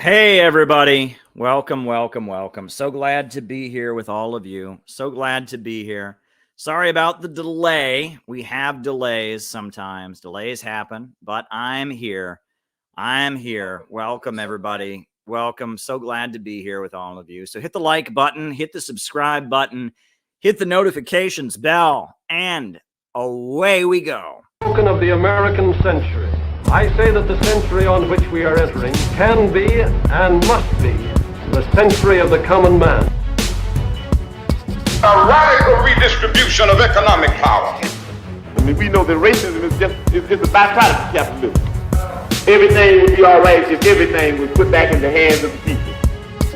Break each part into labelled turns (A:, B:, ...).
A: Hey, everybody. Welcome, welcome, welcome. So glad to be here with all of you. So glad to be here. Sorry about the delay. We have delays sometimes. Delays happen, but I'm here. I'm here. Welcome, everybody. Welcome. So glad to be here with all of you. So hit the like button, hit the subscribe button, hit the notifications bell, and away we go.
B: Token of the American century. I say that the century on which we are entering can be and must be the century of the common man.
C: A radical redistribution of economic power.
D: I mean, we know that racism is just a byproduct of capitalism. Everything would be all right if everything was put back in the hands of the people.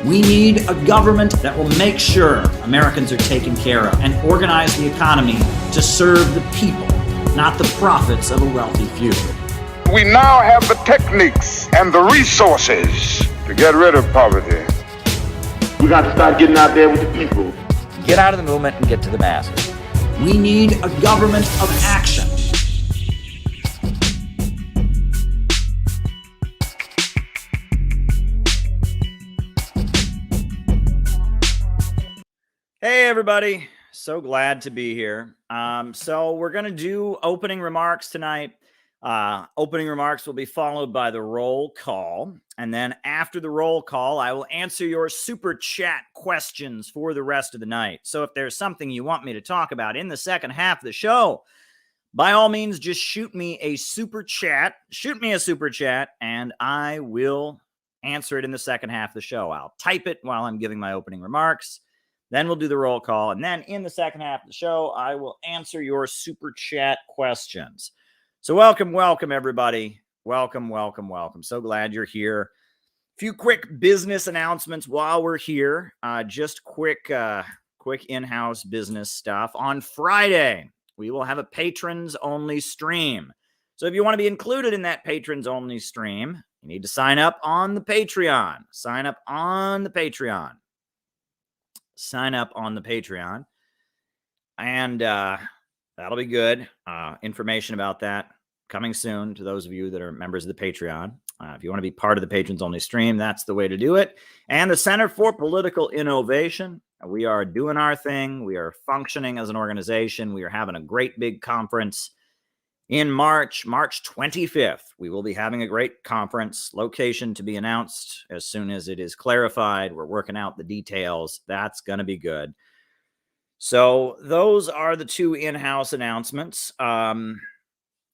A: We need a government that will make sure Americans are taken care of and organize the economy to serve the people, not the profits of a wealthy few.
C: We now have the techniques and the resources to get rid of poverty.
D: We got to start getting out there with the people.
E: Get out of the movement and get to the masses.
A: We need a government of action. Hey, everybody. So glad to be here. So we're going to do opening remarks tonight. Opening remarks will be followed by the roll call. And then after the roll call, I will answer your super chat questions for the rest of the night. So if there's something you want me to talk about in the second half of the show, by all means, just shoot me a super chat. Shoot me a super chat, and I will answer it in the second half of the show. I'll type it while I'm giving my opening remarks. Then we'll do the roll call. And then in the second half of the show, I will answer your super chat questions. So welcome, everybody. Welcome. So glad you're here. A few quick business announcements while we're here. Just quick in-house business stuff. On Friday, we will have a patrons-only stream. So if you want to be included in that patrons-only stream, you need to sign up on the Patreon. Sign up on the Patreon. And that'll be good. Information about that coming soon to those of you that are members of the Patreon. If you want to be part of the patrons only stream, that's the way to do it. And the Center for Political Innovation. We are doing our thing. We are functioning as an organization. We are having a great big conference in March 25th. We will be having a great conference. Location to be announced as soon as it is clarified. We're working out the details. That's going to be good. So those are the two in-house announcements.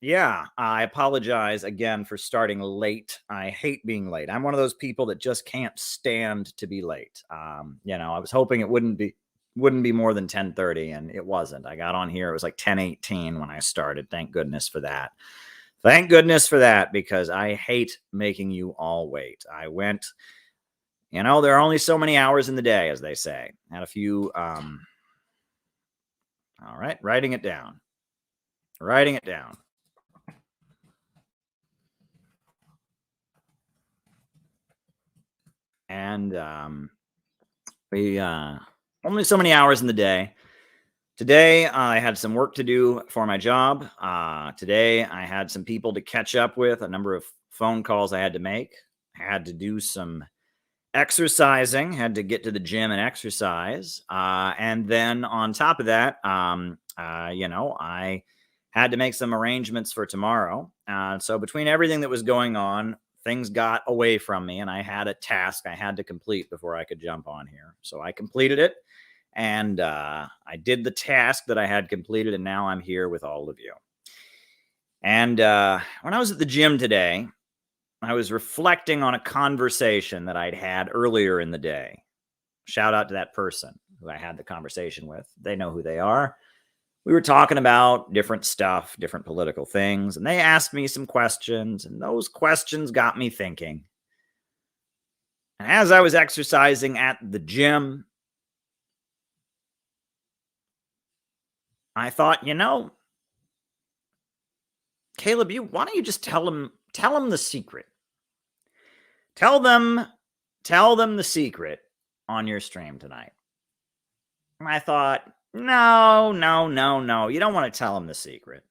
A: Yeah, I apologize again for starting late. I hate being late. I'm one of those people that just can't stand to be late. I was hoping it wouldn't be more than 10:30, and it wasn't. I got on here. It was like 10:18 when I started. Thank goodness for that. Thank goodness for that, because I hate making you all wait. I went, there are only so many hours in the day, as they say. Had a few, all right, writing it down. And we only so many hours in the day. Today, I had some work to do for my job. Today, I had some people to catch up with, a number of phone calls I had to make. I had to do some exercising, had to get to the gym and exercise. And then on top of that, I had to make some arrangements for tomorrow. So between everything that was going on, things got away from me, and I had a task I had to complete before I could jump on here. So I completed it, and I did the task that I had completed, and now I'm here with all of you. And when I was at the gym today, I was reflecting on a conversation that I'd had earlier in the day. Shout out to that person who I had the conversation with. They know who they are. We were talking about different stuff, different political things, and they asked me some questions, and those questions got me thinking. And as I was exercising at the gym, I thought, Caleb, why don't you just tell them the secret? Tell them the secret on your stream tonight. And I thought, no. You don't want to tell them the secret.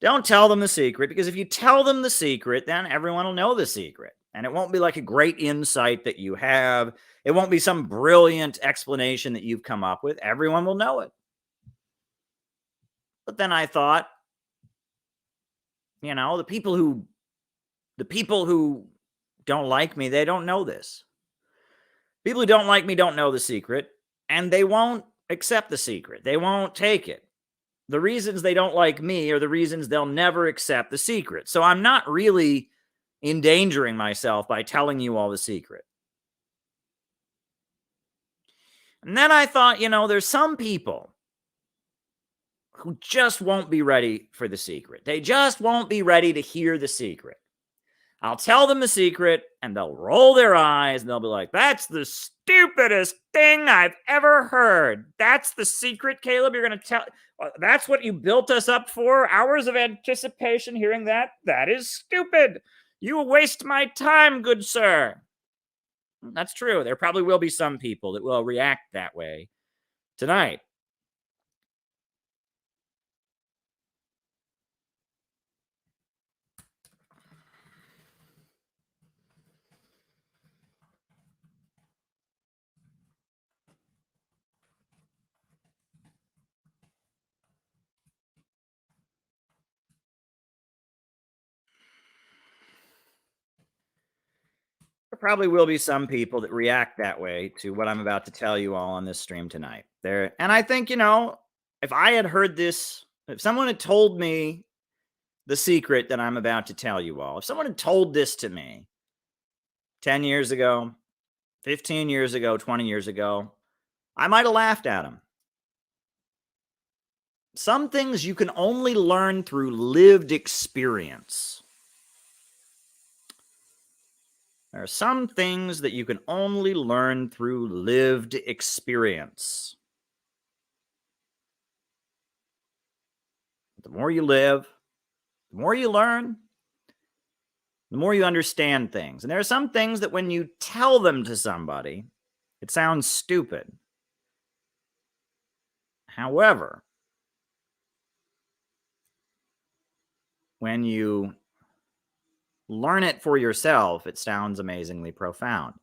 A: Don't tell them the secret, because if you tell them the secret, then everyone will know the secret. And it won't be like a great insight that you have. It won't be some brilliant explanation that you've come up with. Everyone will know it. But then I thought, the people who don't like me, they don't know this. People who don't like me don't know the secret, and they won't accept the secret. They won't take it. The reasons they don't like me are the reasons they'll never accept the secret. So I'm not really endangering myself by telling you all the secret. And then I thought, there's some people who just won't be ready for the secret. They just won't be ready to hear the secret. I'll tell them the secret, and they'll roll their eyes, and they'll be like, that's the stupidest thing I've ever heard. That's the secret, Caleb? You're going to tell... That's what you built us up for? Hours of anticipation hearing that? That is stupid. You waste my time, good sir. That's true. There probably will be some people that will react that way tonight. There probably will be some people that react that way to what I'm about to tell you all on this stream tonight. And I think, if I had heard this, if someone had told me the secret that I'm about to tell you all, if someone had told this to me 10 years ago, 15 years ago, 20 years ago, I might have laughed at them. Some things you can only learn through lived experience. There are some things that you can only learn through lived experience. The more you live, the more you learn, the more you understand things. And there are some things that when you tell them to somebody, it sounds stupid. However, when you learn it for yourself, it sounds amazingly profound.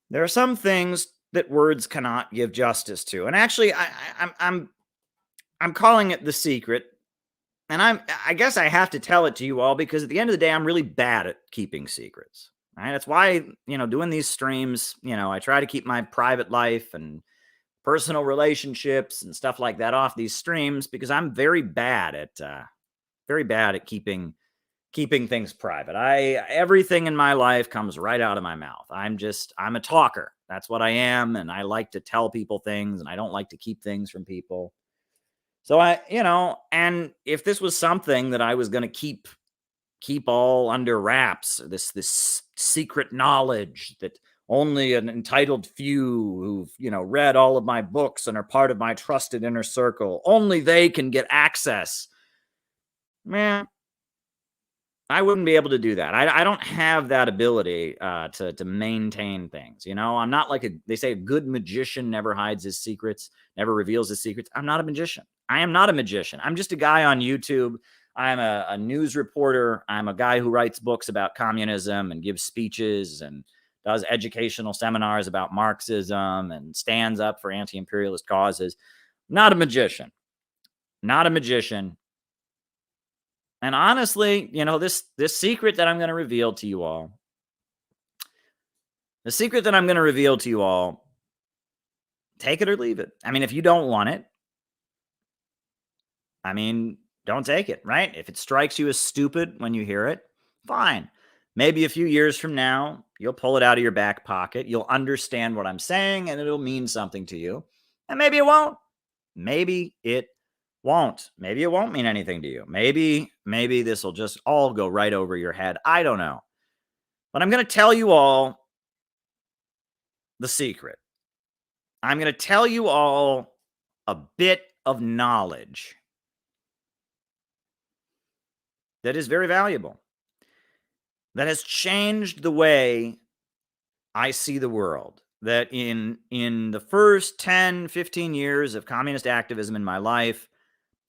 A: There are some things that words cannot give justice to. And actually, I'm calling it the secret. And I guess I have to tell it to you all because at the end of the day, I'm really bad at keeping secrets. Right? That's why, doing these streams, I try to keep my private life and personal relationships and stuff like that off these streams because I'm very bad at keeping things private. Everything in my life comes right out of my mouth. I'm a talker. That's what I am. And I like to tell people things and I don't like to keep things from people. So and if this was something that I was going to keep all under wraps, this secret knowledge that only an entitled few who've, read all of my books and are part of my trusted inner circle, only they can get access. Man, I wouldn't be able to do that. I don't have that ability to maintain things. I'm not like they say a good magician never hides his secrets, never reveals his secrets. I'm not a magician. I am not a magician. I'm just a guy on YouTube. I'm a news reporter. I'm a guy who writes books about communism and gives speeches and does educational seminars about Marxism and stands up for anti-imperialist causes. Not a magician. Not a magician. And honestly, this secret that I'm going to reveal to you all, take it or leave it. I mean, if you don't want it, don't take it, right? If it strikes you as stupid when you hear it, fine. Maybe a few years from now, you'll pull it out of your back pocket. You'll understand what I'm saying and it'll mean something to you. And maybe it won't. Maybe it won't. Maybe it won't mean anything to you. Maybe this will just all go right over your head. I don't know. But I'm going to tell you all the secret. I'm going to tell you all a bit of knowledge that is very valuable, that has changed the way I see the world. That in the first 10, 15 years of communist activism in my life,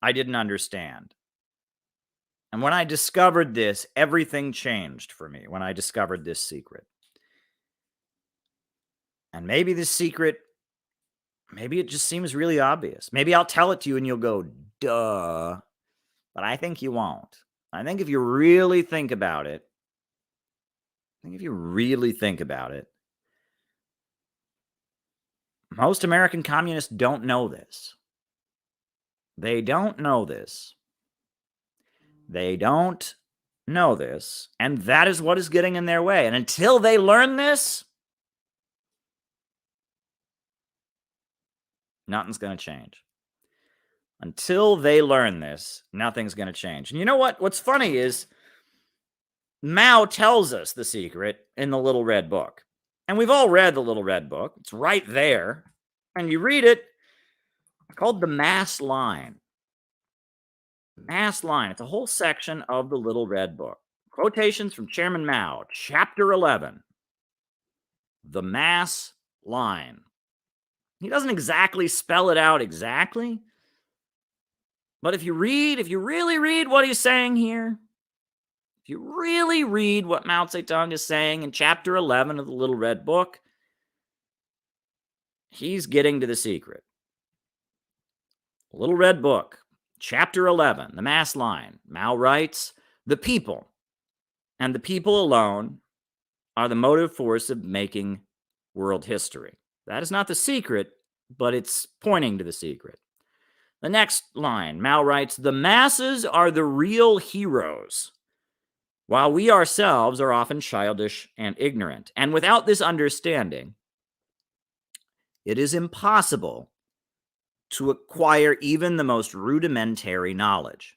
A: I didn't understand. And when I discovered this, everything changed for me when I discovered this secret. And maybe this secret, maybe it just seems really obvious. Maybe I'll tell it to you and you'll go, duh. But I think you won't. I think if you really think about it, most American communists don't know this. They don't know this. They don't know this. And that is what is getting in their way. And until they learn this, nothing's going to change. Until they learn this, nothing's going to change. And you know what? What's funny is Mao tells us the secret in the Little Red Book. And we've all read the Little Red Book. It's right there. And you read it. It's called The Mass Line. Mass Line. It's a whole section of the Little Red Book. Quotations from Chairman Mao, Chapter 11. The Mass Line. He doesn't exactly spell it out exactly. But if you really read what he's saying here, if you really read what Mao Zedong is saying in Chapter 11 of the Little Red Book, he's getting to the secret. Little Red Book, Chapter 11, The Mass Line. Mao writes, "The people, and the people alone, are the motive force of making world history." That is not the secret, but it's pointing to the secret. The next line, Mao writes, "The masses are the real heroes, while we ourselves are often childish and ignorant. And without this understanding, it is impossible to acquire even the most rudimentary knowledge."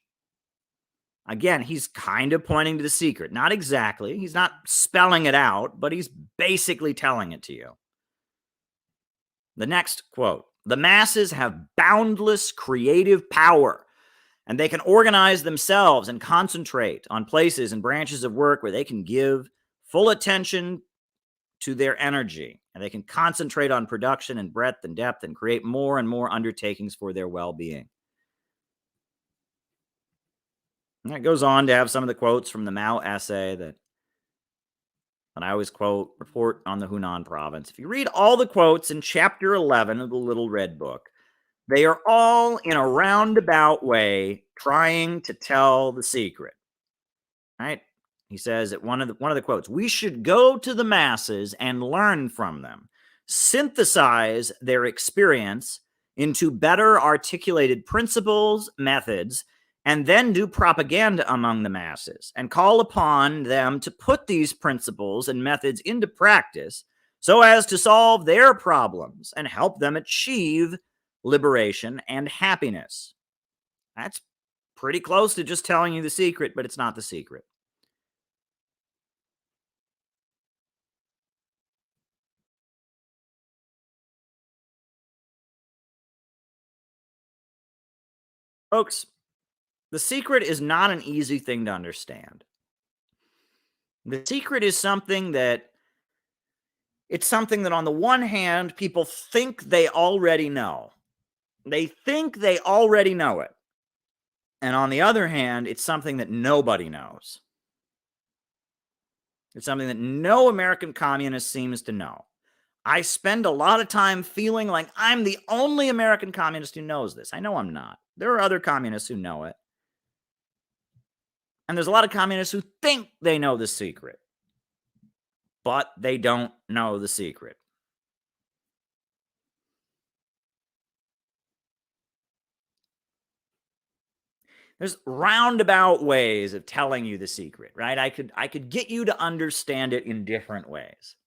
A: Again, he's kind of pointing to the secret. Not exactly. He's not spelling it out, but he's basically telling it to you. The next quote, "The masses have boundless creative power, and they can organize themselves and concentrate on places and branches of work where they can give full attention to their energy, and they can concentrate on production and breadth and depth and create more and more undertakings for their well-being." And it goes on to have some of the quotes from the Mao essay that I always quote, Report on the Hunan Province. If you read all the quotes in Chapter 11 of the Little Red Book, they are all in a roundabout way trying to tell the secret. Right? He says at one of the quotes, "We should go to the masses and learn from them, synthesize their experience into better articulated principles, methods, and then do propaganda among the masses and call upon them to put these principles and methods into practice so as to solve their problems and help them achieve liberation and happiness." That's pretty close to just telling you the secret, but it's not the secret. Folks, the secret is not an easy thing to understand. The secret is something that on the one hand, people think they already know. They think they already know it. And on the other hand, it's something that nobody knows. It's something that no American communist seems to know. I spend a lot of time feeling like I'm the only American communist who knows this. I know I'm not. There are other communists who know it. And there's a lot of communists who think they know the secret, but they don't know the secret. There's roundabout ways of telling you the secret, right? I could get you to understand it in different ways.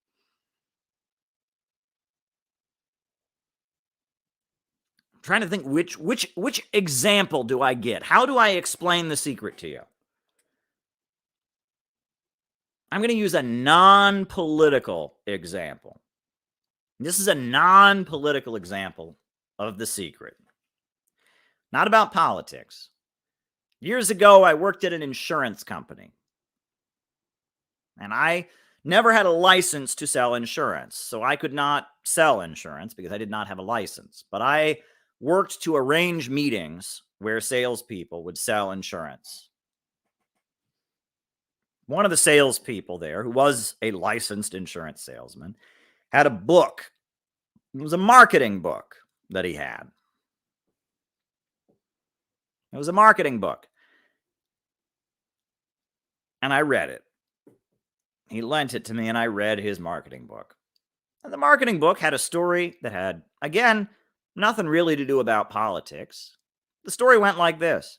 A: I'm trying to think which example do I get? How do I explain the secret to you? I'm going to use a non-political example. This is a non-political example of the secret. Not about politics. Years ago, I worked at an insurance company. And I never had a license to sell insurance. So I could not sell insurance because I did not have a license. But I worked to arrange meetings where salespeople would sell insurance. one of the salespeople there, who was a licensed insurance salesman, had a book. It was a marketing book that he had. It was a marketing book. And I read it. He lent it to me, and I read his marketing book. And the marketing book had a story that had, again, nothing really to do about politics. The story went like this.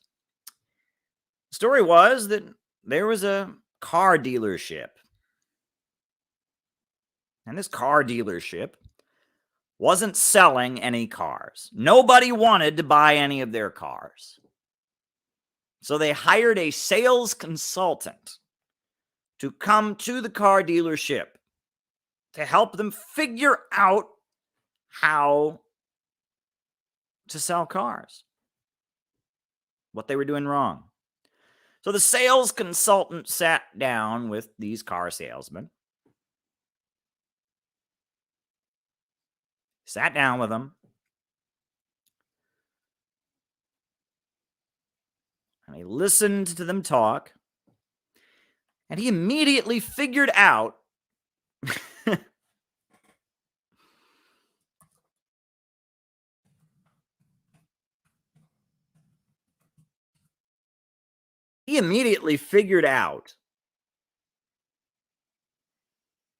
A: The story was that there was a car dealership. And this car dealership wasn't selling any cars. Nobody wanted to buy any of their cars. So they hired a sales consultant to come to the car dealership to help them figure out how to sell cars, what they were doing wrong. So the sales consultant sat down with these car salesmen, sat down with them, and he listened to them talk, and he immediately figured out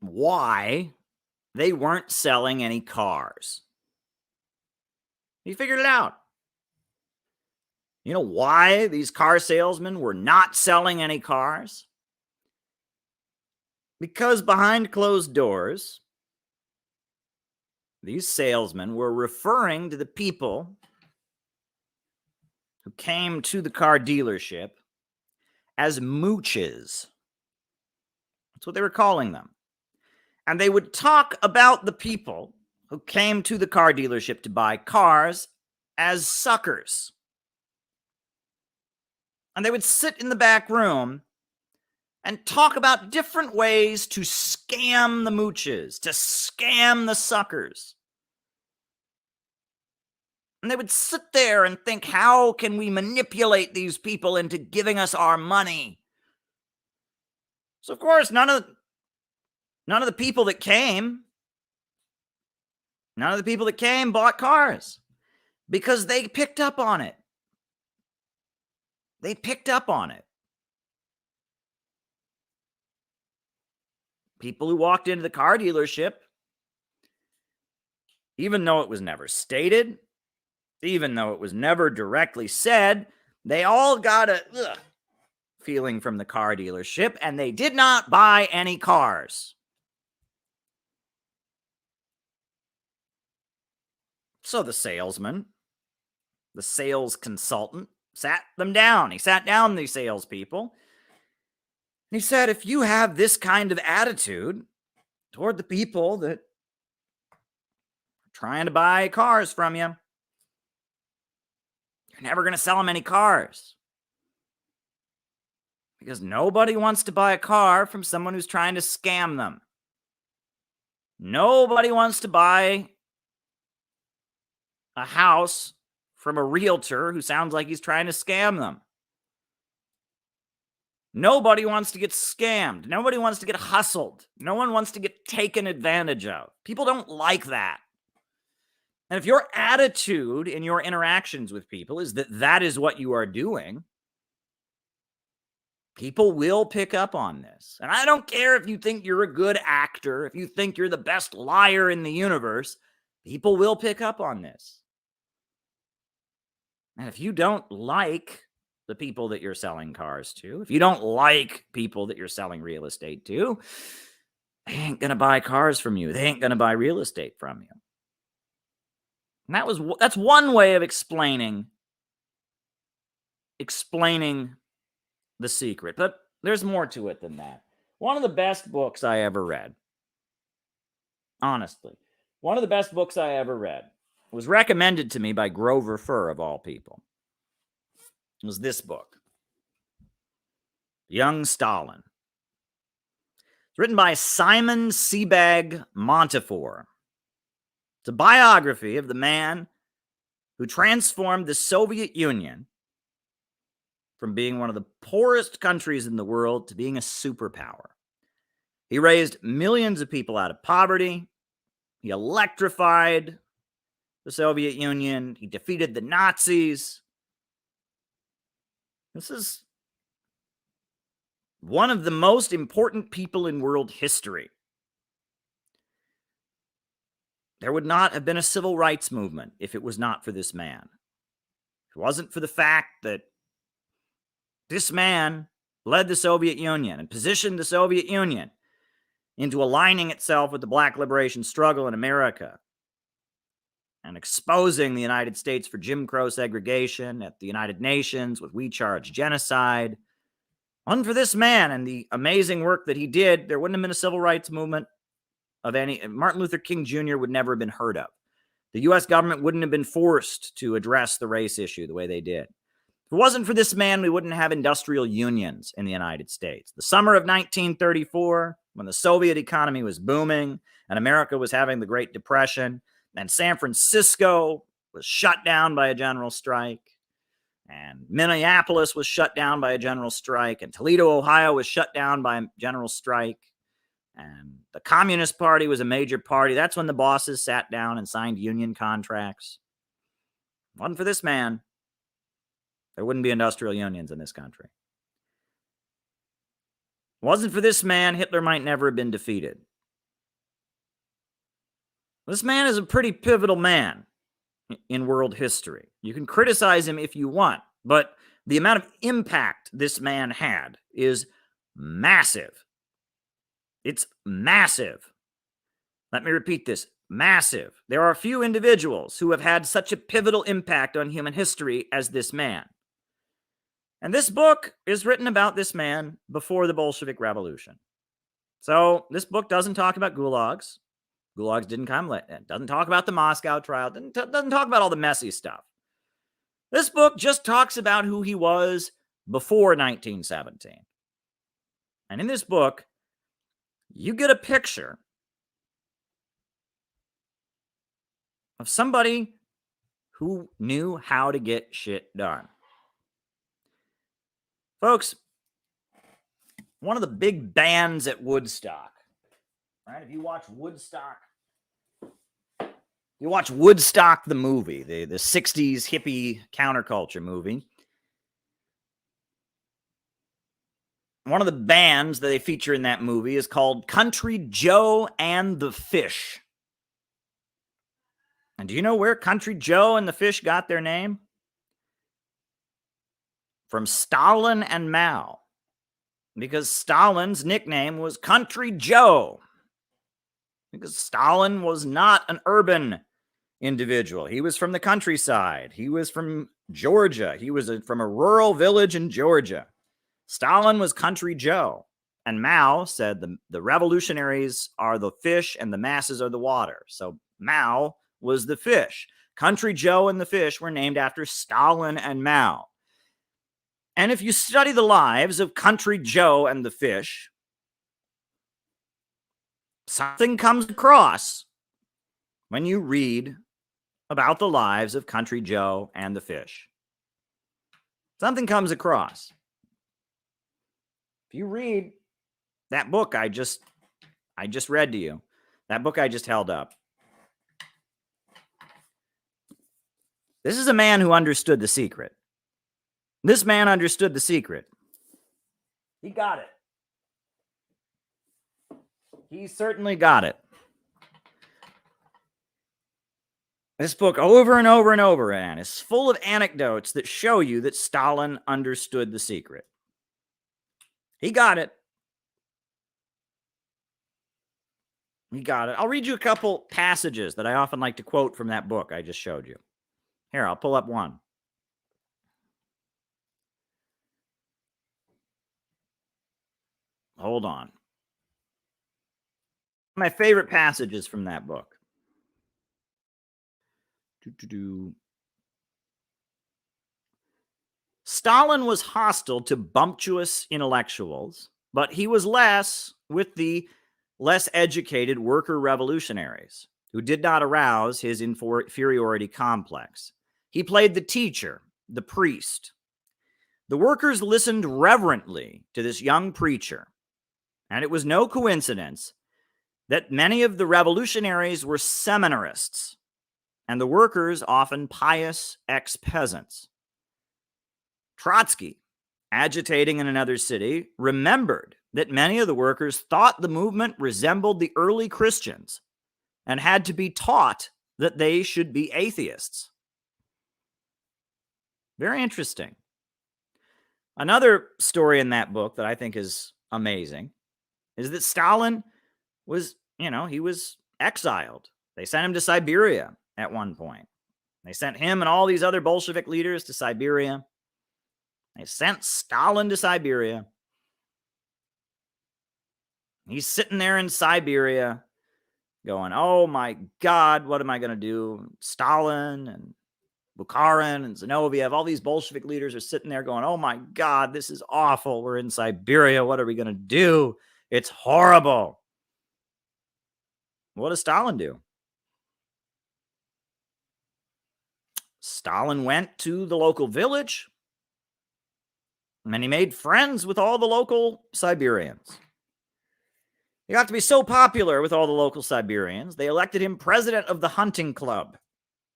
A: why they weren't selling any cars. He figured it out. You know why these car salesmen were not selling any cars? Because behind closed doors, these salesmen were referring to the people who came to the car dealership as mooches. That's what they were calling them. And they would talk about the people who came to the car dealership to buy cars as suckers. And they would sit in the back room and talk about different ways to scam the mooches, to scam the suckers. And they would sit there and think, how can we manipulate these people into giving us our money? So, of course, none of the people that came bought cars because they picked up on it. They picked up on it. People who walked into the car dealership, even though it was never stated, even though it was never directly said, they all got a feeling from the car dealership, and they did not buy any cars. So the salesman, the sales consultant, sat them down. He sat down these salespeople. And he said, if you have this kind of attitude toward the people that are trying to buy cars from you, you're never going to sell them any cars. Because nobody wants to buy a car from someone who's trying to scam them. Nobody wants to buy a house from a realtor who sounds like he's trying to scam them. Nobody wants to get scammed. Nobody wants to get hustled. No one wants to get taken advantage of. People don't like that. And if your attitude in your interactions with people is that that is what you are doing, people will pick up on this. And I don't care if you think you're a good actor, if you think you're the best liar in the universe, people will pick up on this. And if you don't like the people that you're selling cars to, if you don't like people that you're selling real estate to, they ain't going to buy cars from you. They ain't going to buy real estate from you. And that's one way of explaining the secret. But there's more to it than that. One of the best books I ever read, honestly, one of the best books I ever read was recommended to me by Grover Furr, of all people. It was this book, Young Stalin. It's written by Simon Sebag Montefiore. It's a biography of the man who transformed the Soviet Union from being one of the poorest countries in the world to being a superpower. He raised millions of people out of poverty. He electrified the Soviet Union. He defeated the Nazis. This is one of the most important people in world history. There would not have been a civil rights movement if it was not for this man. If it wasn't for the fact that this man led the Soviet Union and positioned the Soviet Union into aligning itself with the Black liberation struggle in America and exposing the United States for Jim Crow segregation at the United Nations with We Charge Genocide. Wasn't for this man and the amazing work that he did, there wouldn't have been a civil rights movement of any. Martin Luther King Jr. would never have been heard of. The U.S. government wouldn't have been forced to address the race issue the way they did. If it wasn't for this man, we wouldn't have industrial unions in the United States. The summer of 1934, when the Soviet economy was booming and America was having the Great Depression, and San Francisco was shut down by a general strike, and Minneapolis was shut down by a general strike, and Toledo, Ohio was shut down by a general strike, and the Communist Party was a major party. That's when the bosses sat down and signed union contracts. If it wasn't for this man, there wouldn't be industrial unions in this country. If it wasn't for this man, Hitler might never have been defeated. This man is a pretty pivotal man in world history. You can criticize him if you want, but the amount of impact this man had is massive. It's massive. Let me repeat this. Massive. There are few individuals who have had such a pivotal impact on human history as this man. And this book is written about this man before the Bolshevik Revolution. So this book doesn't talk about gulags. Gulags didn't come late. It doesn't talk about the Moscow trial. It doesn't talk about all the messy stuff. This book just talks about who he was before 1917. And in this book, you get a picture of somebody who knew how to get shit done. Folks, one of the big bands at Woodstock, right? If you watch Woodstock, the movie, the 60s hippie counterculture movie. One of the bands that they feature in that movie is called Country Joe and the Fish. And do you know where Country Joe and the Fish got their name? From Stalin and Mao. Because Stalin's nickname was Country Joe. Because Stalin was not an urban individual. He was from the countryside. He was from Georgia. He was from a rural village in Georgia. Stalin was Country Joe. And Mao said the revolutionaries are the fish and the masses are the water. So Mao was the fish. Country Joe and the Fish were named after Stalin and Mao. And if you study the lives of Country Joe and the Fish, something comes across when you read about the lives of Country Joe and the Fish. Something comes across. If you read that book I just read to you, that book I just held up, this is a man who understood the secret. This man understood the secret. He got it. He certainly got it. This book, over and over and over again, is full of anecdotes that show you that Stalin understood the secret. He got it. He got it. I'll read you a couple passages that I often like to quote from that book I just showed you. Here, I'll pull up one. Hold on. My favorite passages from that book. Stalin was hostile to bumptious intellectuals, but he was less with the less educated worker revolutionaries who did not arouse his inferiority complex. He played the teacher, the priest, The workers listened reverently to this young preacher, and it was no coincidence that many of the revolutionaries were seminarists, and the workers often pious ex-peasants. Trotsky, agitating in another city, remembered that many of the workers thought the movement resembled the early Christians and had to be taught that they should be atheists. Very interesting. Another story in that book that I think is amazing is that Stalin was, he was exiled. They sent him to Siberia at one point. They sent him and all these other Bolshevik leaders to Siberia. They sent Stalin to Siberia. He's sitting there in Siberia going, oh my God, what am I going to do? Stalin and Bukharin and Zinoviev, all these Bolshevik leaders are sitting there going, oh my God, this is awful. We're in Siberia. What are we going to do? It's horrible. What does Stalin do? Stalin went to the local village and he made friends with all the local Siberians. He got to be so popular with all the local Siberians, they elected him president of the hunting club,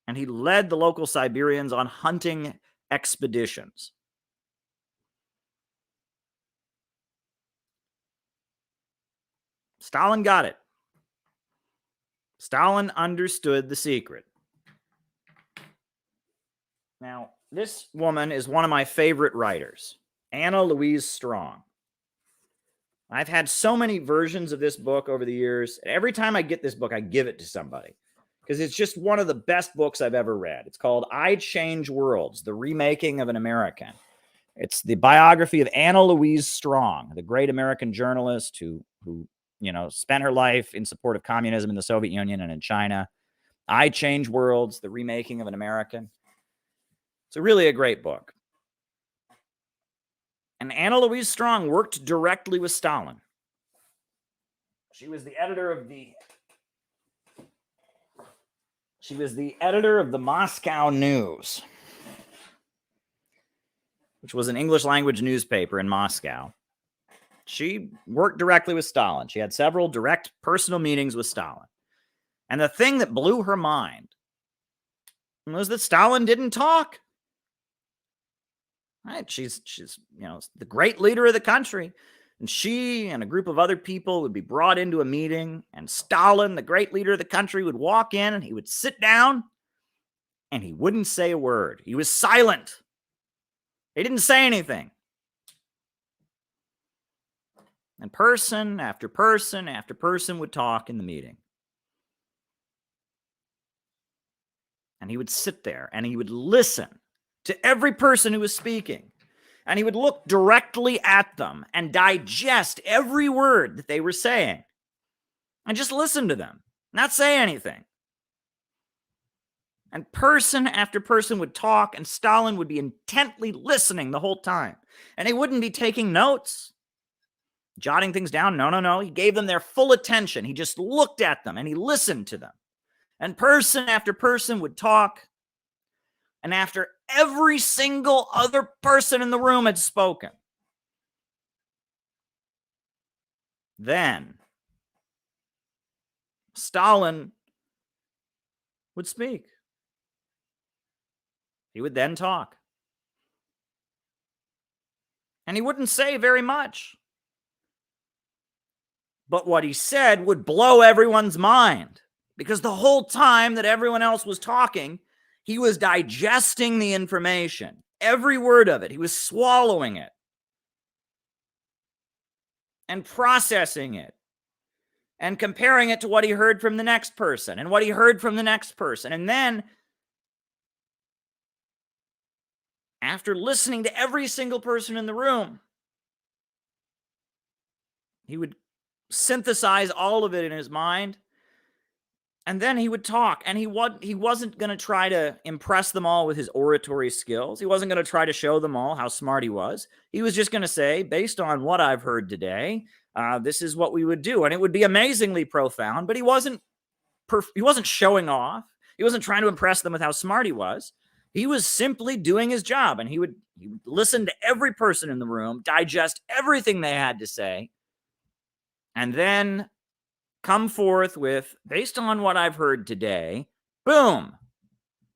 A: and he led the local Siberians on hunting expeditions. Stalin got it. Stalin understood the secret. Now, this woman is one of my favorite writers, Anna Louise Strong. I've had so many versions of this book over the years. Every time I get this book, I give it to somebody because it's just one of the best books I've ever read. It's called I Change Worlds, The Remaking of an American. It's the biography of Anna Louise Strong, the great American journalist who spent her life in support of communism in the Soviet Union and in China. I Change Worlds, The Remaking of an American. It's really a great book. And Anna Louise Strong worked directly with Stalin. She was the editor of the Moscow News, which was an English language newspaper in Moscow. She worked directly with Stalin. She had several direct personal meetings with Stalin. And the thing that blew her mind was that Stalin didn't talk. Right? She's the great leader of the country. And she and a group of other people would be brought into a meeting, and Stalin, the great leader of the country, would walk in and he would sit down and he wouldn't say a word. He was silent. He didn't say anything. And person after person after person would talk in the meeting. And he would sit there and he would listen to every person who was speaking. And he would look directly at them and digest every word that they were saying. And just listen to them, not say anything. And person after person would talk, and Stalin would be intently listening the whole time. And he wouldn't be taking notes, jotting things down. No. He gave them their full attention. He just looked at them and he listened to them. And person after person would talk. And after every single other person in the room had spoken, then Stalin would speak. He would then talk. And he wouldn't say very much. But what he said would blow everyone's mind, because the whole time that everyone else was talking, he was digesting the information, every word of it. He was swallowing it and processing it and comparing it to what he heard from the next person and what he heard from the next person. And then, after listening to every single person in the room, he would synthesize all of it in his mind. And then he would talk, and he wasn't going to try to impress them all with his oratory skills. He wasn't going to try to show them all how smart he was. He was just going to say, based on what I've heard today, this is what we would do. And it would be amazingly profound, but he wasn't showing off. He wasn't trying to impress them with how smart he was. He was simply doing his job, and he would listen to every person in the room, digest everything they had to say, and then come forth with, based on what I've heard today, boom.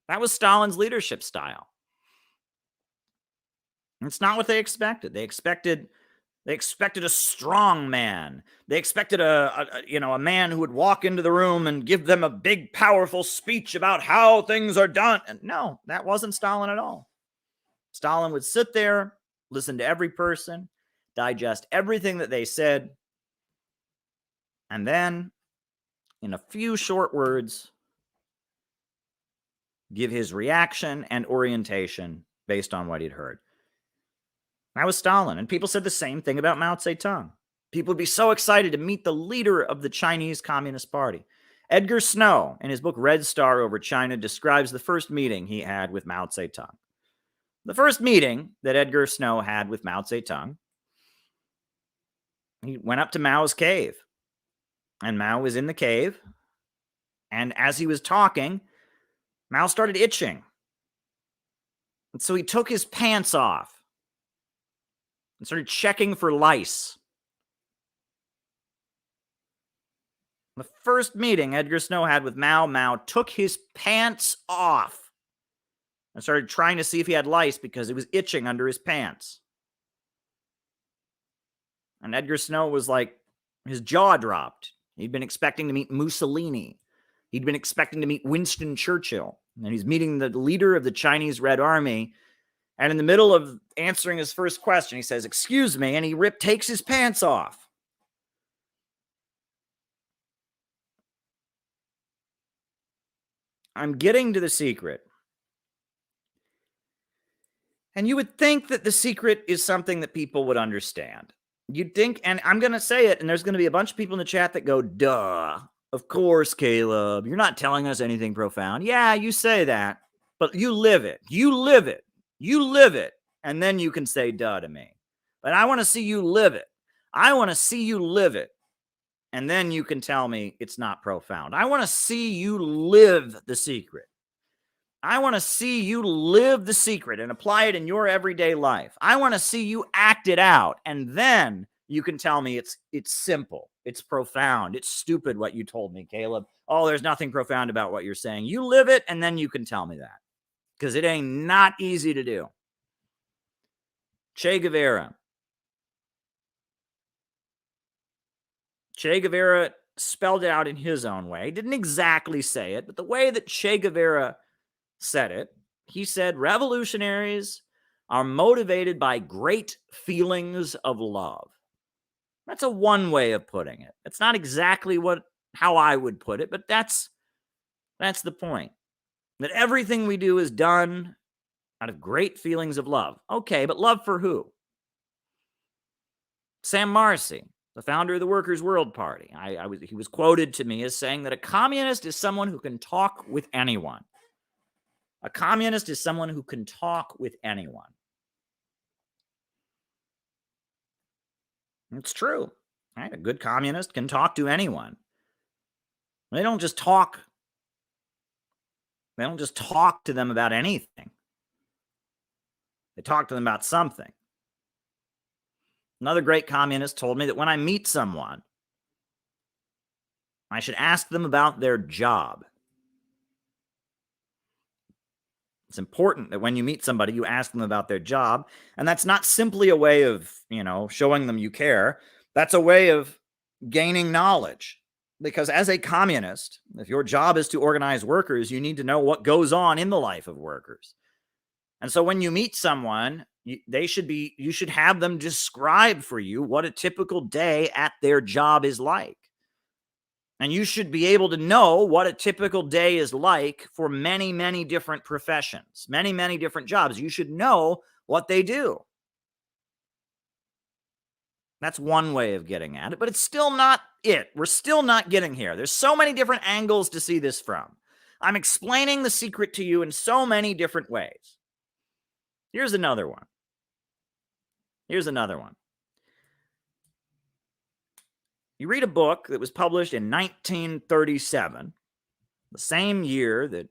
A: That was Stalin's leadership style. It's not what they expected. They expected a strong man. They expected a man who would walk into the room and give them a big, powerful speech about how things are done. And no, that wasn't Stalin at all. Stalin would sit there, listen to every person, digest everything that they said, and then, in a few short words, give his reaction and orientation based on what he'd heard. That was Stalin. And people said the same thing about Mao Zedong. People would be so excited to meet the leader of the Chinese Communist Party. Edgar Snow, in his book Red Star Over China, describes the first meeting he had with Mao Zedong. The first meeting that Edgar Snow had with Mao Zedong, he went up to Mao's cave. And Mao was in the cave. And as he was talking, Mao started itching. And so he took his pants off and started checking for lice. The first meeting Edgar Snow had with Mao, Mao took his pants off and started trying to see if he had lice because he was itching under his pants. And Edgar Snow was like, his jaw dropped. He'd been expecting to meet Mussolini. He'd been expecting to meet Winston Churchill. And he's meeting the leader of the Chinese Red Army. And in the middle of answering his first question, he says, "Excuse me," and he takes his pants off. I'm getting to the secret. And you would think that the secret is something that people would understand. You'd think, and I'm going to say it, and there's going to be a bunch of people in the chat that go, duh, of course, Caleb, you're not telling us anything profound. Yeah, you say that, but you live it. You live it. You live it. And then you can say duh to me. But I want to see you live it. I want to see you live it. And then you can tell me it's not profound. I want to see you live the secret. I want to see you live the secret and apply it in your everyday life. I want to see you act it out. And then you can tell me it's simple. It's profound. It's stupid what you told me, Caleb. Oh, there's nothing profound about what you're saying. You live it, and then you can tell me that. Because it ain't not easy to do. Che Guevara. Che Guevara spelled it out in his own way. Didn't exactly say it, but the way that Che Guevara said it, he said, revolutionaries are motivated by great feelings of love. That's a one way of putting it. It's not exactly how I would put it, but that's the point. That everything we do is done out of great feelings of love. Okay, but love for who? Sam Marcy, the founder of the Workers' World Party. He was quoted to me as saying that a communist is someone who can talk with anyone. A communist is someone who can talk with anyone. It's true. Right? A good communist can talk to anyone. They don't just talk to them about anything. They talk to them about something. Another great communist told me that when I meet someone, I should ask them about their job. It's important that when you meet somebody, you ask them about their job. And that's not simply a way of, showing them you care. That's a way of gaining knowledge. Because as a communist, if your job is to organize workers, you need to know what goes on in the life of workers. And so when you meet someone, you should have them describe for you what a typical day at their job is like. And you should be able to know what a typical day is like for many, many different professions, many, many different jobs. You should know what they do. That's one way of getting at it, but it's still not it. We're still not getting here. There's so many different angles to see this from. I'm explaining the secret to you in so many different ways. Here's another one. You read a book that was published in 1937, the same year that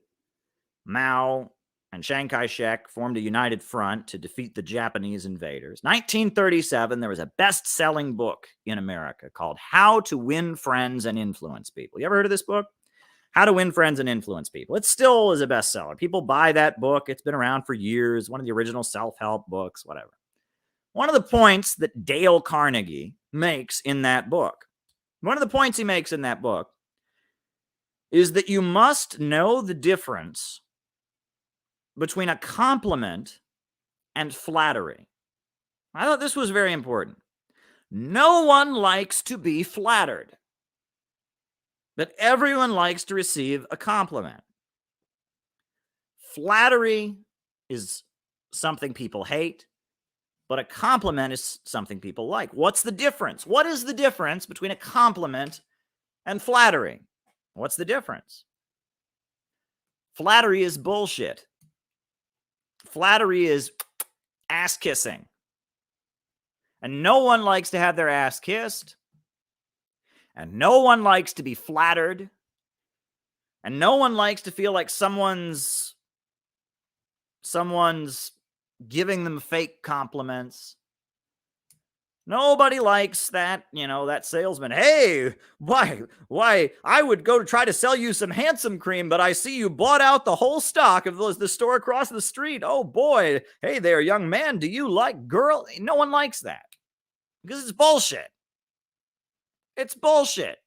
A: Mao and Chiang Kai-shek formed a united front to defeat the Japanese invaders. 1937, there was a best-selling book in America called How to Win Friends and Influence People. You ever heard of this book? How to Win Friends and Influence People. It still is a bestseller. People buy that book. It's been around for years. One of the original self-help books, whatever. One of the points that Dale Carnegie makes in that book, is that you must know the difference between a compliment and flattery. I thought this was very important. No one likes to be flattered, but everyone likes to receive a compliment. Flattery is something people hate, but a compliment is something people like. What's the difference? What is the difference between a compliment and flattery? What's the difference? Flattery is bullshit. Flattery is ass kissing. And no one likes to have their ass kissed. And no one likes to be flattered. And no one likes to feel like someone's giving them fake compliments. Nobody likes that, that salesman. Hey, why, I would go to try to sell you some handsome cream, but I see you bought out the whole stock of the store across the street. Oh boy, hey there, young man, do you like girl? No one likes that because it's bullshit. It's bullshit.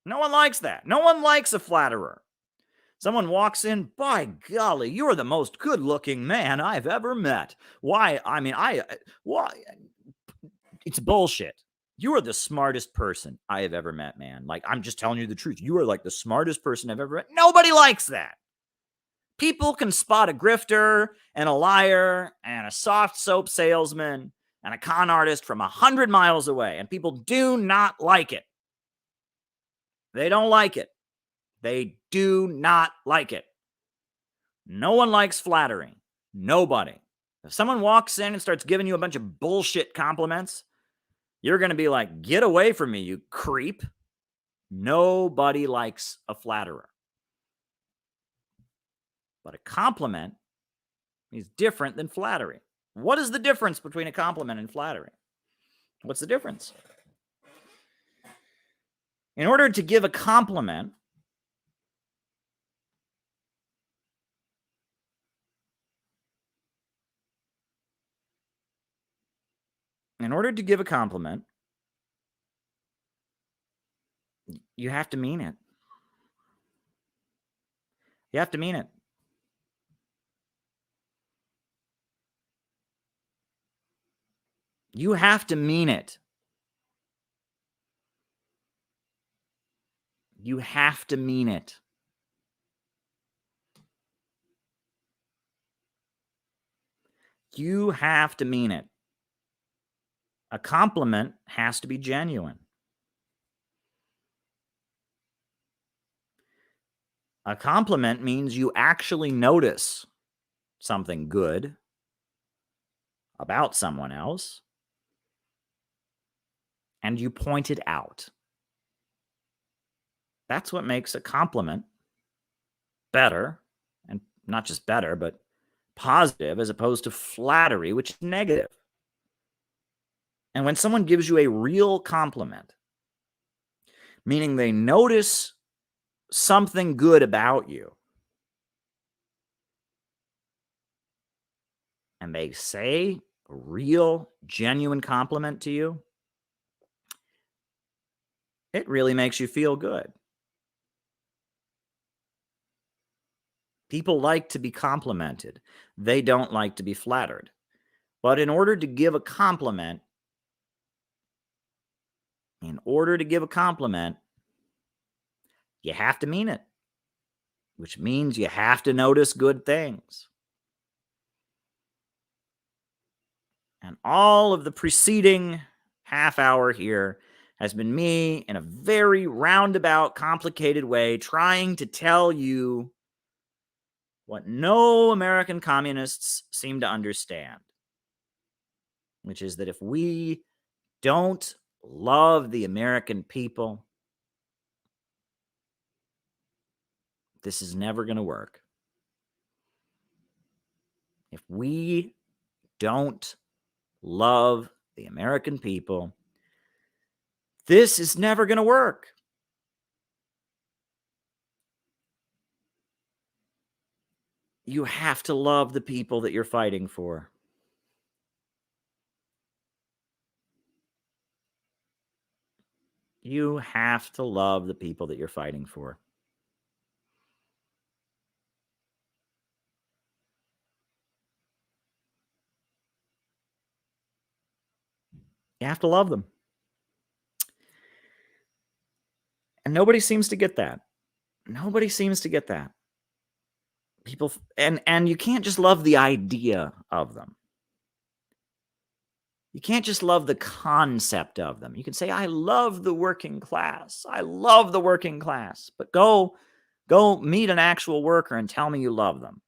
A: No one likes that. No one likes a flatterer. Someone walks in, by golly, you're the most good-looking man I've ever met. Why? It's bullshit. You are the smartest person I have ever met, man. Like, I'm just telling you the truth. You are like the smartest person I've ever met. Nobody likes that. People can spot a grifter and a liar and a soft soap salesman and a con artist from 100 miles away, and people do not like it. They don't like it. They do not like it. No one likes flattery. Nobody. If someone walks in and starts giving you a bunch of bullshit compliments, you're going to be like, get away from me, you creep. Nobody likes a flatterer. But a compliment is different than flattery. What is the difference between a compliment and flattery? What's the difference? In order to give a compliment, you have to mean it. You have to mean it. You have to mean it. You have to mean it. You have to mean it. A compliment has to be genuine. A compliment means you actually notice something good about someone else, and you point it out. That's what makes a compliment better, and not just better, but positive, as opposed to flattery, which is negative. And when someone gives you a real compliment, meaning they notice something good about you, and they say a real, genuine compliment to you, it really makes you feel good. People like to be complimented. They don't like to be flattered. But in order to give a compliment, you have to mean it, which means you have to notice good things. And all of the preceding half hour here has been me in a very roundabout, complicated way trying to tell you what no American communists seem to understand, which is that if we don't love the American people, this is never going to work. If we don't love the American people, this is never going to work. You have to love the people that you're fighting for. You have to love the people that you're fighting for. You have to love them. And nobody seems to get that. Nobody seems to get that. People, and you can't just love the idea of them. You can't just love the concept of them. You can say, I love the working class. I love the working class. But go meet an actual worker and tell me you love them.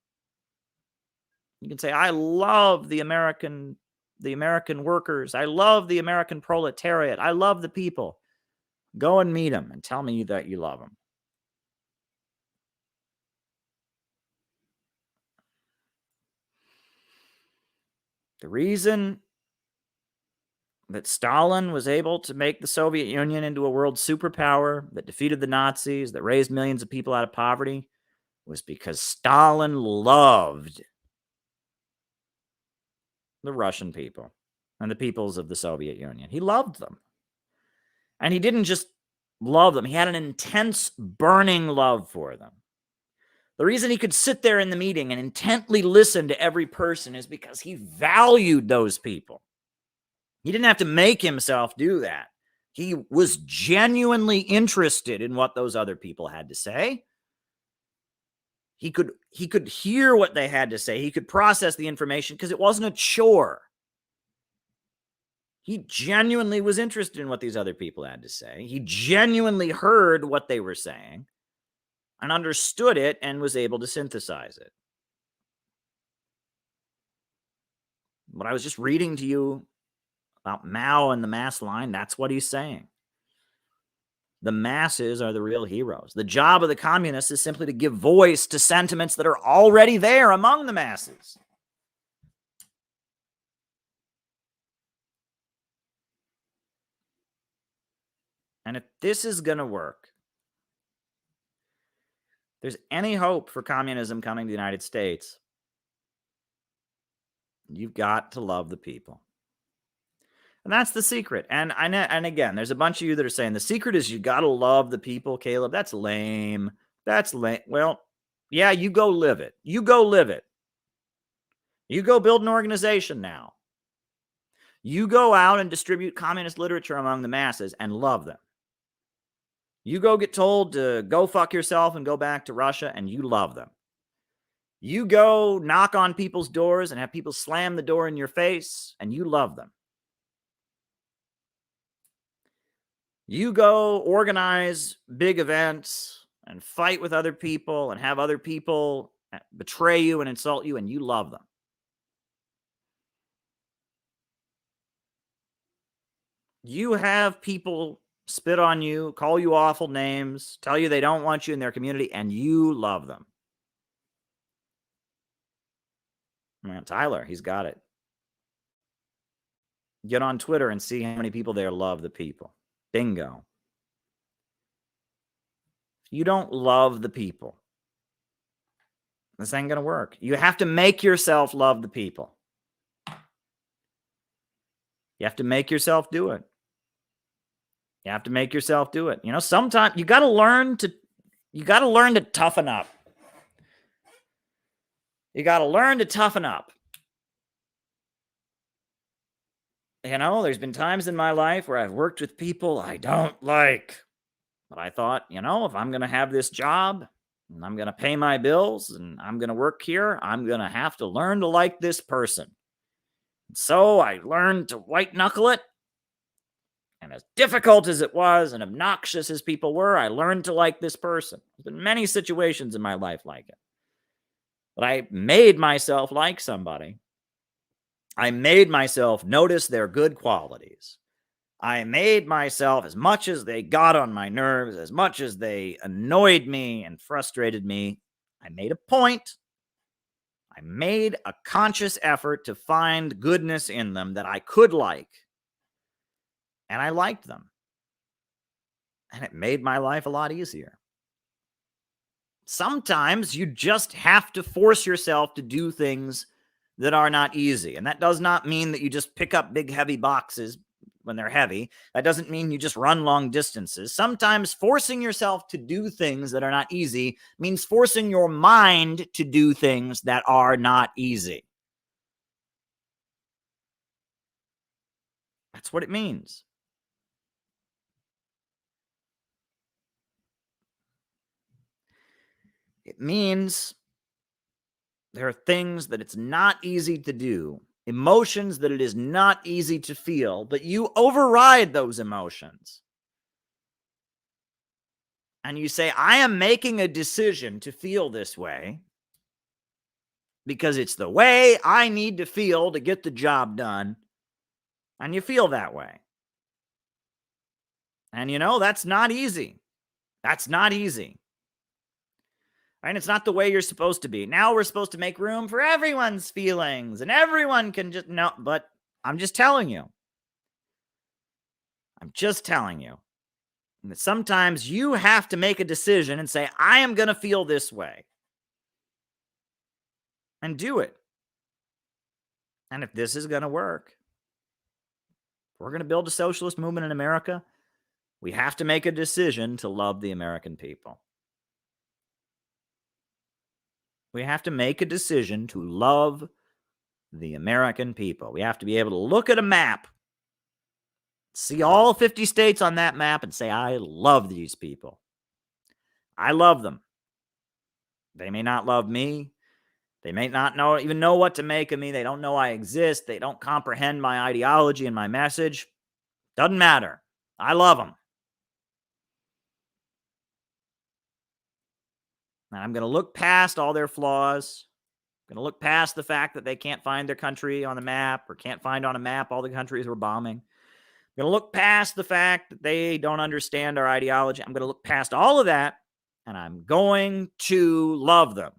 A: You can say, I love the American workers. I love the American proletariat. I love the people. Go and meet them and tell me that you love them. The reason that Stalin was able to make the Soviet Union into a world superpower, that defeated the Nazis, that raised millions of people out of poverty, was because Stalin loved the Russian people and the peoples of the Soviet Union. He loved them. And he didn't just love them. He had an intense, burning love for them. The reason he could sit there in the meeting and intently listen to every person is because he valued those people. He didn't have to make himself do that. He was genuinely interested in what those other people had to say. He could hear what they had to say. He could process the information because it wasn't a chore. He genuinely was interested in what these other people had to say. He genuinely heard what they were saying and understood it and was able to synthesize it. What I was just reading to you about Mao and the mass line, that's what he's saying. The masses are the real heroes. The job of the communists is simply to give voice to sentiments that are already there among the masses. And if this is going to work, there's any hope for communism coming to the United States, you've got to love the people. And that's the secret. And again, there's a bunch of you that are saying the secret is you got to love the people, Caleb. That's lame. That's lame. Well, yeah, you go live it. You go live it. You go build an organization now. You go out and distribute communist literature among the masses and love them. You go get told to go fuck yourself and go back to Russia and you love them. You go knock on people's doors and have people slam the door in your face and you love them. You go organize big events and fight with other people and have other people betray you and insult you, and you love them. You have people spit on you, call you awful names, tell you they don't want you in their community, and you love them. Man, Tyler, he's got it. Get on Twitter and see how many people there love the people. Bingo. You don't love the people. This ain't going to work. You have to make yourself love the people. You have to make yourself do it. You have to make yourself do it. You know, sometimes you got to learn to toughen up. You got to learn to toughen up. You know, there's been times in my life where I've worked with people I don't like. But I thought, you know, if I'm going to have this job and I'm going to pay my bills and I'm going to work here, I'm going to have to learn to like this person. So I learned to white knuckle it. And as difficult as it was and obnoxious as people were, I learned to like this person. There's been many situations in my life like it. But I made myself like somebody. I made myself notice their good qualities. I made myself, as much as they got on my nerves, as much as they annoyed me and frustrated me, I made a point. I made a conscious effort to find goodness in them that I could like. And I liked them. And it made my life a lot easier. Sometimes you just have to force yourself to do things that are not easy. And that does not mean that you just pick up big, heavy boxes when they're heavy. That doesn't mean you just run long distances. Sometimes forcing yourself to do things that are not easy means forcing your mind to do things that are not easy. That's what it means. It means there are things that it's not easy to do, emotions that it is not easy to feel, but you override those emotions. And you say, I am making a decision to feel this way because it's the way I need to feel to get the job done. And you feel that way. And you know, that's not easy. That's not easy. And it's not the way you're supposed to be. Now we're supposed to make room for everyone's feelings and everyone can just, no, but I'm just telling you. I'm just telling you that sometimes you have to make a decision and say, I am going to feel this way. And do it. And if this is going to work, if we're going to build a socialist movement in America, we have to make a decision to love the American people. We have to make a decision to love the American people. We have to be able to look at a map, see all 50 states on that map, and say, I love these people. I love them. They may not love me. They may not even know what to make of me. They don't know I exist. They don't comprehend my ideology and my message. Doesn't matter. I love them. And I'm going to look past all their flaws. I'm going to look past the fact that they can't find their country on the map or can't find on a map all the countries we're bombing. I'm going to look past the fact that they don't understand our ideology. I'm going to look past all of that, and I'm going to love them.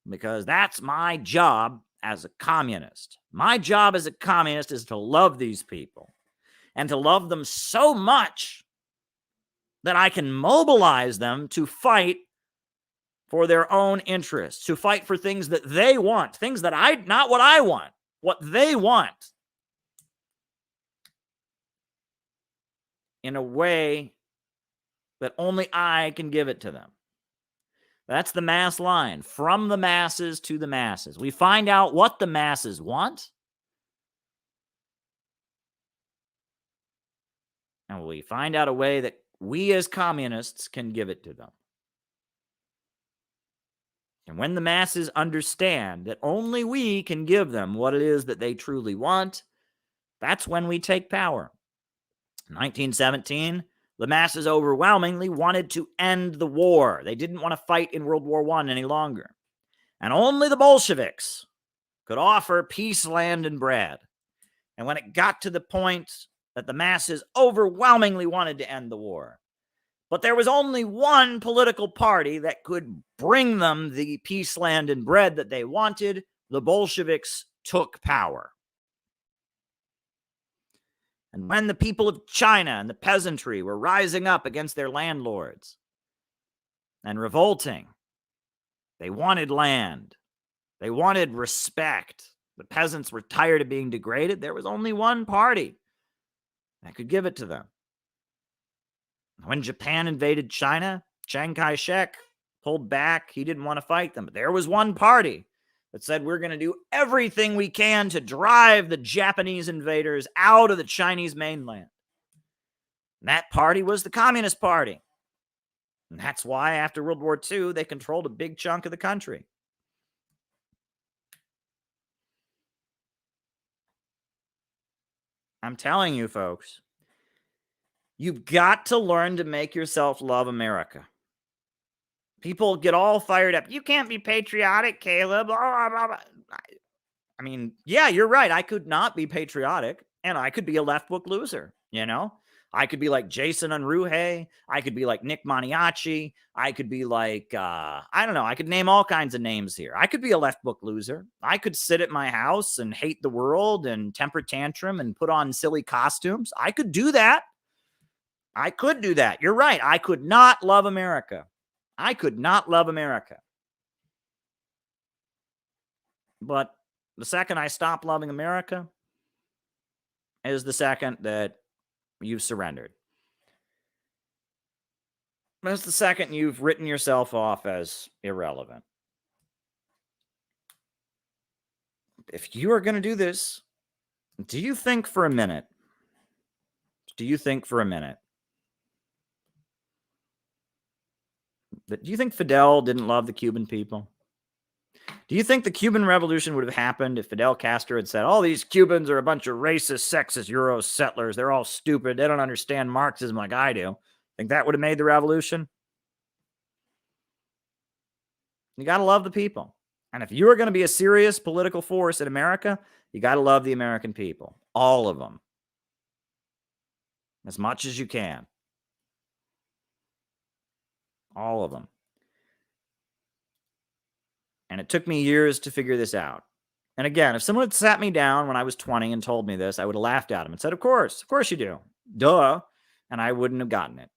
A: Because that's my job as a communist. My job as a communist is to love these people and to love them so much that I can mobilize them to fight for their own interests, to fight for things that they want, things that not what I want, what they want, in a way that only I can give it to them. That's the mass line, from the masses to the masses. We find out what the masses want, and we find out a way that we as communists can give it to them. And when the masses understand that only we can give them what it is that they truly want, that's when we take power. In 1917, the masses overwhelmingly wanted to end the war. They didn't want to fight in World War I any longer. And only the Bolsheviks could offer peace, land, and bread. And when it got to the point that the masses overwhelmingly wanted to end the war, but there was only one political party that could bring them the peace, land, and bread that they wanted, the Bolsheviks took power. And when the people of China and the peasantry were rising up against their landlords and revolting, they wanted land. They wanted respect. The peasants were tired of being degraded. There was only one party that could give it to them. When Japan invaded China, Chiang Kai-shek pulled back. He didn't want to fight them. But there was one party that said, we're going to do everything we can to drive the Japanese invaders out of the Chinese mainland. And that party was the Communist Party. And that's why after World War II, they controlled a big chunk of the country. I'm telling you, folks, you've got to learn to make yourself love America. People get all fired up. You can't be patriotic, Caleb. Blah, blah, blah, blah. I mean, yeah, you're right. I could not be patriotic, and I could be a left book loser, you know? I could be like Jason Unruhe. I could be like Nick Maniaci. I could be like, I don't know. I could name all kinds of names here. I could be a left book loser. I could sit at my house and hate the world and temper tantrum and put on silly costumes. I could do that. I could do that. You're right. I could not love America. I could not love America. But the second I stop loving America is the second that you've surrendered. That's the second you've written yourself off as irrelevant. If you are going to do this, do you think for a minute that do you think Fidel didn't love the Cuban people? Do you think the Cuban Revolution would have happened if Fidel Castro had said, all these Cubans are a bunch of racist, sexist Euro settlers. They're all stupid. They don't understand Marxism like I do. Think that would have made the revolution? You got to love the people. And if you are going to be a serious political force in America, you got to love the American people. All of them. As much as you can. All of them. And it took me years to figure this out. And again, if someone had sat me down when I was 20 and told me this, I would have laughed at him and said, of course you do. Duh. And I wouldn't have gotten it.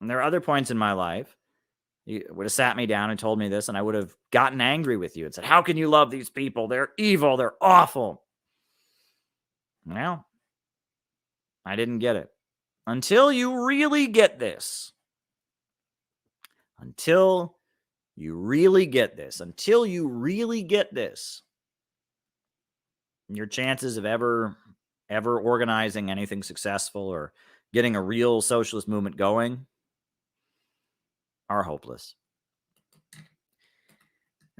A: And there are other points in my life. You would have sat me down and told me this, and I would have gotten angry with you and said, how can you love these people? They're evil. They're awful. Well, I didn't get it. Until you really get this. Until you really get this. Your chances of ever organizing anything successful or getting a real socialist movement going are hopeless.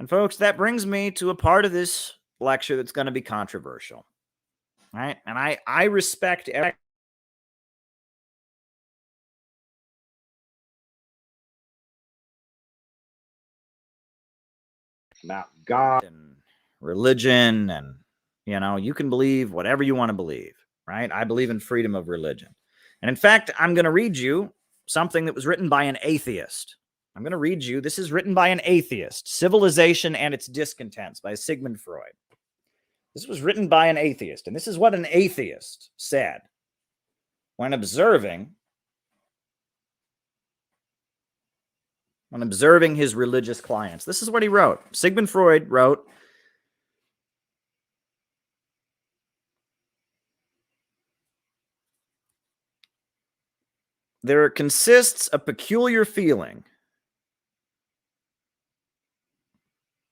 A: And folks, that brings me to a part of this lecture that's going to be controversial. Right? And I respect every about God and religion, and you can believe whatever you want to believe, right? I believe in freedom of religion. And in fact, I'm going to read you something that was written by an atheist. I'm going to read you. This is written by an atheist. Civilization and Its Discontents by Sigmund Freud. This was written by an atheist. And this is what an atheist said when observing his religious clients. This is what he wrote. Sigmund Freud wrote, there consists a peculiar feeling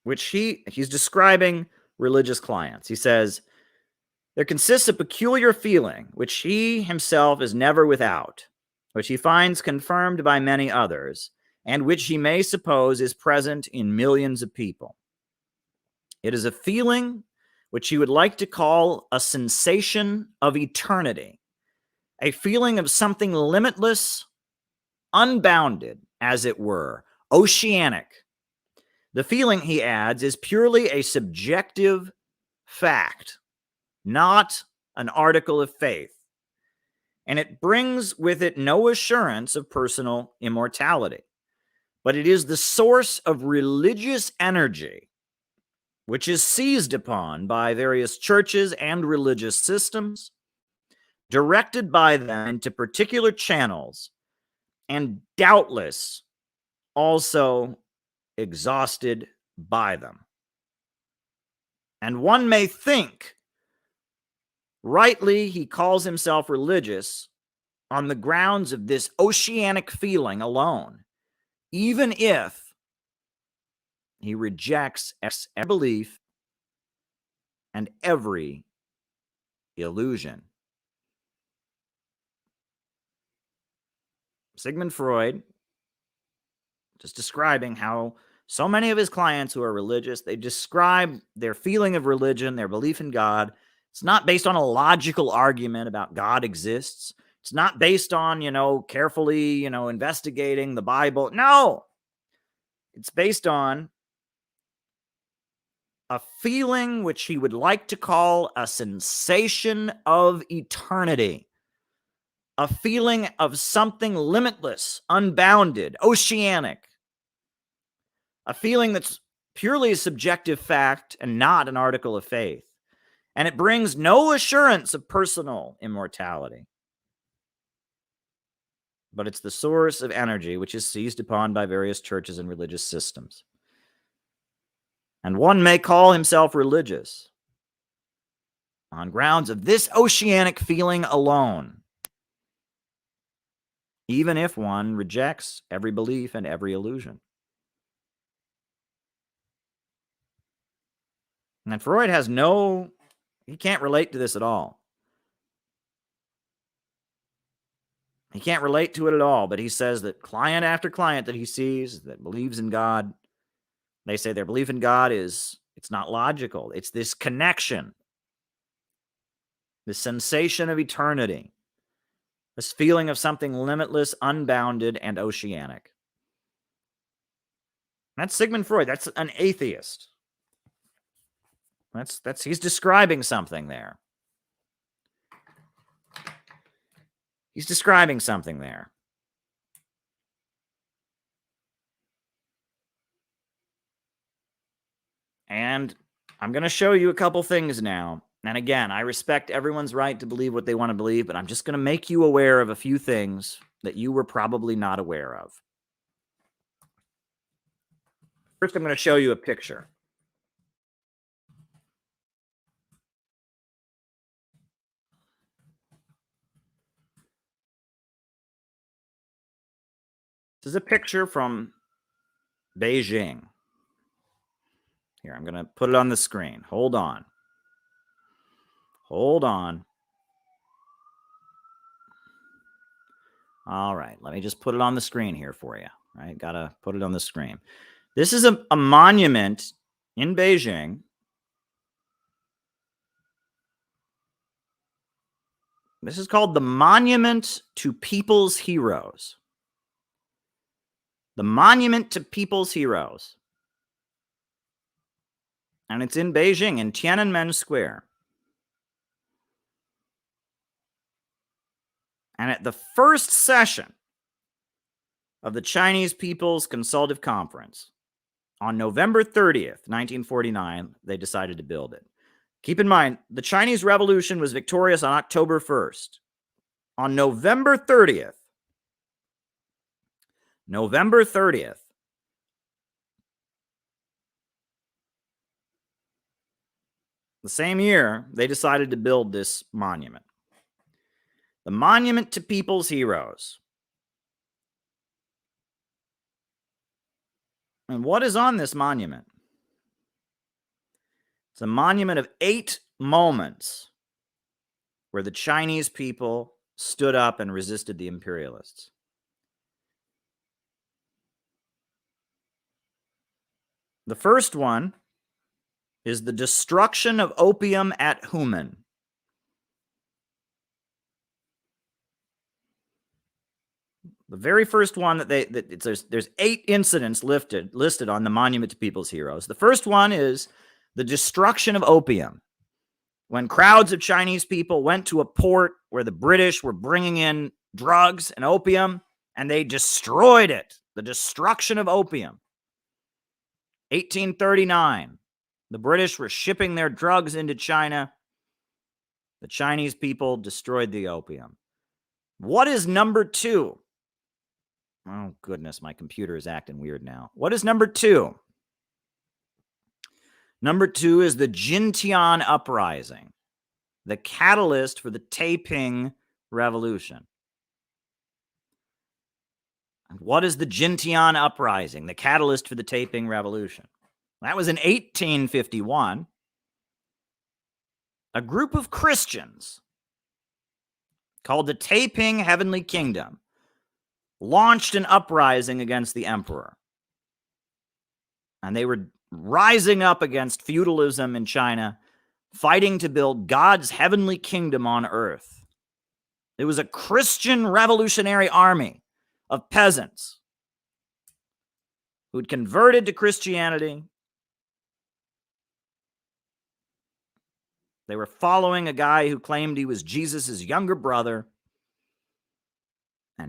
A: which he's describing religious clients. He says, there consists a peculiar feeling which he himself is never without, which he finds confirmed by many others, and which he may suppose is present in millions of people. It is a feeling which he would like to call a sensation of eternity, a feeling of something limitless, unbounded, as it were, oceanic. The feeling, he adds, is purely a subjective fact, not an article of faith, and it brings with it no assurance of personal immortality. But it is the source of religious energy, which is seized upon by various churches and religious systems, directed by them into particular channels, and doubtless also exhausted by them. And one may think, rightly, he calls himself religious on the grounds of this oceanic feeling alone, even if he rejects every belief and every illusion. Sigmund Freud, just describing how so many of his clients who are religious, they describe their feeling of religion, their belief in God. It's not based on a logical argument about God exists. It's not based on, carefully, investigating the Bible. No, it's based on a feeling which he would like to call a sensation of eternity. a feeling of something limitless, unbounded, oceanic, a feeling that's purely a subjective fact and not an article of faith. And it brings no assurance of personal immortality. But it's the source of energy which is seized upon by various churches and religious systems. And one may call himself religious on grounds of this oceanic feeling alone, even if one rejects every belief and every illusion. And Freud he can't relate to this at all. He can't relate to it at all, but he says that client after client that he sees that believes in God, they say their belief in God it's not logical. It's this connection, this sensation of eternity, this feeling of something limitless, unbounded, and oceanic. That's Sigmund Freud. That's an atheist. He's describing something there. He's describing something there. And I'm going to show you a couple things now. And again, I respect everyone's right to believe what they want to believe, but I'm just going to make you aware of a few things that you were probably not aware of. First, I'm going to show you a picture. This is a picture from Beijing. Here, I'm going to put it on the screen. Hold on. Hold on. All right, let me just put it on the screen here for you. Right, got to put it on the screen. This is a monument in Beijing. This is called the Monument to People's Heroes. The Monument to People's Heroes. And it's in Beijing, in Tiananmen Square. And at the first session of the Chinese People's Consultative Conference, on November 30th, 1949, they decided to build it. Keep in mind, the Chinese Revolution was victorious on October 1st. On November 30th, the same year, they decided to build this monument. The Monument to People's Heroes. And what is on this monument? It's a monument of 8 moments where the Chinese people stood up and resisted the imperialists. The first one is the destruction of opium at Human. The very first one there's 8 incidents listed on the Monument to People's Heroes. The first one is the destruction of opium. When crowds of Chinese people went to a port where the British were bringing in drugs and opium, and they destroyed it. The destruction of opium. 1839. The British were shipping their drugs into China. The Chinese people destroyed the opium. What is number 2? Oh, goodness, my computer is acting weird now. What is number 2? Number 2 is the Jintian Uprising, the catalyst for the Taiping Revolution. And what is the Jintian Uprising, the catalyst for the Taiping Revolution? That was in 1851. A group of Christians called the Taiping Heavenly Kingdom launched an uprising against the emperor. And they were rising up against feudalism in China, fighting to build God's heavenly kingdom on earth. It was a Christian revolutionary army of peasants who'd converted to Christianity. They were following a guy who claimed he was Jesus' younger brother.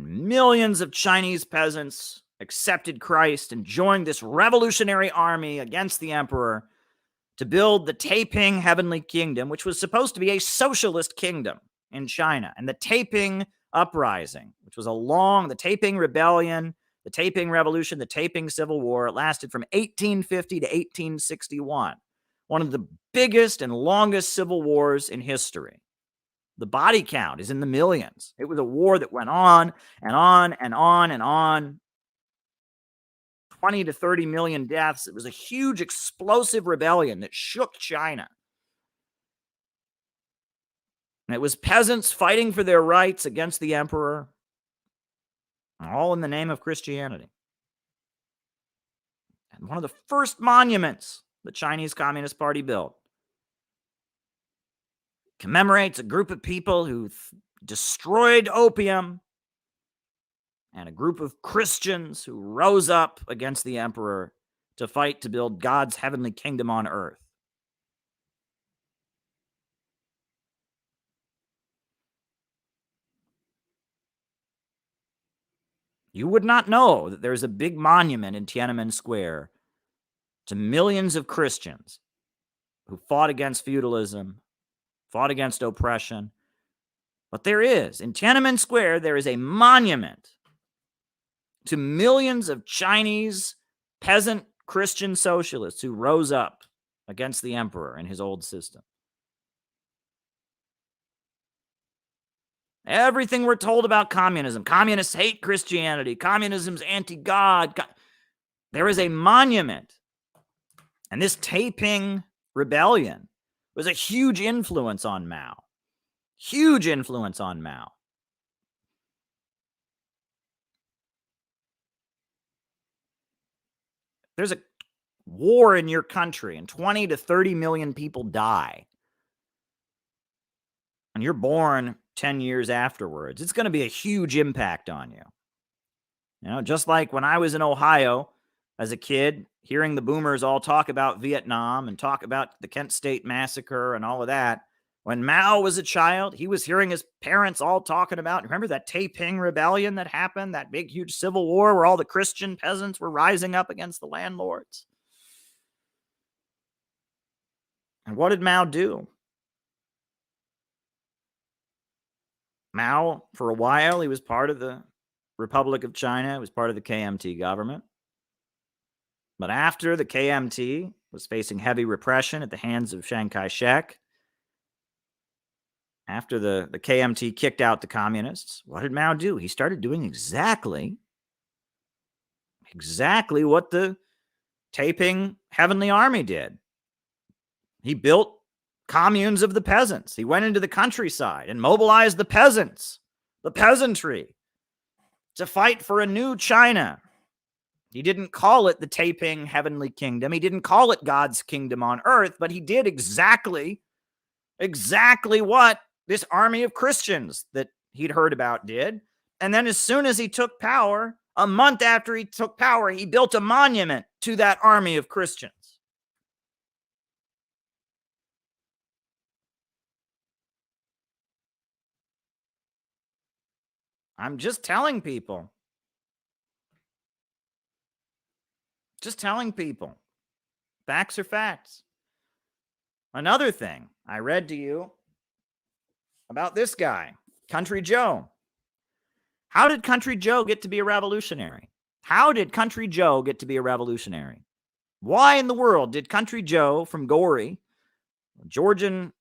A: And millions of Chinese peasants accepted Christ and joined this revolutionary army against the emperor to build the Taiping Heavenly Kingdom, which was supposed to be a socialist kingdom in China. And the Taiping Uprising, which was the Taiping Rebellion, the Taiping Revolution, the Taiping Civil War, it lasted from 1850 to 1861. One of the biggest and longest civil wars in history. The body count is in the millions. It was a war that went on and on and on and on. 20 to 30 million deaths. It was a huge explosive rebellion that shook China. And it was peasants fighting for their rights against the emperor, all in the name of Christianity. And one of the first monuments the Chinese Communist Party built commemorates a group of people who destroyed opium and a group of Christians who rose up against the emperor to fight to build God's heavenly kingdom on earth. You would not know that there's a big monument in Tiananmen Square to millions of Christians who fought against feudalism, fought against oppression. But there is. In Tiananmen Square, there is a monument to millions of Chinese peasant Christian socialists who rose up against the emperor and his old system. Everything we're told about communism, communists hate Christianity, communism's anti-God. There is a monument. And this Taiping Rebellion was a huge influence on Mao. Huge influence on Mao. There's a war in your country and 20 to 30 million people die. And you're born 10 years afterwards. It's going to be a huge impact on you. You know, just like when I was in Ohio as a kid, hearing the boomers all talk about Vietnam and talk about the Kent State Massacre and all of that. When Mao was a child, he was hearing his parents all talking about, remember that Taiping Rebellion that happened, that big, huge civil war where all the Christian peasants were rising up against the landlords? And what did Mao do? Mao, for a while, he was part of the Republic of China. He was part of the KMT government. But after the KMT was facing heavy repression at the hands of Chiang Kai-shek, after the KMT kicked out the communists, what did Mao do? He started doing exactly what the Taiping Heavenly Army did. He built communes of the peasants. He went into the countryside and mobilized the peasants, the peasantry, to fight for a new China. He didn't call it the Taiping Heavenly Kingdom. He didn't call it God's kingdom on earth, but he did exactly what this army of Christians that he'd heard about did. And then as soon as he took power, a month after he took power, he built a monument to that army of Christians. I'm just telling people. Facts are facts. Another thing I read to you about this guy, Country Joe. How did Country Joe get to be a revolutionary? Why in the world did Country Joe from Gorey, Georgian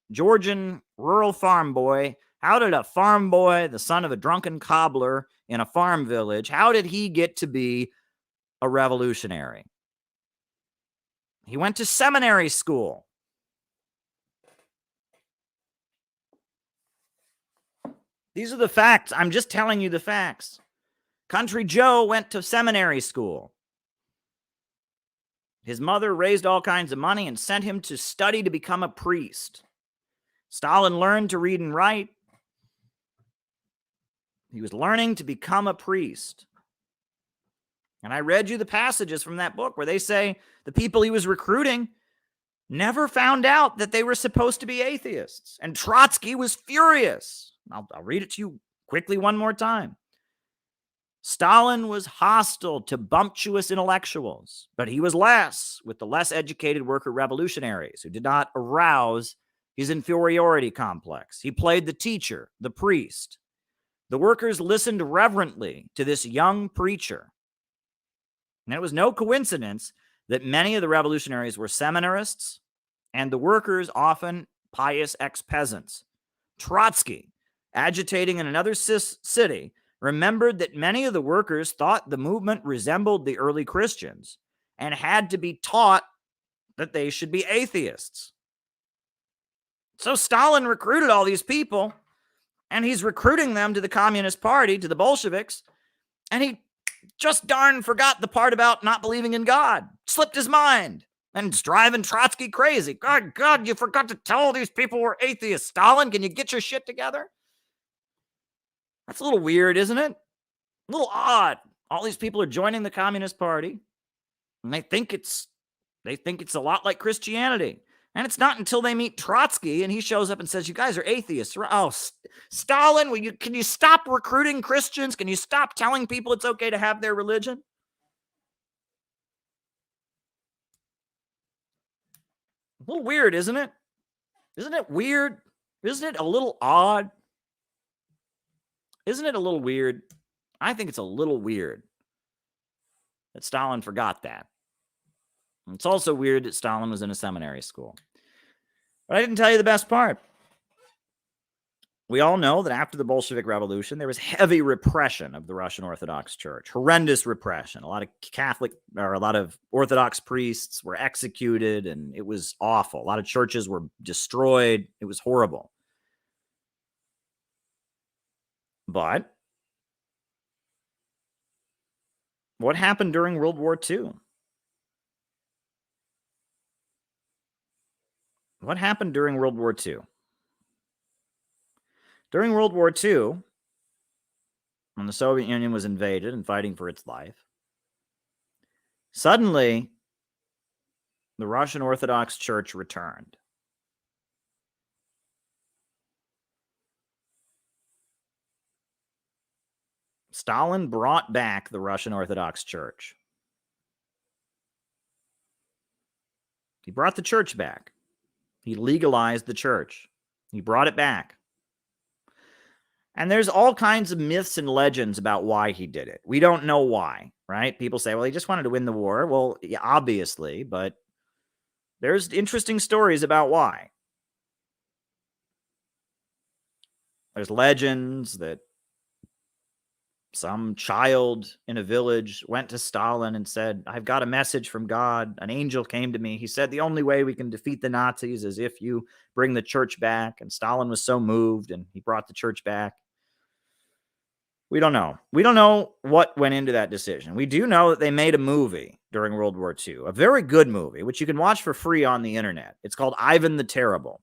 A: rural farm boy, how did a farm boy, the son of a drunken cobbler in a farm village, how did he get to be a revolutionary? He went to seminary school. These are the facts. I'm just telling you the facts. Country Joe went to seminary school. His mother raised all kinds of money and sent him to study to become a priest. Stalin learned to read and write. He was learning to become a priest. And I read you the passages from that book where they say the people he was recruiting never found out that they were supposed to be atheists. And Trotsky was furious. I'll read it to you quickly one more time. Stalin was hostile to bumptious intellectuals, but he was less with the less educated worker revolutionaries who did not arouse his inferiority complex. He played the teacher, the priest. The workers listened reverently to this young preacher. And it was no coincidence that many of the revolutionaries were seminarists and the workers often pious ex-peasants. Trotsky, agitating in another city, remembered that many of the workers thought the movement resembled the early Christians and had to be taught that they should be atheists. So Stalin recruited all these people, and he's recruiting them to the Communist Party, to the Bolsheviks, and he just darn forgot the part about not believing in God. Slipped his mind, and it's driving Trotsky crazy. God, you forgot to tell all these people we're atheists. Stalin, can you get your shit together? That's a little weird, isn't it? A little odd. All these people are joining the Communist Party, and they think it's a lot like Christianity. And it's not until they meet Trotsky and he shows up and says, "You guys are atheists." Oh, Stalin, can you stop recruiting Christians? Can you stop telling people it's okay to have their religion? A little weird, isn't it? Isn't it weird? Isn't it a little odd? Isn't it a little weird? I think it's a little weird that Stalin forgot that. And it's also weird that Stalin was in a seminary school. But I didn't tell you the best part. We all know that after the Bolshevik Revolution, there was heavy repression of the Russian Orthodox Church. Horrendous repression. A lot of Orthodox priests were executed, and it was awful. A lot of churches were destroyed. It was horrible. But what happened during World War II? What happened during World War II? During World War II, when the Soviet Union was invaded and fighting for its life, suddenly the Russian Orthodox Church returned. Stalin brought back the Russian Orthodox Church. He brought the church back. He legalized the church. He brought it back. And there's all kinds of myths and legends about why he did it. We don't know why, right? People say, well, he just wanted to win the war. Well, yeah, obviously, but there's interesting stories about why. There's legends that some child in a village went to Stalin and said, "I've got a message from God. An angel came to me. He said the only way we can defeat the Nazis is if you bring the church back." And Stalin was so moved and he brought the church back. We don't know. We don't know what went into that decision. We do know that they made a movie during World War II, a very good movie, which you can watch for free on the internet. It's called Ivan the Terrible.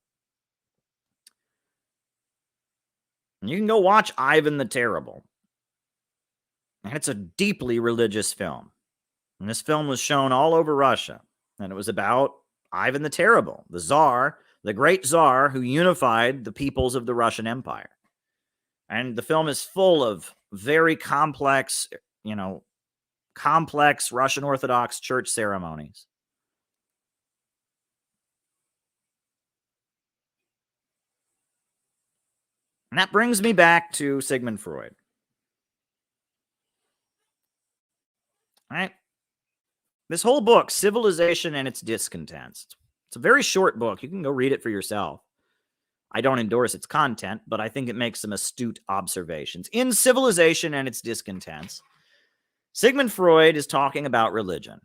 A: And you can go watch Ivan the Terrible. And it's a deeply religious film. And this film was shown all over Russia. And it was about Ivan the Terrible, the Tsar, the great Tsar who unified the peoples of the Russian Empire. And the film is full of very complex Russian Orthodox church ceremonies. And that brings me back to Sigmund Freud. Right? This whole book, Civilization and Its Discontents. It's a very short book. You can go read it for yourself. I don't endorse its content, but I think it makes some astute observations. In Civilization and Its Discontents, Sigmund Freud is talking about religion.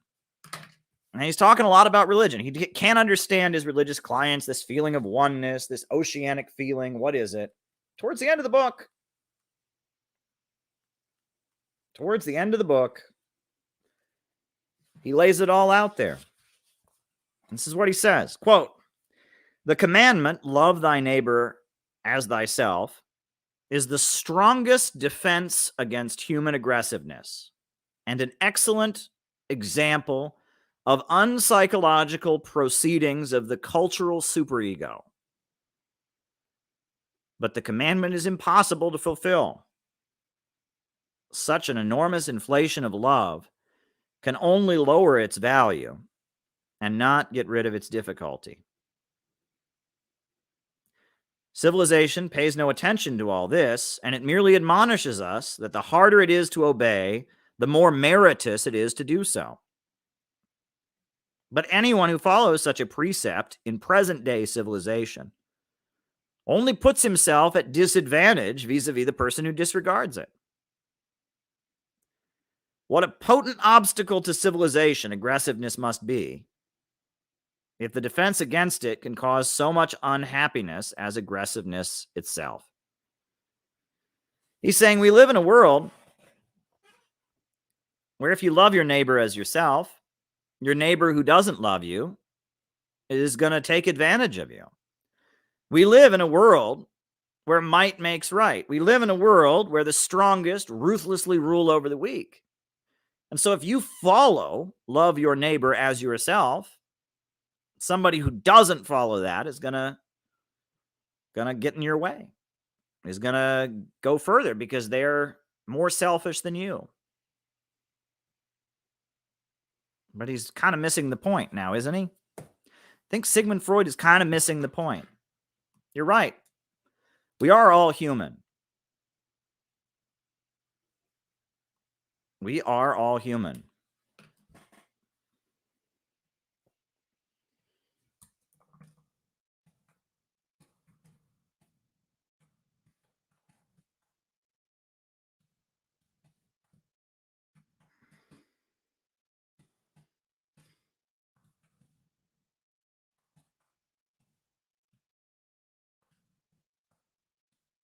A: And he's talking a lot about religion. He can't understand his religious clients, this feeling of oneness, this oceanic feeling. What is it? Towards the end of the book, he lays it all out there. This is what he says, quote, "The commandment, love thy neighbor as thyself, is the strongest defense against human aggressiveness and an excellent example of unpsychological proceedings of the cultural superego. But the commandment is impossible to fulfill. such an enormous inflation of love can only lower its value and not get rid of its difficulty. Civilization pays no attention to all this, and it merely admonishes us that the harder it is to obey, the more meritorious it is to do so. But anyone who follows such a precept in present-day civilization only puts himself at disadvantage vis-a-vis the person who disregards it. What a potent obstacle to civilization aggressiveness must be, if the defense against it can cause so much unhappiness as aggressiveness itself. He's saying we live in a world where if you love your neighbor as yourself, your neighbor who doesn't love you is going to take advantage of you. We live in a world where might makes right. We live in a world where the strongest ruthlessly rule over the weak. And so if you follow love your neighbor as yourself, somebody who doesn't follow that is gonna get in your way, is gonna go further because they're more selfish than you. But he's kind of missing the point now, isn't he? I think Sigmund Freud is kind of missing the point. You're right. We are all human. We are all human.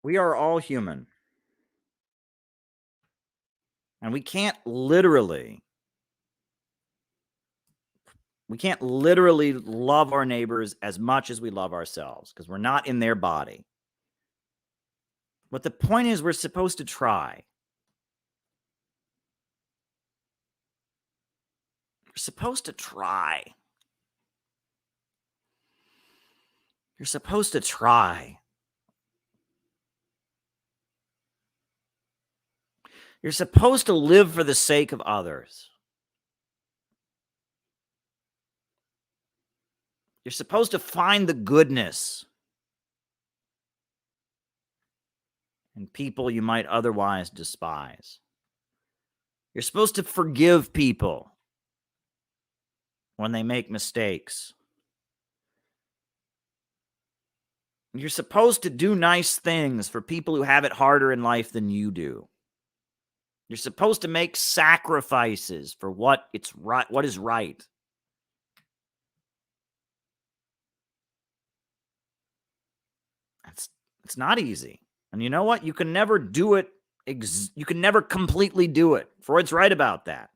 A: We are all human. And we can't literally love our neighbors as much as we love ourselves because we're not in their body. But the point is, we're supposed to try. You're supposed to try. You're supposed to try. You're supposed to live for the sake of others. You're supposed to find the goodness in people you might otherwise despise. You're supposed to forgive people when they make mistakes. You're supposed to do nice things for people who have it harder in life than you do. You're supposed to make sacrifices for what is right. It's not easy. And you know what? You can never do it. You can never completely do it. Freud's right about that.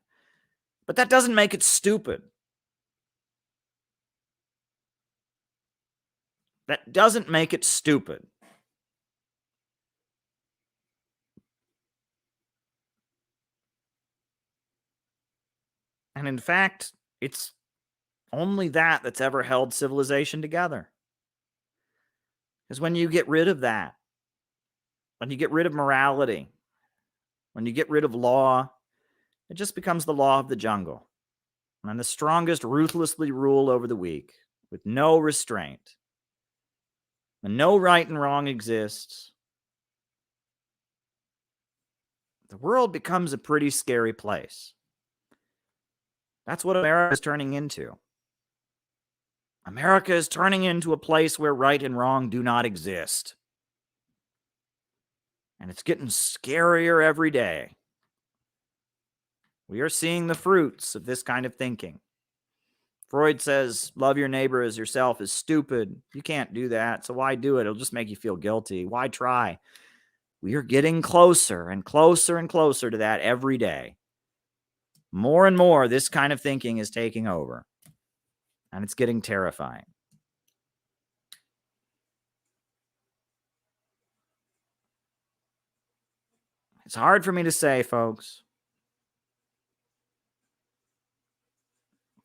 A: But that doesn't make it stupid. That doesn't make it stupid. And in fact, it's only that that's ever held civilization together. Because when you get rid of that, when you get rid of morality, when you get rid of law, it just becomes the law of the jungle. And the strongest ruthlessly rule over the weak with no restraint. And no right and wrong exists. The world becomes a pretty scary place. That's what America is turning into. America is turning into a place where right and wrong do not exist. And it's getting scarier every day. We are seeing the fruits of this kind of thinking. Freud says, love your neighbor as yourself is stupid. You can't do that, so why do it? It'll just make you feel guilty. Why try? We are getting closer and closer and closer to that every day. More and more, this kind of thinking is taking over. And it's getting terrifying. It's hard for me to say, folks.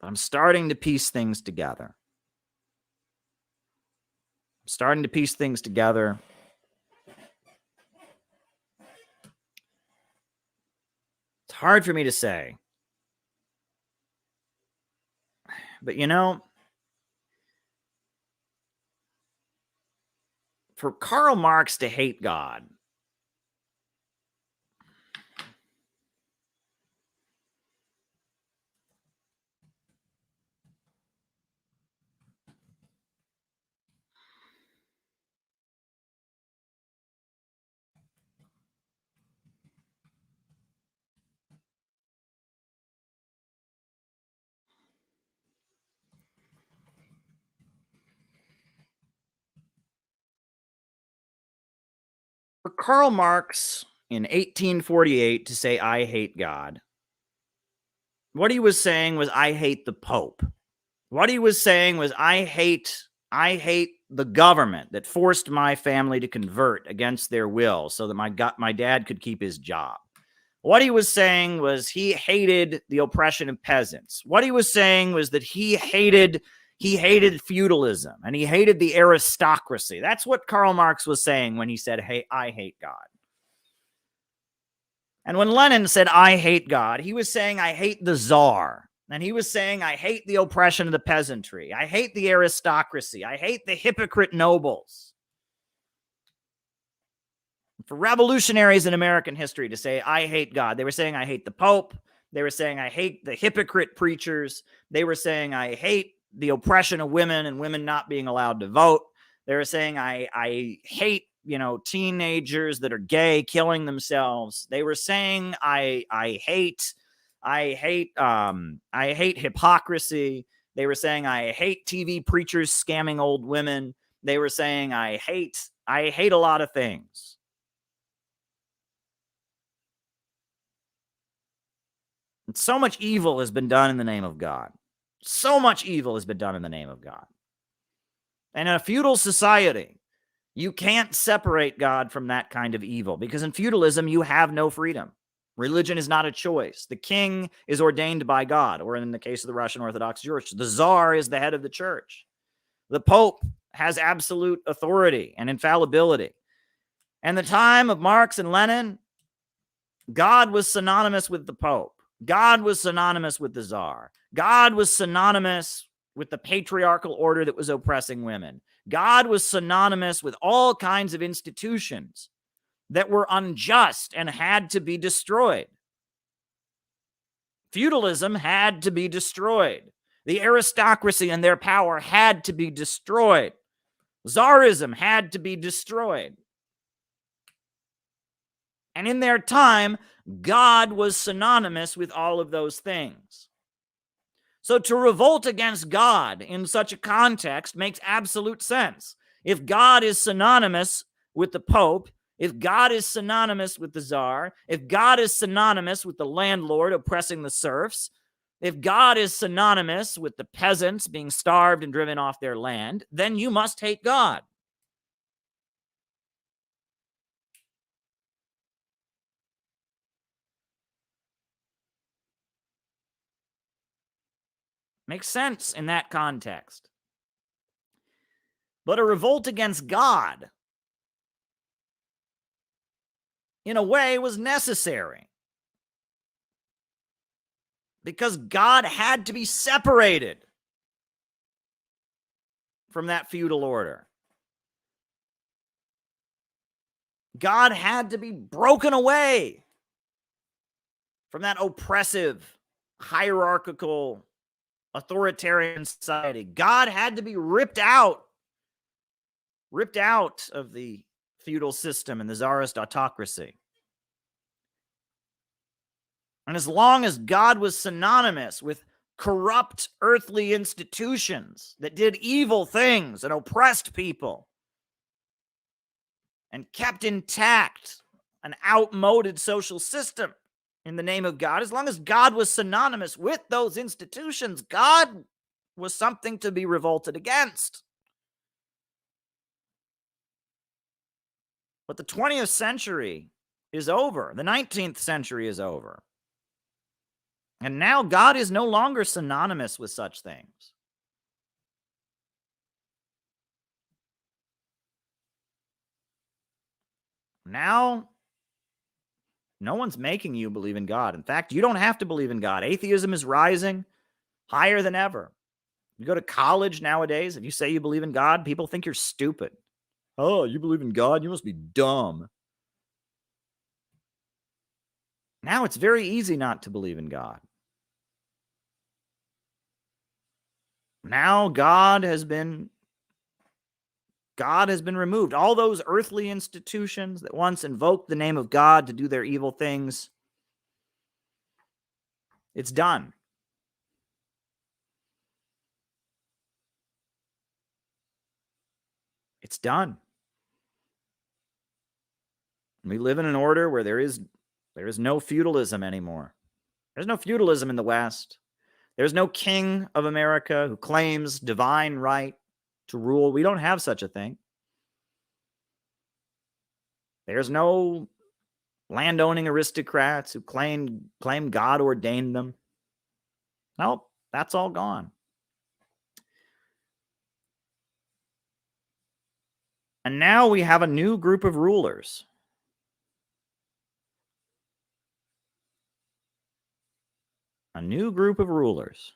A: But I'm starting to piece things together. I'm starting to piece things together. hard for me to say. But you know, for Karl Marx to hate God, for Karl Marx in 1848 to say, I hate God, what he was saying was, I hate the Pope. What he was saying was, I hate the government that forced my family to convert against their will so that my dad could keep his job. What he was saying was he hated the oppression of peasants. What he was saying was that he hated feudalism and he hated the aristocracy. That's what Karl Marx was saying when he said, hey, I hate God. And when Lenin said, I hate God, he was saying, I hate the czar. And he was saying, I hate the oppression of the peasantry. I hate the aristocracy. I hate the hypocrite nobles. For revolutionaries in American history to say, I hate God, they were saying, I hate the Pope. They were saying, I hate the hypocrite preachers. They were saying, I hate the oppression of women and women not being allowed to vote. They were saying, I hate, teenagers that are gay killing themselves. They were saying, I hate hypocrisy. They were saying, I hate TV preachers scamming old women. They were saying, I hate a lot of things. And so much evil has been done in the name of God. So much evil has been done in the name of God. And in a feudal society, you can't separate God from that kind of evil, because in feudalism, you have no freedom. Religion is not a choice. The king is ordained by God, or in the case of the Russian Orthodox Church, the czar is the head of the church. The Pope has absolute authority and infallibility. And the time of Marx and Lenin, God was synonymous with the Pope. God was synonymous with the czar. God was synonymous with the patriarchal order that was oppressing women. God was synonymous with all kinds of institutions that were unjust and had to be destroyed. Feudalism had to be destroyed. The aristocracy and their power had to be destroyed. Tsarism had to be destroyed. And in their time, God was synonymous with all of those things. So to revolt against God in such a context makes absolute sense. If God is synonymous with the Pope, if God is synonymous with the Tsar, if God is synonymous with the landlord oppressing the serfs, if God is synonymous with the peasants being starved and driven off their land, then you must hate God. Makes sense in that context. But a revolt against God, in a way, was necessary, because God had to be separated from that feudal order. God had to be broken away from that oppressive, hierarchical, authoritarian society. God had to be ripped out of the feudal system and the czarist autocracy. And as long as God was synonymous with corrupt earthly institutions that did evil things and oppressed people and kept intact an outmoded social system in the name of God, as long as God was synonymous with those institutions, God was something to be revolted against. But the 20th century is over. The 19th century is over. And now God is no longer synonymous with such things. Now No one's making you believe in God. In fact, you don't have to believe in God. Atheism is rising higher than ever. You go to college nowadays, if you say you believe in God, people think you're stupid. Oh, you believe in God? You must be dumb. Now it's very easy not to believe in God. Now God has been removed. All those earthly institutions that once invoked the name of God to do their evil things, it's done. It's done. We live in an order where there is no feudalism anymore. There's no feudalism in the West. There's no king of America who claims divine right to rule. We don't have such a thing. There's no landowning aristocrats who claim God ordained them. Nope, that's all gone. And now we have a new group of rulers. A new group of rulers.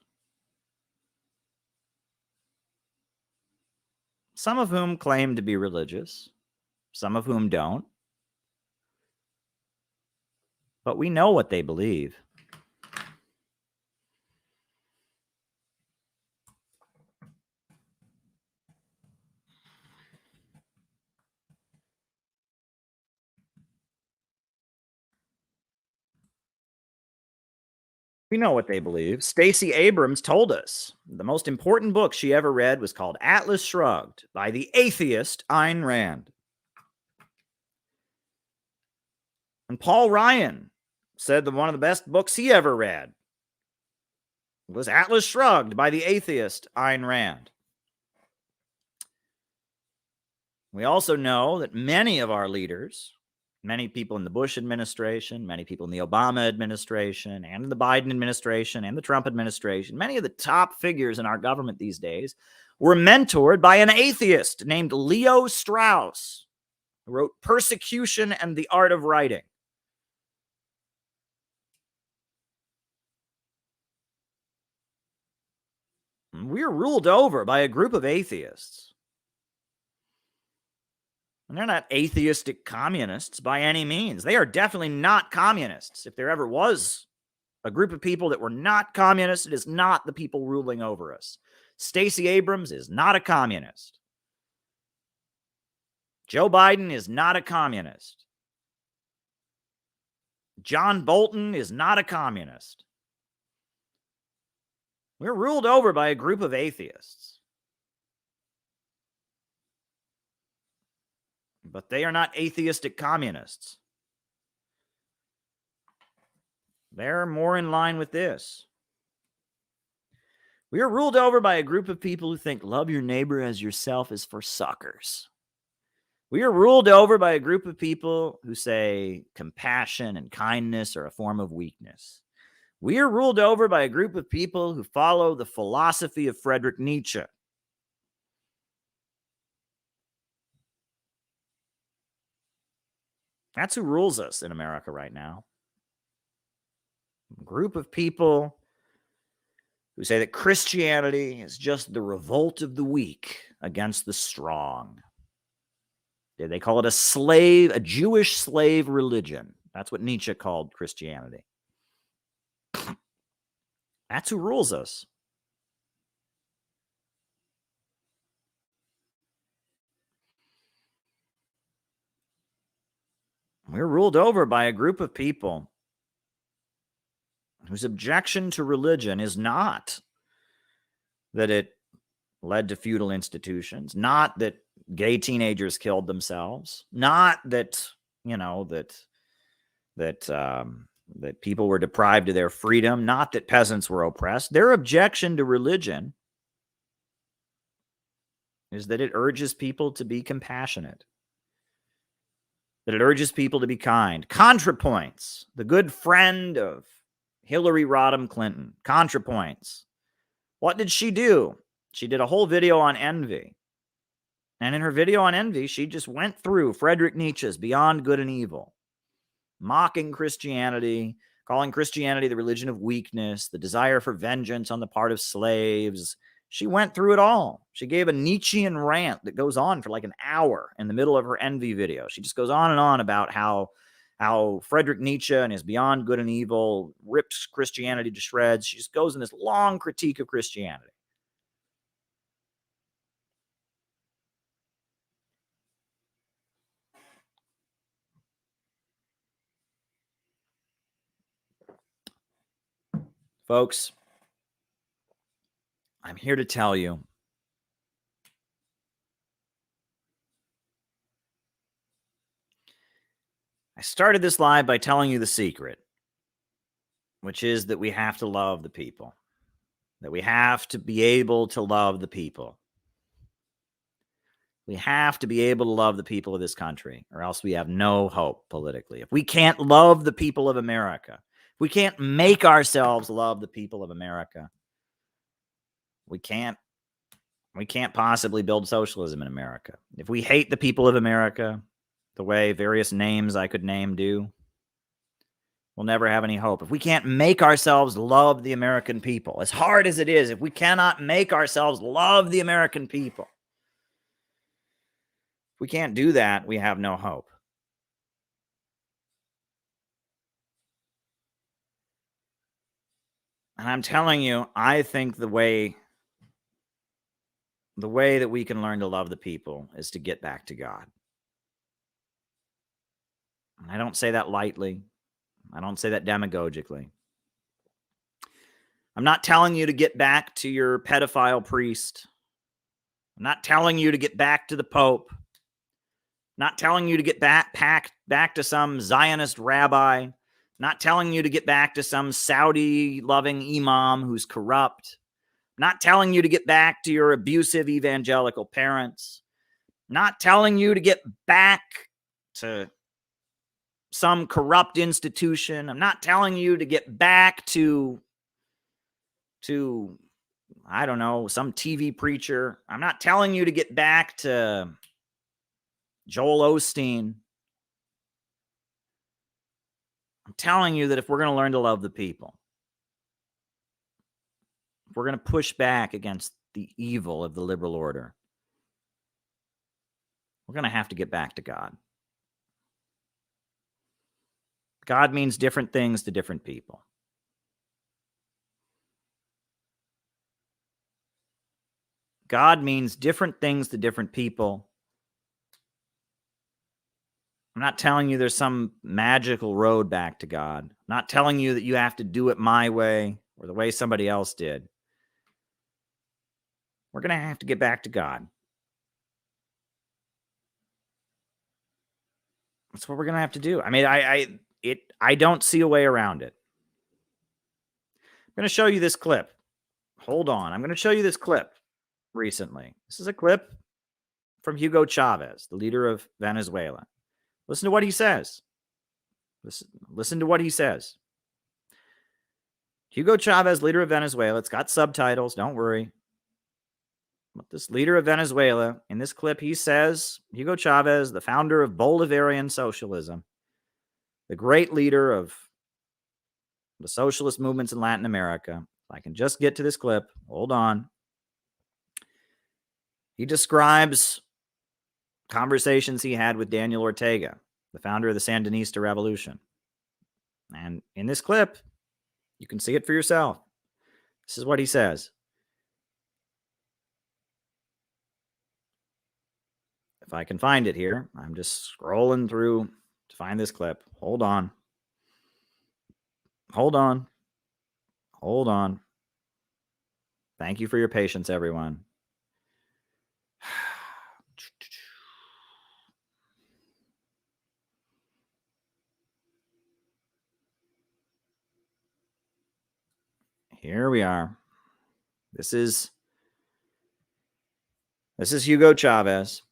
A: Some of whom claim to be religious, some of whom don't. But we know what they believe. We know what they believe. Stacey Abrams told us the most important book she ever read was called Atlas Shrugged by the atheist Ayn Rand. And Paul Ryan said that one of the best books he ever read was Atlas Shrugged by the atheist Ayn Rand. We also know that many of our leaders, many people in the Bush administration, many people in the Obama administration, and in the Biden administration, and the Trump administration, many of the top figures in our government these days were mentored by an atheist named Leo Strauss, who wrote Persecution and the Art of Writing. We're ruled over by a group of atheists. And they're not atheistic communists by any means. They are definitely not communists. If there ever was a group of people that were not communists, it is not the people ruling over us. Stacey Abrams is not a communist. Joe Biden is not a communist. John Bolton is not a communist. We're ruled over by a group of atheists. But they are not atheistic communists. They're more in line with this. We are ruled over by a group of people who think love your neighbor as yourself is for suckers. We are ruled over by a group of people who say compassion and kindness are a form of weakness. We are ruled over by a group of people who follow the philosophy of Friedrich Nietzsche. That's who rules us in America right now. A group of people who say that Christianity is just the revolt of the weak against the strong. They call it a Jewish slave religion. That's what Nietzsche called Christianity. That's who rules us. We're ruled over by a group of people whose objection to religion is not that it led to feudal institutions, not that gay teenagers killed themselves, not that, that people were deprived of their freedom, not that peasants were oppressed. Their objection to religion is that it urges people to be compassionate, that it urges people to be kind. ContraPoints, the good friend of Hillary Rodham Clinton. ContraPoints. What did she do? She did a whole video on envy. And in her video on envy, she just went through Friedrich Nietzsche's Beyond Good and Evil. mocking Christianity, calling Christianity the religion of weakness, the desire for vengeance on the part of slaves. She went through it all. She gave a Nietzschean rant that goes on for like an hour in the middle of her Envy video. She just goes on and on about how Friedrich Nietzsche and his Beyond Good and Evil rips Christianity to shreds. She just goes in this long critique of Christianity. Folks, I'm here to tell you I started this live by telling you the secret, which is that we have to love the people, that we have to be able to love the people. We have to be able to love the people of this country, or else we have no hope politically. If we can't love the people of America, if we can't make ourselves love the people of America, we can't possibly build socialism in America. If we hate the people of America the way various names I could name do, we'll never have any hope. If we can't make ourselves love the American people, as hard as it is, if we cannot make ourselves love the American people, if we can't do that, we have no hope. And I'm telling you, I think the way that we can learn to love the people is to get back to God. And I don't say that lightly. I don't say that demagogically. I'm not telling you to get back to your pedophile priest. I'm not telling you to get back to the Pope. I'm not telling you to get back to some Zionist rabbi. I'm not telling you to get back to some Saudi-loving imam who's corrupt. I'm not telling you to get back to your abusive evangelical parents. I'm not telling you to get back to some corrupt institution. I'm not telling you to get back to I don't know, some TV preacher. I'm not telling you to get back to Joel Osteen. I'm telling you that if we're going to learn to love the people, if we're going to push back against the evil of the liberal order, we're going to have to get back to God. God means different things to different people. God means different things to different people. I'm not telling you there's some magical road back to God. I'm not telling you that you have to do it my way or the way somebody else did. We're going to have to get back to God. That's what we're going to have to do. I mean, I don't see a way around it. I'm going to show you this clip. Hold on. I'm going to show you this clip recently. This is a clip from Hugo Chavez, the leader of Venezuela. Listen to what he says. Listen to what he says. Hugo Chavez, leader of Venezuela. It's got subtitles. Don't worry. But this leader of Venezuela, in this clip, he says, Hugo Chavez, the founder of Bolivarian socialism, the great leader of the socialist movements in Latin America. If I can just get to this clip. Hold on. He describes conversations he had with Daniel Ortega, the founder of the Sandinista Revolution. And in this clip, you can see it for yourself. This is what he says. If I can find it here, I'm just scrolling through to find this clip. Hold on. Hold on. Hold on. Thank you for your patience, everyone. Here we are. This is Hugo Chavez.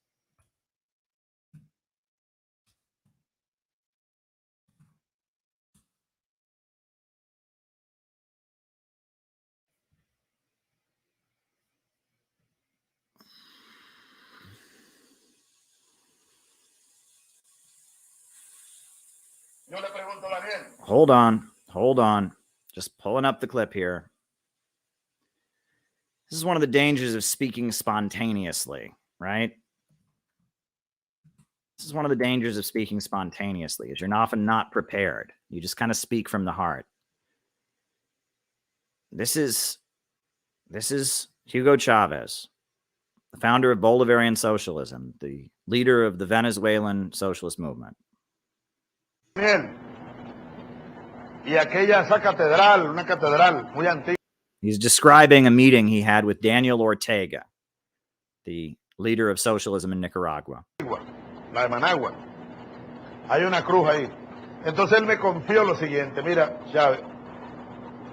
A: Hold on. Just pulling up the clip here. This is one of the dangers of speaking spontaneously, right? This is one of the dangers of speaking spontaneously, is you're often not prepared. You just kind of speak from the heart. This is Hugo Chavez, the founder of Bolivarian socialism, the leader of the Venezuelan socialist movement. He's describing a meeting he had with Daniel Ortega, the leader of socialism in Nicaragua.
F: La de Managua. Hay una cruz ahí. Entonces él me confió lo siguiente. Mira, Chávez,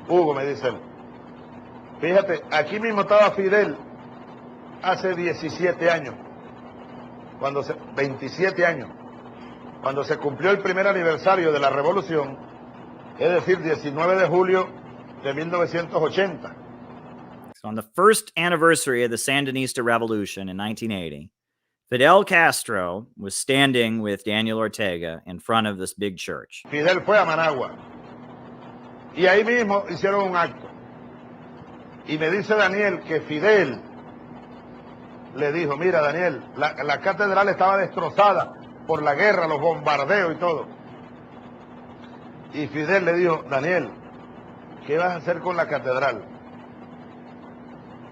F: Hugo, me dice él. Fíjate, aquí mismo estaba Fidel hace 17 años. 27 años. Cuando se cumplió el primer aniversario de la revolución, es decir, 19 de julio de 1980.
A: So on the first anniversary of the Sandinista Revolution in 1980, Fidel Castro was standing with Daniel Ortega in front of this big church.
F: Fidel fue a Managua y ahí mismo hicieron un acto. Y me dice Daniel que Fidel le dijo, mira Daniel, la catedral estaba destrozada por la guerra, los bombardeos y todo. Y Fidel le dijo, Daniel, ¿qué vas a hacer con la catedral?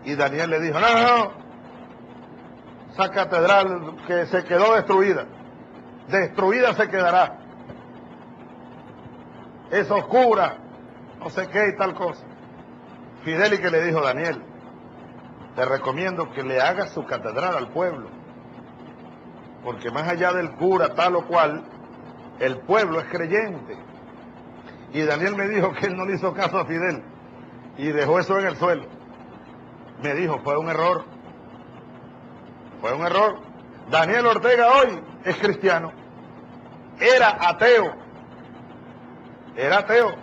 F: Y Daniel le dijo, no, esa catedral que se quedó destruida se quedará. Es oscura, no sé qué y tal cosa. Fidel y que le dijo, Daniel, te recomiendo que le hagas su catedral al pueblo, porque más allá del cura tal o cual, el pueblo es creyente. Y Daniel me dijo que él no le hizo caso a Fidel y dejó eso en el suelo. Me dijo, fue un error. Fue un error. Daniel Ortega hoy es cristiano. Era ateo.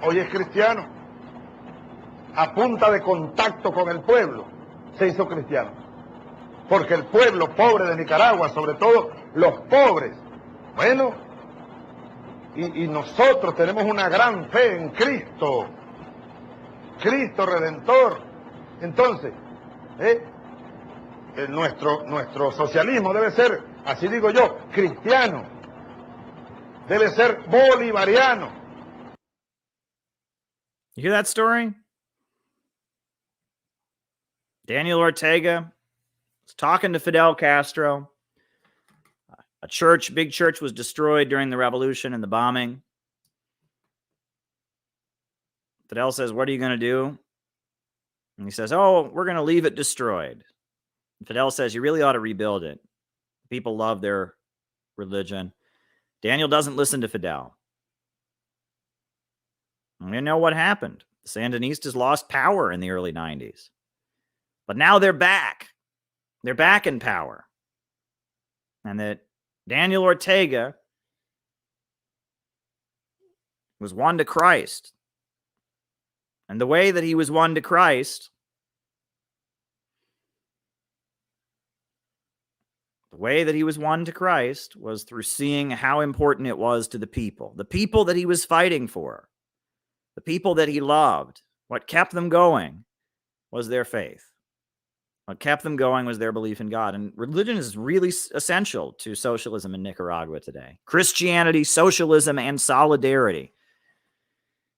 F: Hoy es cristiano. A punta de contacto con el pueblo, se hizo cristiano. Porque el pueblo pobre de Nicaragua, sobre todo los pobres, bueno, y nosotros tenemos una gran fe en Cristo. Cristo Redentor. Entonces, nuestro socialismo debe ser, así digo yo, cristiano. Debe ser bolivariano.
A: You hear that story? Daniel Ortega was talking to Fidel Castro. A big church was destroyed during the revolution and the bombing. Fidel says, what are you going to do? And he says, oh, we're going to leave it destroyed. Fidel says, you really ought to rebuild it. People love their religion. Daniel doesn't listen to Fidel. And you know what happened. The Sandinistas lost power in the early 90s. But now they're back. They're back in power. And that Daniel Ortega was won to Christ. And the way that he was won to Christ, was through seeing how important it was to the people that he was fighting for, the people that he loved. What kept them going was their faith. What kept them going was their belief in God. And religion is really essential to socialism in Nicaragua today. Christianity, socialism, and solidarity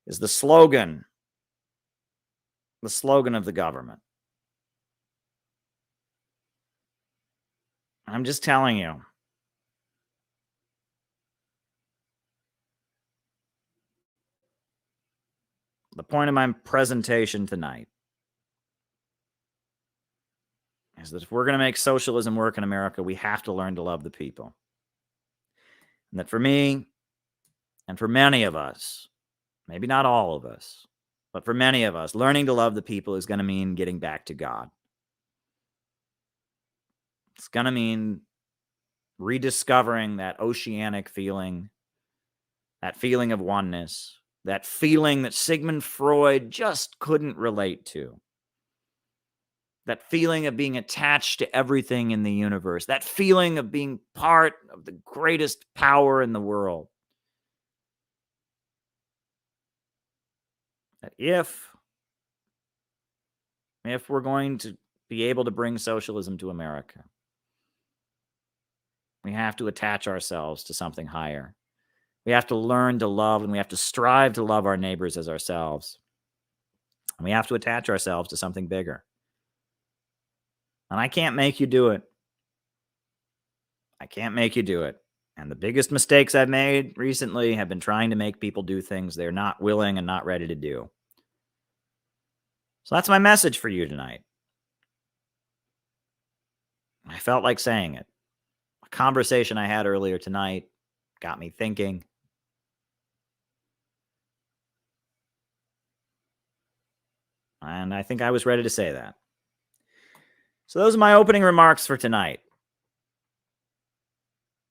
A: is the slogan of the government. I'm just telling you. The point of my presentation tonight is that if we're going to make socialism work in America, we have to learn to love the people. And that for me, and for many of us, maybe not all of us, but for many of us, learning to love the people is going to mean getting back to God. It's going to mean rediscovering that oceanic feeling, that feeling of oneness, that feeling that Sigmund Freud just couldn't relate to. That feeling of being attached to everything in the universe. That feeling of being part of the greatest power in the world. that if we're going to be able to bring socialism to America, we have to attach ourselves to something higher. We have to learn to love, and we have to strive to love our neighbors as ourselves. And we have to attach ourselves to something bigger. And I can't make you do it. I can't make you do it. And the biggest mistakes I've made recently have been trying to make people do things they're not willing and not ready to do. So that's my message for you tonight. I felt like saying it. A conversation I had earlier tonight got me thinking. And I think I was ready to say that. So those are my opening remarks for tonight.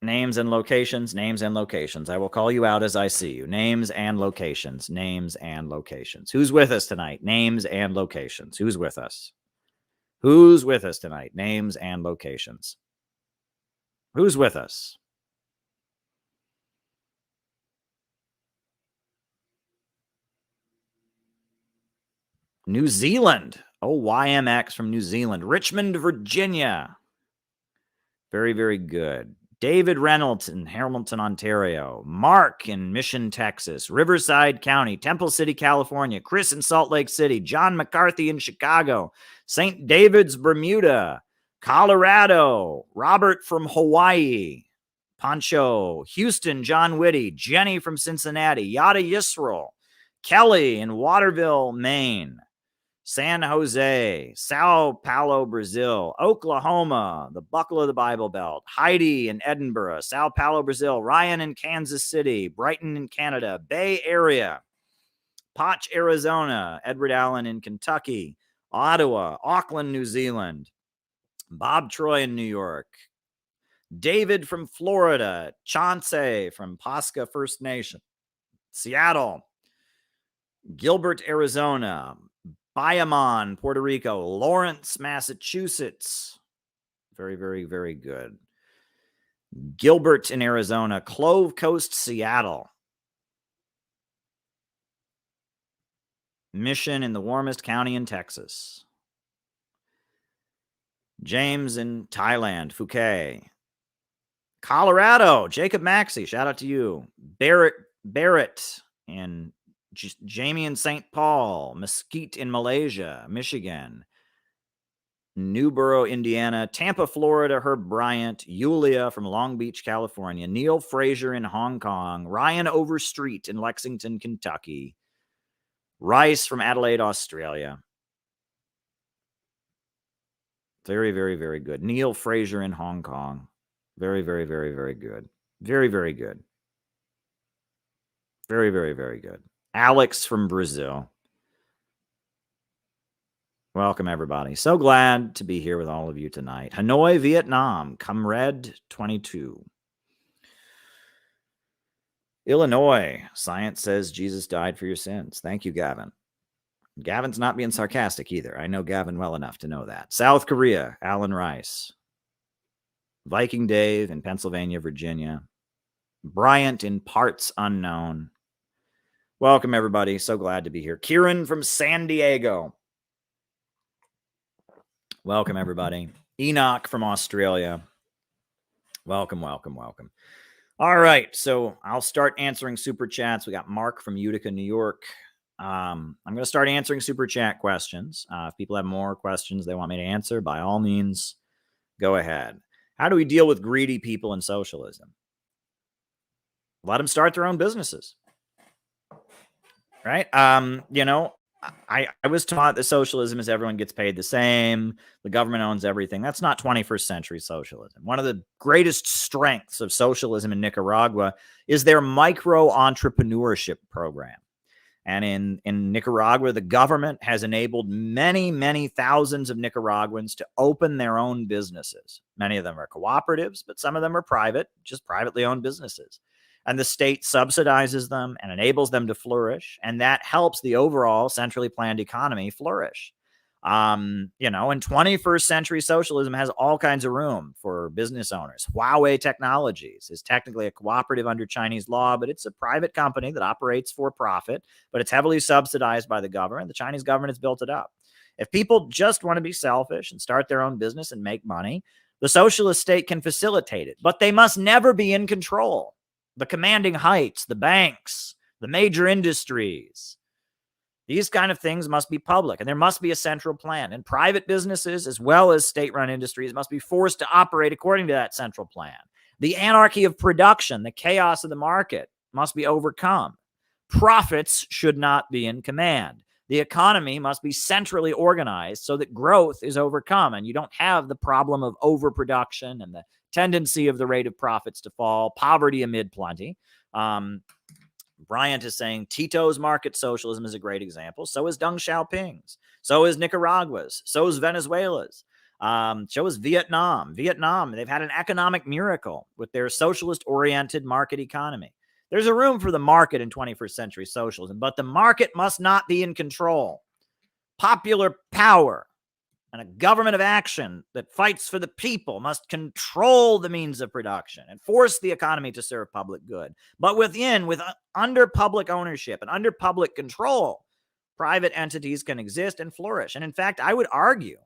A: Names and locations, names and locations. I will call you out as I see you. Names and locations, names and locations. Who's with us tonight? Names and locations. Who's with us? Who's with us tonight? Names and locations. Who's with us? New Zealand. Oh, YMX from New Zealand. Richmond, Virginia. Very, very good. David Reynolds in Hamilton, Ontario. Mark in Mission, Texas. Riverside County. Temple City, California. Chris in Salt Lake City. John McCarthy in Chicago. St. David's, Bermuda. Colorado. Robert from Hawaii. Pancho. Houston, John Whitty. Jenny from Cincinnati. Yada Yisrael. Kelly in Waterville, Maine. San Jose, Sao Paulo, Brazil, Oklahoma, the Buckle of the Bible Belt, Heidi in Edinburgh, Sao Paulo, Brazil, Ryan in Kansas City, Brighton in Canada, Bay Area, Potch, Arizona, Edward Allen in Kentucky, Ottawa, Auckland, New Zealand, Bob Troy in New York, David from Florida, Chauncey from Pasca First Nation, Seattle, Gilbert, Arizona, Bayamon, Puerto Rico, Lawrence, Massachusetts. Very, very, very good. Gilbert in Arizona, Clove Coast, Seattle. Mission in the warmest county in Texas. James in Thailand, Phuket. Colorado, Jacob Maxey, shout out to you. Barrett in Jamie in St. Paul, Mesquite in Malaysia, Michigan, Newborough, Indiana, Tampa, Florida, Herb Bryant, Yulia from Long Beach, California, Neil Fraser in Hong Kong, Ryan Overstreet in Lexington, Kentucky, Rice from Adelaide, Australia. Very, very, very good. Neil Fraser in Hong Kong. Very, very, very, very good. Very, very good. Very, very, very good. Alex from Brazil. Welcome, everybody. So glad to be here with all of you tonight. Hanoi, Vietnam. Comrade 22. Illinois. Science says Jesus died for your sins. Thank you, Gavin. Gavin's not being sarcastic either. I know Gavin well enough to know that. South Korea. Alan Rice. Viking Dave in Pennsylvania, Virginia. Bryant in parts unknown. Welcome, everybody. So glad to be here. Kieran from San Diego. Welcome, everybody. Enoch from Australia. Welcome, welcome, welcome. All right, so I'll start answering super chats. We got Mark from Utica, New York. I'm going to start answering super chat questions. If people have more questions they want me to answer, by all means, go ahead. How do we deal with greedy people in socialism? Let them start their own businesses. Right? I was taught that socialism is everyone gets paid the same. The government owns everything. That's not 21st century socialism. One of the greatest strengths of socialism in Nicaragua is their micro-entrepreneurship program. And in Nicaragua, the government has enabled many, many thousands of Nicaraguans to open their own businesses. Many of them are cooperatives, but some of them are private, just privately owned businesses. And the state subsidizes them and enables them to flourish. And that helps the overall centrally planned economy flourish. You know, and 21st century socialism has all kinds of room for business owners. Huawei Technologies is technically a cooperative under Chinese law, but it's a private company that operates for profit, but it's heavily subsidized by the government. The Chinese government has built it up. If people just want to be selfish and start their own business and make money, the socialist state can facilitate it, but they must never be in control. The commanding heights, the banks, the major industries, these kind of things must be public, and there must be a central plan. And private businesses, as well as state-run industries, must be forced to operate according to that central plan. The anarchy of production, the chaos of the market, must be overcome. Profits should not be in command. The economy must be centrally organized so that growth is overcome, and you don't have the problem of overproduction and the tendency of the rate of profits to fall, poverty amid plenty. Bryant is saying Tito's market socialism is a great example. So is Deng Xiaoping's. So is Nicaragua's. So is Venezuela's. So is Vietnam. They've had an economic miracle with their socialist-oriented market economy. There's a room for the market in 21st century socialism, but the market must not be in control. Popular power and a government of action that fights for the people must control the means of production and force the economy to serve public good. But under public ownership and under public control, private entities can exist and flourish. And in fact, I would argue,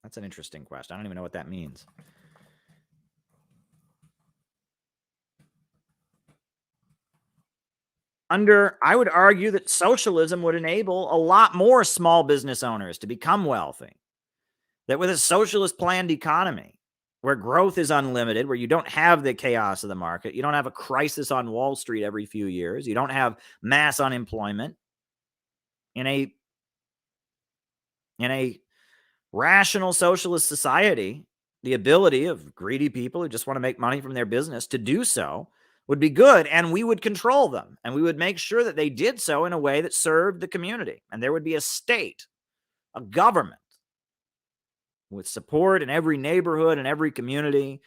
A: that's an interesting question. I don't even know what that means. I would argue that socialism would enable a lot more small business owners to become wealthy. That with a socialist planned economy where growth is unlimited, where you don't have the chaos of the market, you don't have a crisis on Wall Street every few years, you don't have mass unemployment, in a rational socialist society, the ability of greedy people who just want to make money from their business to do so would be good, and we would control them, and we would make sure that they did so in a way that served the community. And there would be a state, a government, with support in every neighborhood and every community,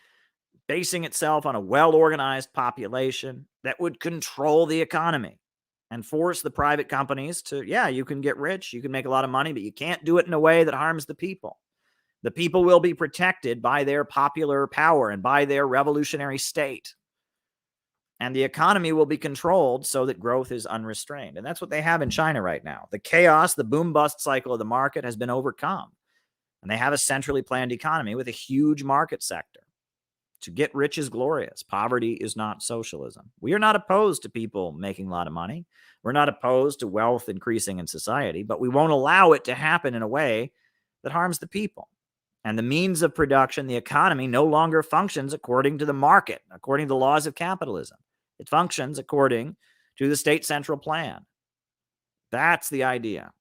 A: basing itself on a well-organized population that would control the economy and force the private companies to, you can get rich, you can make a lot of money, but you can't do it in a way that harms the people. The people will be protected by their popular power and by their revolutionary state. And the economy will be controlled so that growth is unrestrained. And that's what they have in China right now. The chaos, the boom-bust cycle of the market has been overcome. And they have a centrally planned economy with a huge market sector. To get rich is glorious. Poverty is not socialism. We are not opposed to people making a lot of money. We're not opposed to wealth increasing in society, but we won't allow it to happen in a way that harms the people. And the means of production, the economy, no longer functions according to the market, according to the laws of capitalism. It functions according to the state central plan. That's the idea.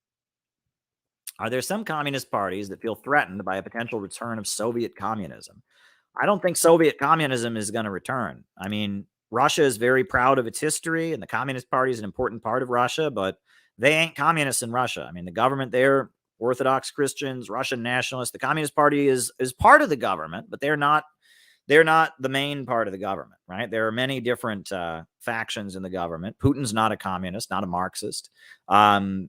A: Are there some communist parties that feel threatened by a potential return of Soviet communism? I don't think Soviet communism is going to return. I mean, Russia is very proud of its history, and the Communist Party is an important part of Russia, but they ain't communists in Russia. I mean, the government there, Orthodox Christians, Russian nationalists, the Communist Party is part of the government, but they're not the main part of the government, right? There are many different factions in the government. Putin's not a communist, not a Marxist. The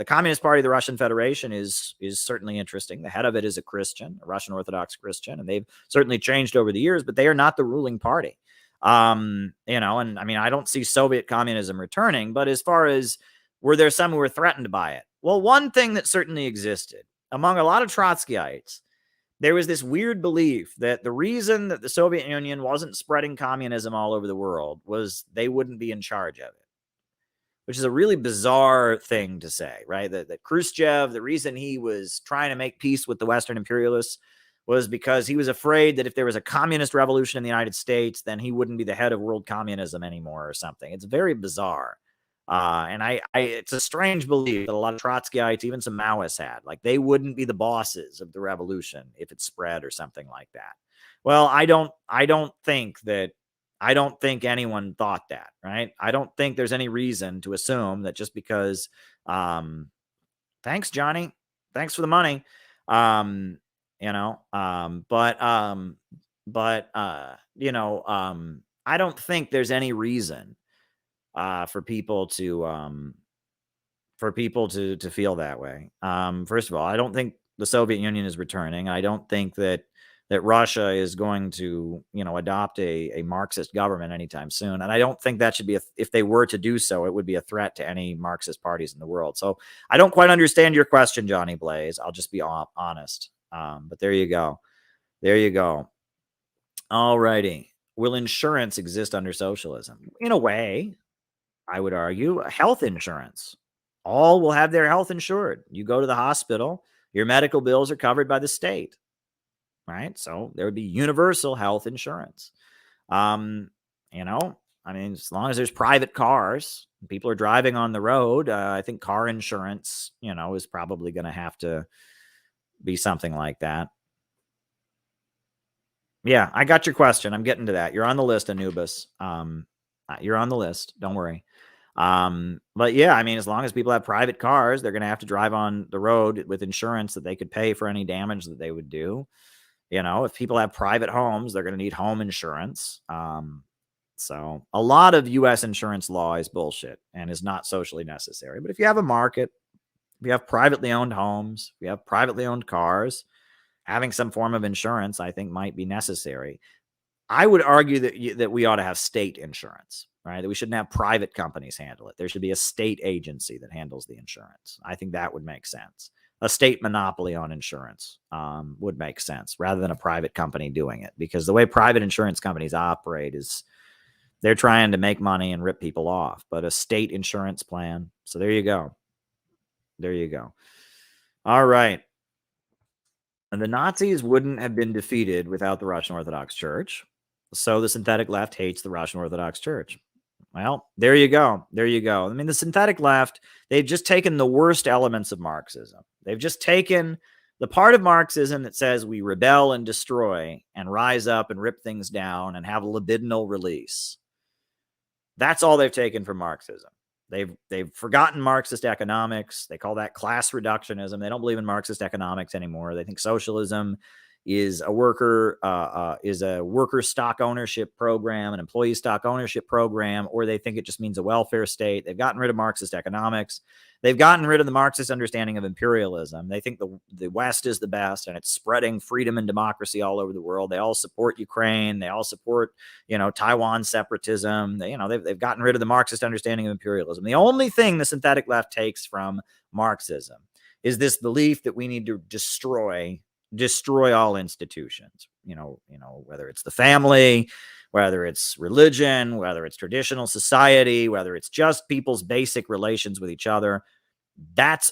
A: Communist Party of the Russian Federation is certainly interesting. The head of it is a Christian, a Russian Orthodox Christian, and they've certainly changed over the years, but they are not the ruling party. And I mean, I don't see Soviet communism returning, but as far as were there some who were threatened by it? Well, one thing that certainly existed among a lot of Trotskyites, there was this weird belief that the reason that the Soviet Union wasn't spreading communism all over the world was they wouldn't be in charge of it, which is a really bizarre thing to say, right? That Khrushchev, the reason he was trying to make peace with the Western imperialists was because he was afraid that if there was a communist revolution in the United States, then he wouldn't be the head of world communism anymore or something. It's very bizarre. And it's a strange belief that a lot of Trotskyites, even some Maoists had, like they wouldn't be the bosses of the revolution if it spread or something like that. Well, I don't think anyone thought that, right? I don't think there's any reason to assume that just because, thanks, Johnny, thanks for the money. I don't think there's any reason for people to for people to feel that way. First of all, I don't think the Soviet Union is returning. I don't think that Russia is going to, adopt a Marxist government anytime soon. And I don't think that should be, if they were to do so, it would be a threat to any Marxist parties in the world. So I don't quite understand your question, Johnny Blaze. I'll just be honest. But there you go. There you go. All righty. Will insurance exist under socialism? In a way, I would argue, health insurance. All will have their health insured. You go to the hospital, your medical bills are covered by the state, right? So there would be universal health insurance. As long as there's private cars, people are driving on the road, I think car insurance, is probably going to have to be something like that. Yeah, I got your question. I'm getting to that. You're on the list, Anubis. You're on the list. Don't worry. But yeah, as long as people have private cars, they're going to have to drive on the road with insurance that they could pay for any damage that they would do. If people have private homes, they're going to need home insurance. So a lot of U.S. insurance law is bullshit and is not socially necessary. But if you have a market, if you have privately owned homes, if you have privately owned cars, having some form of insurance, I think, might be necessary. I would argue that we ought to have state insurance, right? That we shouldn't have private companies handle it. There should be a state agency that handles the insurance. I think that would make sense. A state monopoly on insurance would make sense rather than a private company doing it, because the way private insurance companies operate is they're trying to make money and rip people off. But a state insurance plan. So there you go. There you go. All right. And the Nazis wouldn't have been defeated without the Russian Orthodox Church. So the synthetic left hates the Russian Orthodox Church. Well, there you go. There you go. The synthetic left, they've just taken the worst elements of Marxism. They've just taken the part of Marxism that says we rebel and destroy and rise up and rip things down and have a libidinal release. That's all they've taken from Marxism. They've forgotten Marxist economics. They call that class reductionism. They don't believe in Marxist economics anymore. They think socialism is a worker stock ownership program, an employee stock ownership program, or they think it just means a welfare state. They've gotten rid of Marxist economics. They've gotten rid of the Marxist understanding of imperialism. They think the West is the best and it's spreading freedom and democracy all over the world. They all support Ukraine. They all support, Taiwan separatism. They've gotten rid of the Marxist understanding of imperialism. The only thing the synthetic left takes from Marxism is this belief that we need to destroy all institutions, whether it's the family, whether it's religion, whether it's traditional society, whether it's just people's basic relations with each other. That's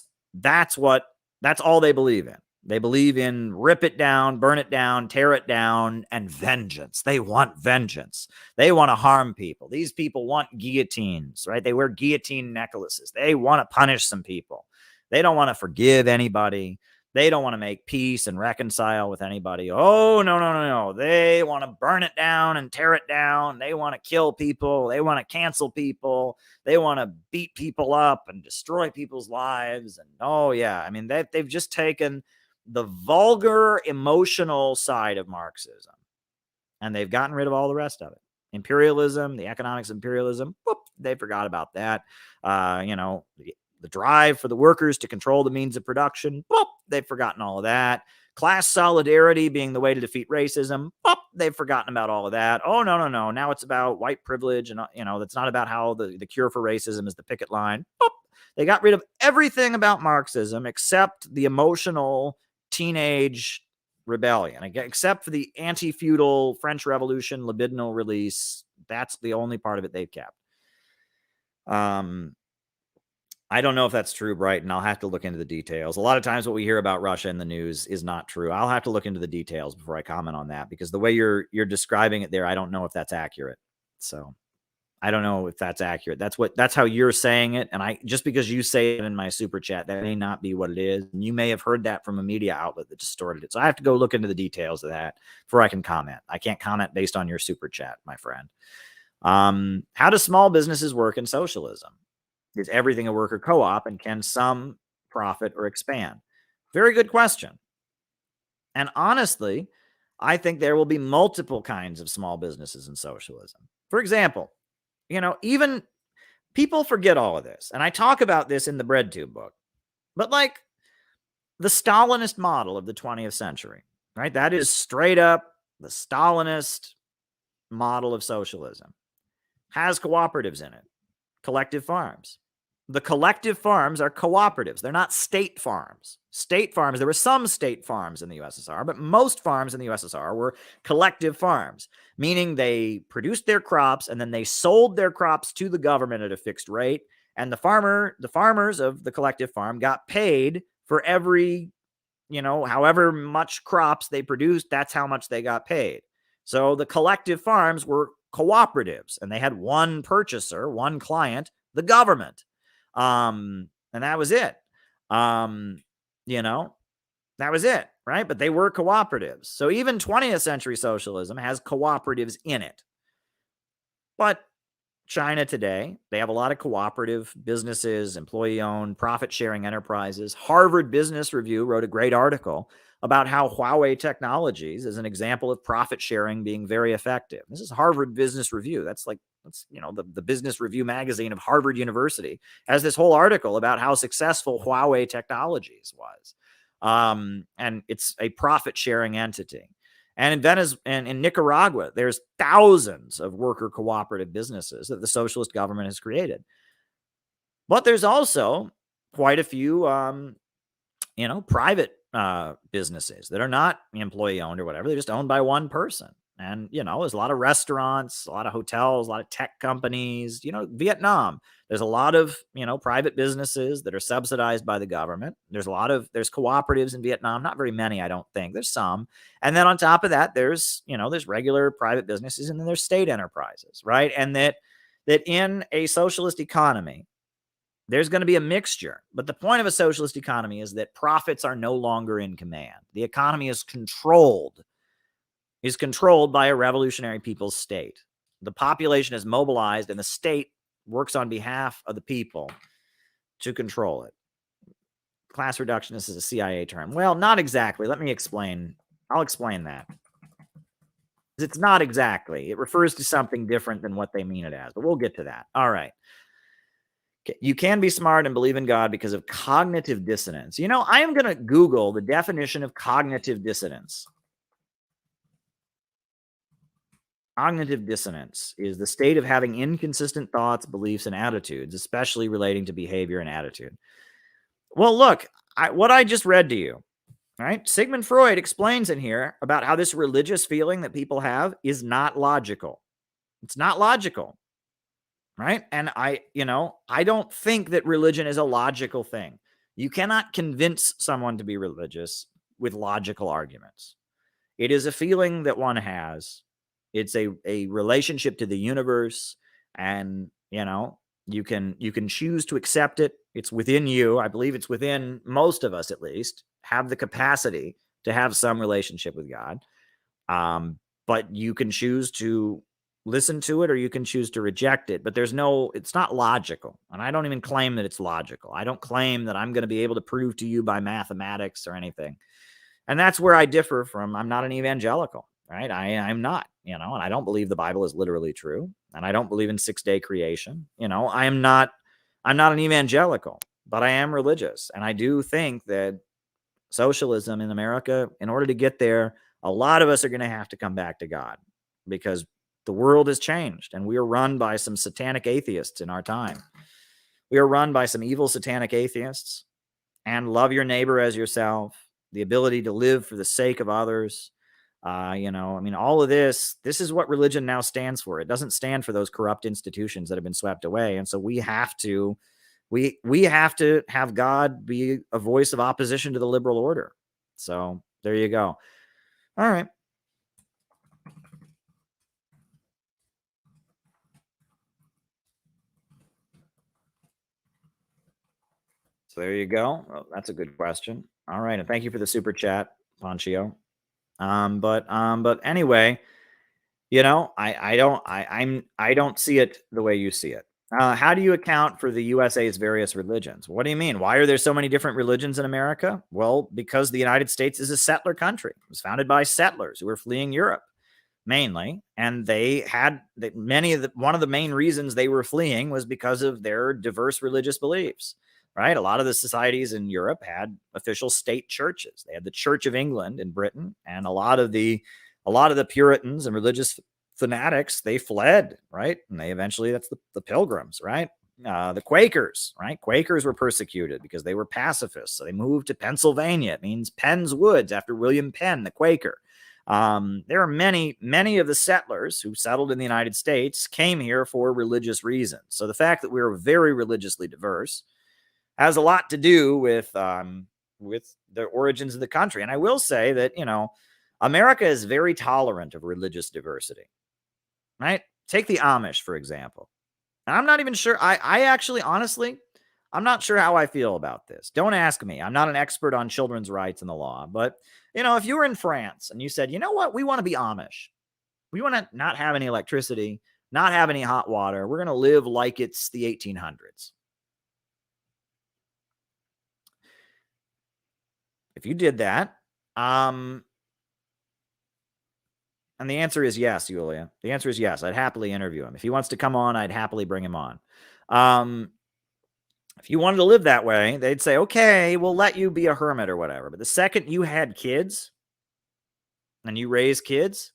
A: all they believe in. They believe in rip it down, burn it down, tear it down, and vengeance. They want vengeance. They want to harm people. These people want guillotines, right? They wear guillotine necklaces. They want to punish some people. They don't want to forgive anybody. They don't want to make peace and reconcile with anybody. Oh, no. They want to burn it down and tear it down. They want to kill people. They want to cancel people. They want to beat people up and destroy people's lives. And they've just taken the vulgar emotional side of Marxism and they've gotten rid of all the rest of it. Imperialism, the economics of imperialism, whoop, they forgot about that. The drive for the workers to control the means of production, boop, they've forgotten all of that. Class solidarity being the way to defeat racism, boop, they've forgotten about all of that. Oh, no. Now it's about white privilege, and that's not about how the cure for racism is the picket line. Boop. They got rid of everything about Marxism except the emotional teenage rebellion, except for the anti-feudal French Revolution libidinal release. That's the only part of it they've kept. I don't know if that's true, Brighton. I'll have to look into the details. A lot of times what we hear about Russia in the news is not true. I'll have to look into the details before I comment on that, because the way you're describing it there, I don't know if that's accurate. So I don't know if that's accurate. That's how you're saying it. And just because you say it in my super chat, that may not be what it is. And you may have heard that from a media outlet that distorted it. So I have to go look into the details of that before I can comment. I can't comment based on your super chat, my friend. How do small businesses work in socialism? Is everything a worker co-op, and can some profit or expand? Very good question. And honestly, I think there will be multiple kinds of small businesses in socialism. For example, even People forget all of this. And I talk about this in the BreadTube book. But like the Stalinist model of the 20th century, right? That is straight up the Stalinist model of socialism. Has cooperatives in it, collective farms. The collective farms are cooperatives. They're not state farms. State farms, there were some state farms in the USSR, but most farms in the USSR were collective farms, meaning they produced their crops and then they sold their crops to the government at a fixed rate. And the farmers of the collective farm got paid for every, however much crops they produced, that's how much they got paid. So the collective farms were cooperatives and they had one purchaser, one client, the government. And that was it. That was it, right? But they were cooperatives. So even 20th century socialism has cooperatives in it. But China today, they have a lot of cooperative businesses, employee-owned, profit-sharing enterprises. Harvard Business Review wrote a great article about how Huawei Technologies is an example of profit-sharing being very effective. This is Harvard Business Review. That's the Business Review magazine of Harvard University has this whole article about how successful Huawei Technologies was. And it's a profit-sharing entity. And in Nicaragua, there's thousands of worker cooperative businesses that the socialist government has created. But there's also quite a few, private businesses that are not employee-owned or whatever. They're just owned by one person. And, there's a lot of restaurants, a lot of hotels, a lot of tech companies, Vietnam. There's a lot of, private businesses that are subsidized by the government. There's cooperatives in Vietnam, not very many, I don't think. There's some. And then on top of that, there's regular private businesses and then there's state enterprises, right? And that in a socialist economy, there's going to be a mixture. But the point of a socialist economy is that profits are no longer in command. The economy is controlled by a revolutionary people's state. The population is mobilized and the state works on behalf of the people to control it. Class reductionist is a CIA term. Well, not exactly. Let me explain. I'll explain that. It's not exactly. It refers to something different than what they mean it as, but we'll get to that. All right. You can be smart and believe in God because of cognitive dissonance. I am going to Google the definition of cognitive dissonance. Cognitive dissonance is the state of having inconsistent thoughts, beliefs, and attitudes, especially relating to behavior and attitude. Well, look, what I just read to you, right? Sigmund Freud explains in here about how this religious feeling that people have is not logical. It's not logical, right? And I don't think that religion is a logical thing. You cannot convince someone to be religious with logical arguments. It is a feeling that one has. It's a relationship to the universe, and you can choose to accept it. It's within you. I believe it's within most of us, at least, have the capacity to have some relationship with God. But you can choose to listen to it or you can choose to reject it. But it's not logical. And I don't even claim that it's logical. I don't claim that I'm going to be able to prove to you by mathematics or anything. And that's where I differ from. I'm not an evangelical. Right? I'm not, and I don't believe the Bible is literally true. And I don't believe in 6-day creation. I'm not an evangelical, but I am religious. And I do think that socialism in America, in order to get there, a lot of us are going to have to come back to God because the world has changed and we are run by some satanic atheists in our time. We are run by some evil satanic atheists, and love your neighbor as yourself, the ability to live for the sake of others. All of this is what religion now stands for. It doesn't stand for those corrupt institutions that have been swept away. And so we have to have God be a voice of opposition to the liberal order. So there you go. All right. So there you go. Well, that's a good question. All right. And thank you for the super chat, Ponchio. But anyway, I don't see it the way you see it. How do you account for the USA's various religions? What do you mean? Why are there so many different religions in America? Well, because the United States is a settler country. It was founded by settlers who were fleeing Europe. mainly, and one of the main reasons they were fleeing was because of their diverse religious beliefs. Right, a lot of the societies in Europe had official state churches. They had the Church of England in Britain, and a lot of the Puritans and religious fanatics, they fled, right, and they eventually, that's the Pilgrims, right. The Quakers, right? Quakers were persecuted because they were pacifists. So they moved to Pennsylvania. It means Penn's Woods after William Penn, the Quaker. There are many of the settlers who settled in the United States came here for religious reasons. So the fact that we are very religiously diverse has a lot to do with the origins of the country. And I will say that, America is very tolerant of religious diversity, right? Take the Amish, for example. And I'm not even sure. I actually, honestly, I'm not sure how I feel about this. Don't ask me. I'm not an expert on children's rights and the law. But, if you were in France and you said, you know what, we want to be Amish. We want to not have any electricity, not have any hot water. We're going to live like it's the 1800s. If you did that, and the answer is yes, Yulia. The answer is yes. I'd happily interview him. If he wants to come on, I'd happily bring him on. If you wanted to live that way, they'd say, okay, we'll let you be a hermit or whatever. But the second you had kids and you raise kids,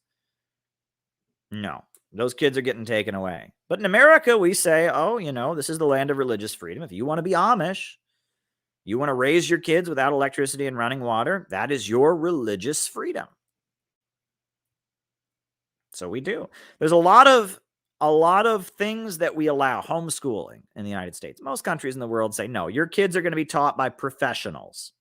A: no, those kids are getting taken away. But in America, we say, oh, this is the land of religious freedom. If you want to be Amish, you want to raise your kids without electricity and running water, that is your religious freedom. So we do. There's a lot of things that we allow. Homeschooling in the United States. Most countries in the world say, no, your kids are going to be taught by professionals.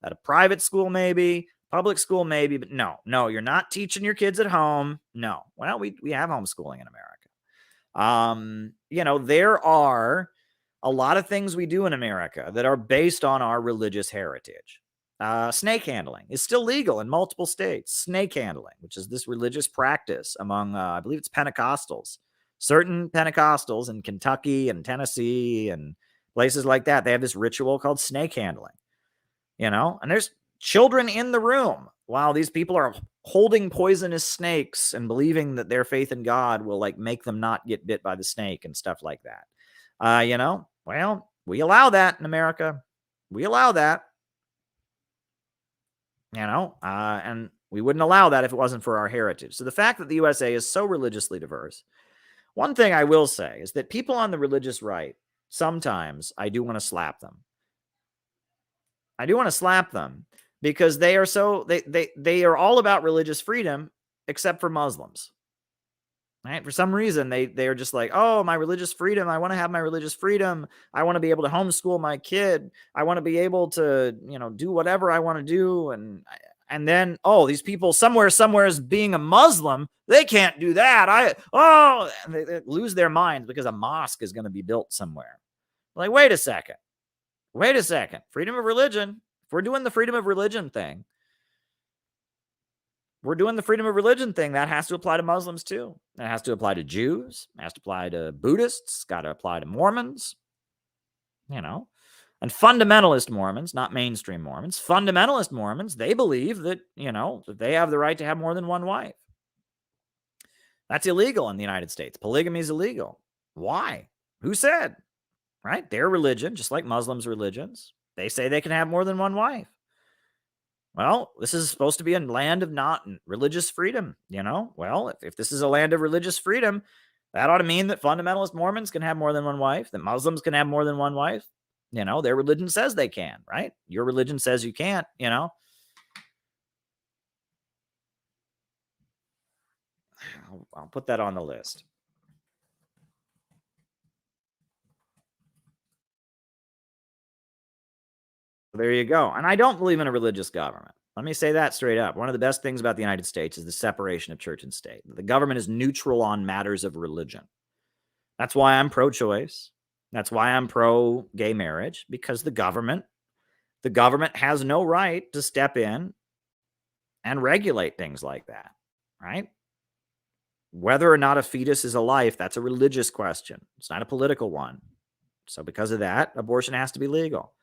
A: At a private school, maybe, public school, maybe, but no, you're not teaching your kids at home. No. Well, we have homeschooling in America. There are a lot of things we do in America that are based on our religious heritage. Snake handling is still legal in multiple states. Snake handling, which is this religious practice among, I believe it's Pentecostals. Certain Pentecostals in Kentucky and Tennessee and places like that, they have this ritual called snake handling. And there's children in the room while these people are holding poisonous snakes and believing that their faith in God will make them not get bit by the snake and stuff like that. Well, we allow that in America. We allow that. And we wouldn't allow that if it wasn't for our heritage. So the fact that the USA is so religiously diverse, one thing I will say is that people on the religious right, sometimes I do want to slap them. I do want to slap them because they are all about religious freedom, except for Muslims. Right? For some reason, they are just like, oh, my religious freedom. I want to have my religious freedom. I want to be able to homeschool my kid. I want to be able to, do whatever I want to do. And then, oh, these people somewhere is being a Muslim. They can't do that. They lose their minds because a mosque is going to be built somewhere. Like, wait a second. Freedom of religion. If we're doing the freedom of religion thing, that has to apply to Muslims too. It has to apply to Jews. It has to apply to Buddhists. Got to apply to Mormons. And fundamentalist Mormons, not mainstream Mormons, fundamentalist Mormons, they believe that, that they have the right to have more than one wife. That's illegal in the United States. Polygamy is illegal. Why? Who said? Right? Their religion, just like Muslims' religions, they say they can have more than one wife. Well, this is supposed to be a land of not religious freedom, Well, if this is a land of religious freedom, that ought to mean that fundamentalist Mormons can have more than one wife, that Muslims can have more than one wife. Their religion says they can, right? Your religion says you can't, I'll put that on the list. There you go. And I don't believe in a religious government. Let me say that straight up. One of the best things about the United States is the separation of church and state. The government is neutral on matters of religion. That's why I'm pro-choice. That's why I'm pro-gay marriage, because the government has no right to step in and regulate things like that, right? Whether or not a fetus is a life, that's a religious question. It's not a political one. So because of that, abortion has to be legal.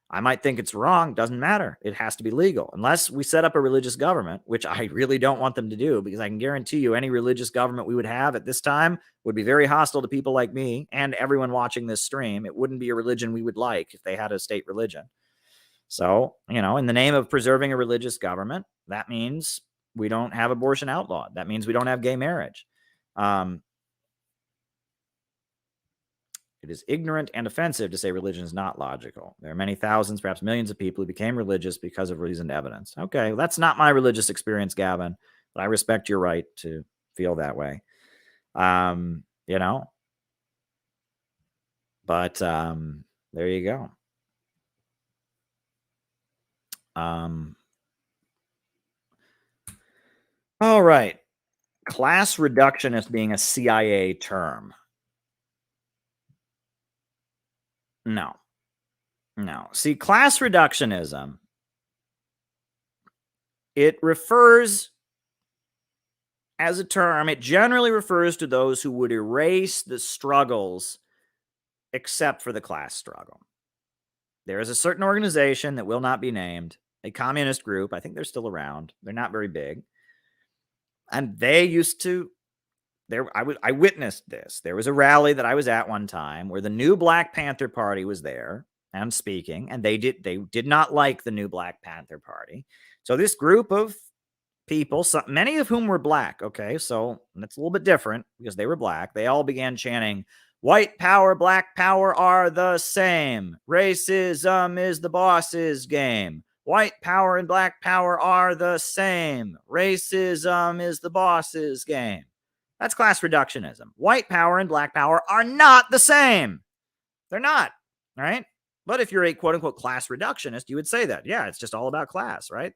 A: I might think it's wrong. Doesn't matter. It has to be legal unless we set up a religious government, which I really don't want them to do, because I can guarantee you any religious government we would have at this time would be very hostile to people like me and everyone watching this stream. It wouldn't be a religion we would like if they had a state religion. So, in the name of preserving a religious government, that means we don't have abortion outlawed. That means we don't have gay marriage. It is ignorant and offensive to say religion is not logical. There are many thousands, perhaps millions of people who became religious because of reasoned evidence. Okay, well, that's not my religious experience, Gavin, but I respect your right to feel that way. But there you go. All right. Class reductionist being a CIA term. No. See, class reductionism, it refers, as a term, it generally refers to those who would erase the struggles except for the class struggle. There is a certain organization that will not be named, a communist group. I think they're still around. They're not very big. And they used to, I witnessed this. There was a rally that I was at one time where the new Black Panther Party was there and speaking, and they did not like the new Black Panther Party. So this group of people, many of whom were black, okay, so that's a little bit different because they were black. They all began chanting, "White power, black power are the same. Racism is the boss's game. White power and black power are the same. Racism is the boss's game." That's class reductionism. White power and black power are not the same. They're not, right? But if you're a quote-unquote class reductionist, you would say that. Yeah, it's just all about class, right?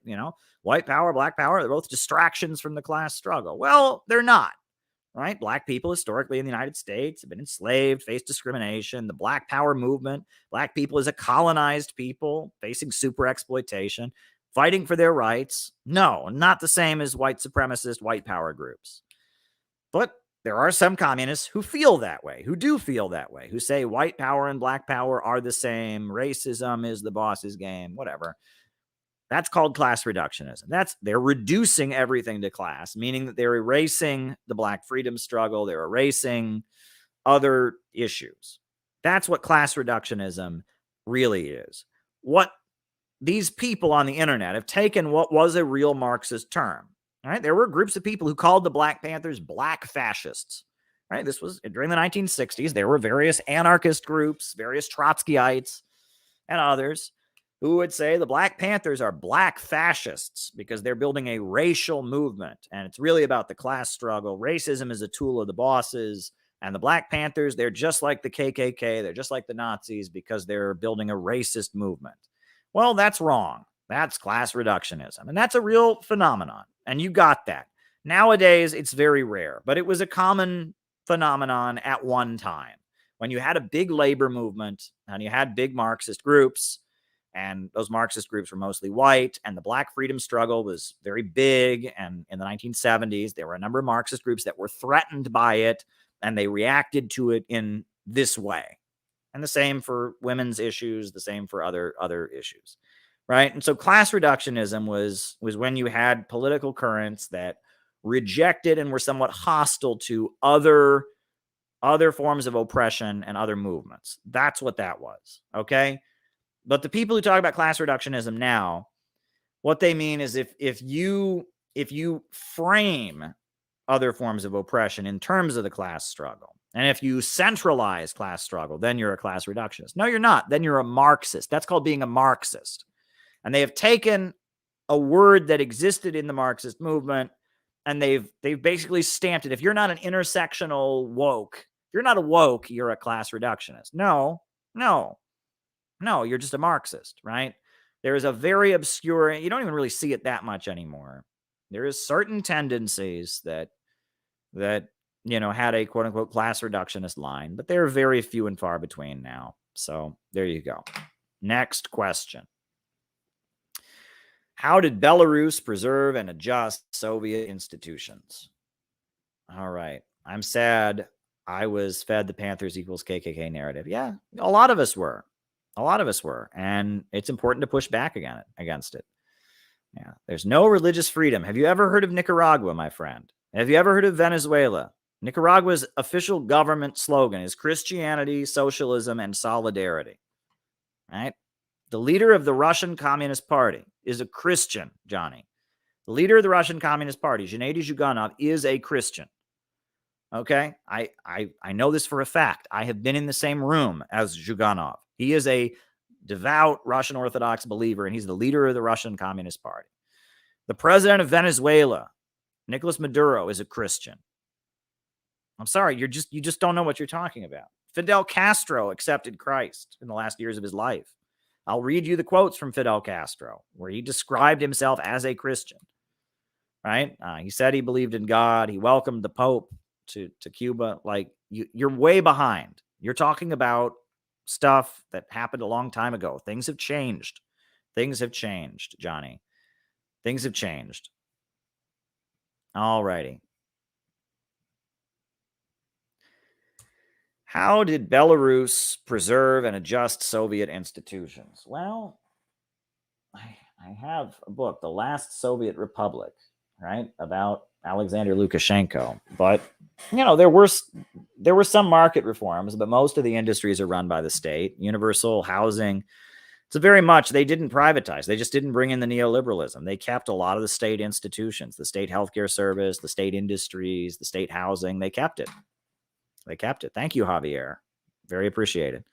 A: White power, black power, they're both distractions from the class struggle. Well, they're not, right? Black people historically in the United States have been enslaved, faced discrimination. The Black Power movement, black people as a colonized people facing super exploitation, fighting for their rights. No, not the same as white supremacist, white power groups. But there are some communists who feel that way, who do feel that way, who say white power and black power are the same. Racism is the boss's game, whatever. That's called class reductionism. They're reducing everything to class, meaning that they're erasing the black freedom struggle. They're erasing other issues. That's what class reductionism really is. What these people on the internet have taken what was a real Marxist term. All right, there were groups of people who called the Black Panthers black fascists. Right, this was during the 1960s. There were various anarchist groups, various Trotskyites, and others who would say the Black Panthers are black fascists because they're building a racial movement, and it's really about the class struggle. Racism is a tool of the bosses, and the Black Panthers, they're just like the KKK, they're just like the Nazis because they're building a racist movement. Well, that's wrong. That's class reductionism, and that's a real phenomenon, and you got that. Nowadays, it's very rare, but it was a common phenomenon at one time when you had a big labor movement and you had big Marxist groups, and those Marxist groups were mostly white, and the black freedom struggle was very big. And in the 1970s, there were a number of Marxist groups that were threatened by it, and they reacted to it in this way. And the same for women's issues, the same for other issues. Right. And so class reductionism was when you had political currents that rejected and were somewhat hostile to other forms of oppression and other movements. That's what that was. Okay. But the people who talk about class reductionism now, what they mean is if you frame other forms of oppression in terms of the class struggle, and if you centralize class struggle, then you're a class reductionist. No, you're not. Then you're a Marxist. That's called being a Marxist. And they have taken a word that existed in the Marxist movement, and they've basically stamped it. If you're not an intersectional woke, if you're not a woke, you're a class reductionist. No, you're just a Marxist, right? There is a very obscure, you don't even really see it that much anymore. There is certain tendencies that had a quote unquote class reductionist line, but they're very few and far between now. So there you go. Next question. How did Belarus preserve and adjust Soviet institutions? All right. I'm sad I was fed the Panthers equals KKK narrative. Yeah, a lot of us were. A lot of us were. And it's important to push back against it. Yeah. There's no religious freedom. Have you ever heard of Nicaragua, my friend? Have you ever heard of Venezuela? Nicaragua's official government slogan is Christianity, socialism, and solidarity. Right? The leader of the Russian Communist Party is a Christian, Johnny. The leader of the Russian Communist Party, Gennady Zyuganov, is a Christian. Okay? I know this for a fact. I have been in the same room as Zyuganov. He is a devout Russian Orthodox believer, and he's the leader of the Russian Communist Party. The president of Venezuela, Nicolas Maduro, is a Christian. I'm sorry, you just don't know what you're talking about. Fidel Castro accepted Christ in the last years of his life. I'll read you the quotes from Fidel Castro, where he described himself as a Christian. Right? He said he believed in God. He welcomed the Pope to Cuba. Like, you're way behind. You're talking about stuff that happened a long time ago. Things have changed. Things have changed, Johnny. Things have changed. All righty. How did Belarus preserve and adjust Soviet institutions? Well, I have a book, The Last Soviet Republic, right, about Alexander Lukashenko. But, there were some market reforms, but most of the industries are run by the state. Universal housing, it's very much, they didn't privatize. They just didn't bring in the neoliberalism. They kept a lot of the state institutions, the state healthcare service, the state industries, the state housing. They kept it. They kept it. Thank you, Javier. Very appreciated.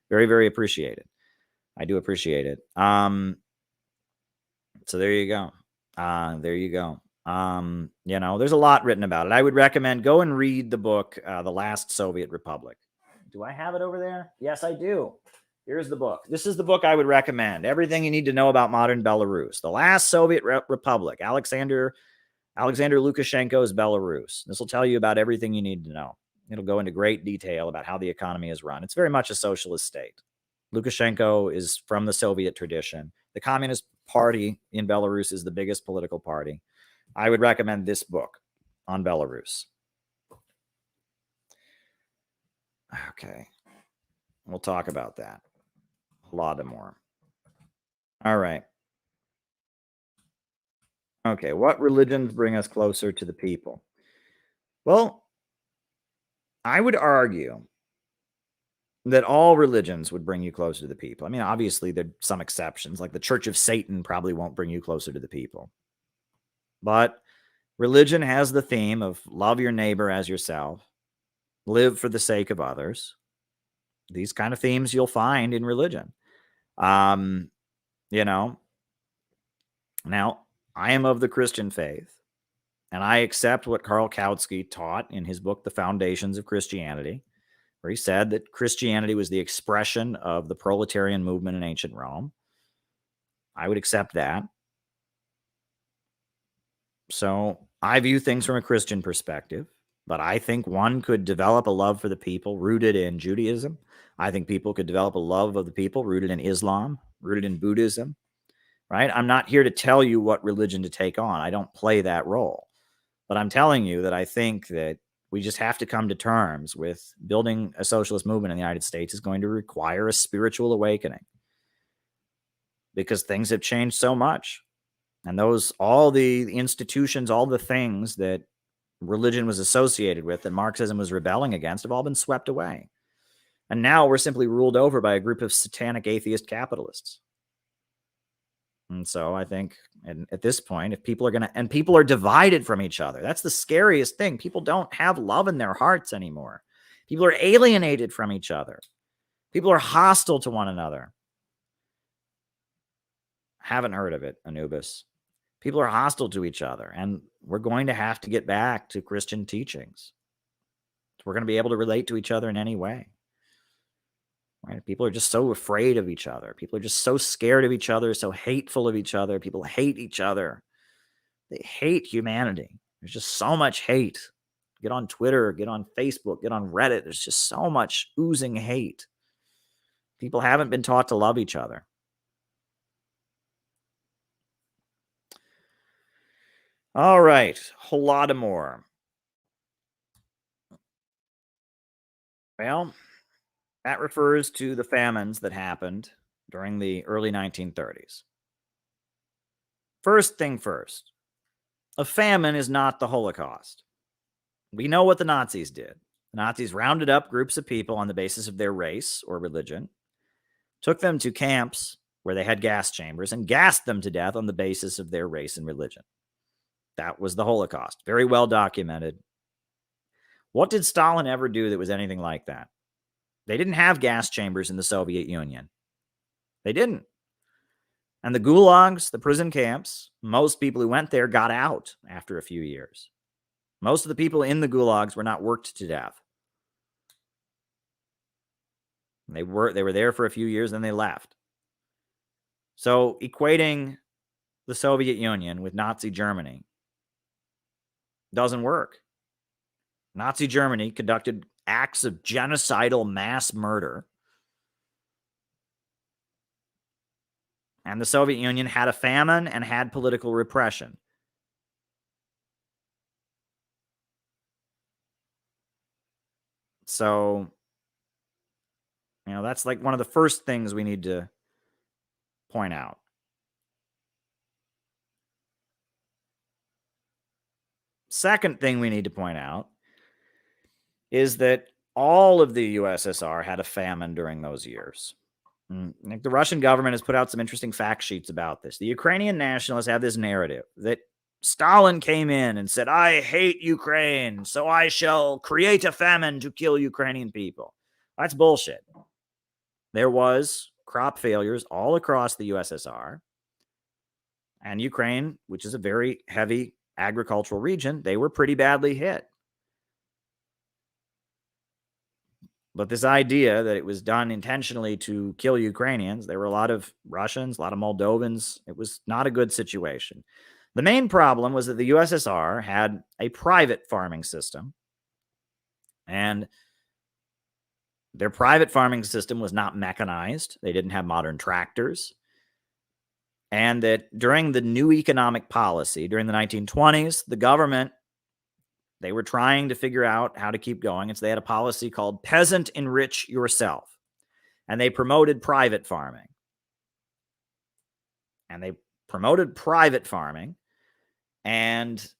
A: Very, very appreciated. I do appreciate it. So there you go. There you go. There's a lot written about it. I would recommend go and read the book, The Last Soviet Republic. Do I have it over there? Yes, I do. Here's the book. This is the book I would recommend. Everything you need to know about modern Belarus. The Last Soviet Republic. Alexander Lukashenko's Belarus. This will tell you about everything you need to know. It'll go into great detail about how the economy is run. It's very much a socialist state. Lukashenko is from the Soviet tradition. The Communist Party in Belarus is the biggest political party. I would recommend this book on Belarus. Okay. We'll talk about that. A lot more. All right. Okay. What religions bring us closer to the people? Well, I would argue that all religions would bring you closer to the people. I mean, obviously, there are some exceptions, like the Church of Satan probably won't bring you closer to the people. But religion has the theme of love your neighbor as yourself, live for the sake of others. These kind of themes you'll find in religion. Now, I am of the Christian faith, and I accept what Karl Kautsky taught in his book, The Foundations of Christianity, where he said that Christianity was the expression of the proletarian movement in ancient Rome. I would accept that. So I view things from a Christian perspective, but I think one could develop a love for the people rooted in Judaism. I think people could develop a love of the people rooted in Islam, rooted in Buddhism, right? I'm not here to tell you what religion to take on. I don't play that role. But I'm telling you that I think that we just have to come to terms with building a socialist movement in the United States is going to require a spiritual awakening because things have changed so much. And all the institutions, all the things that religion was associated with, that Marxism was rebelling against, have all been swept away. And now we're simply ruled over by a group of satanic atheist capitalists. And so I think at this point, if people are divided from each other, that's the scariest thing. People don't have love in their hearts anymore. People are alienated from each other. People are hostile to one another. Haven't heard of it, Anubis. People are hostile to each other, and we're going to have to get back to Christian teachings. We're going to be able to relate to each other in any way. Right? People are just so afraid of each other. People are just so scared of each other, so hateful of each other. People hate each other. They hate humanity. There's just so much hate. Get on Twitter, get on Facebook, get on Reddit. There's just so much oozing hate. People haven't been taught to love each other. All right, Holodomor. Well, That refers to the famines that happened during the early 1930s. First thing first, a famine is not the Holocaust. We know what the Nazis did. The Nazis rounded up groups of people on the basis of their race or religion, took them to camps where they had gas chambers, and gassed them to death on the basis of their race and religion. That was the Holocaust. Very well documented. What did Stalin ever do that was anything like that? They didn't have gas chambers in the Soviet Union. They didn't. And the gulags, the prison camps, most people who went there got out after a few years. Most of the people in the gulags were not worked to death. They were there for a few years, then they left. So equating the Soviet Union with Nazi Germany doesn't work. Nazi Germany conducted acts of genocidal mass murder. And the Soviet Union had a famine and had political repression. So, that's like one of the first things we need to point out. Second thing we need to point out is that all of the USSR had a famine during those years. The Russian government has put out some interesting fact sheets about this. The Ukrainian nationalists have this narrative that Stalin came in and said, "I hate Ukraine, so I shall create a famine to kill Ukrainian people." That's bullshit. There was crop failures all across the USSR. And Ukraine, which is a very heavy agricultural region, they were pretty badly hit. But this idea that it was done intentionally to kill Ukrainians, there were a lot of Russians, a lot of Moldovans. It was not a good situation. The main problem was that the USSR had a private farming system, and their private farming system was not mechanized. They didn't have modern tractors. And that during the new economic policy, during the 1920s, the government, they were trying to figure out how to keep going. And so they had a policy called Peasant Enrich Yourself. And they promoted private farming. And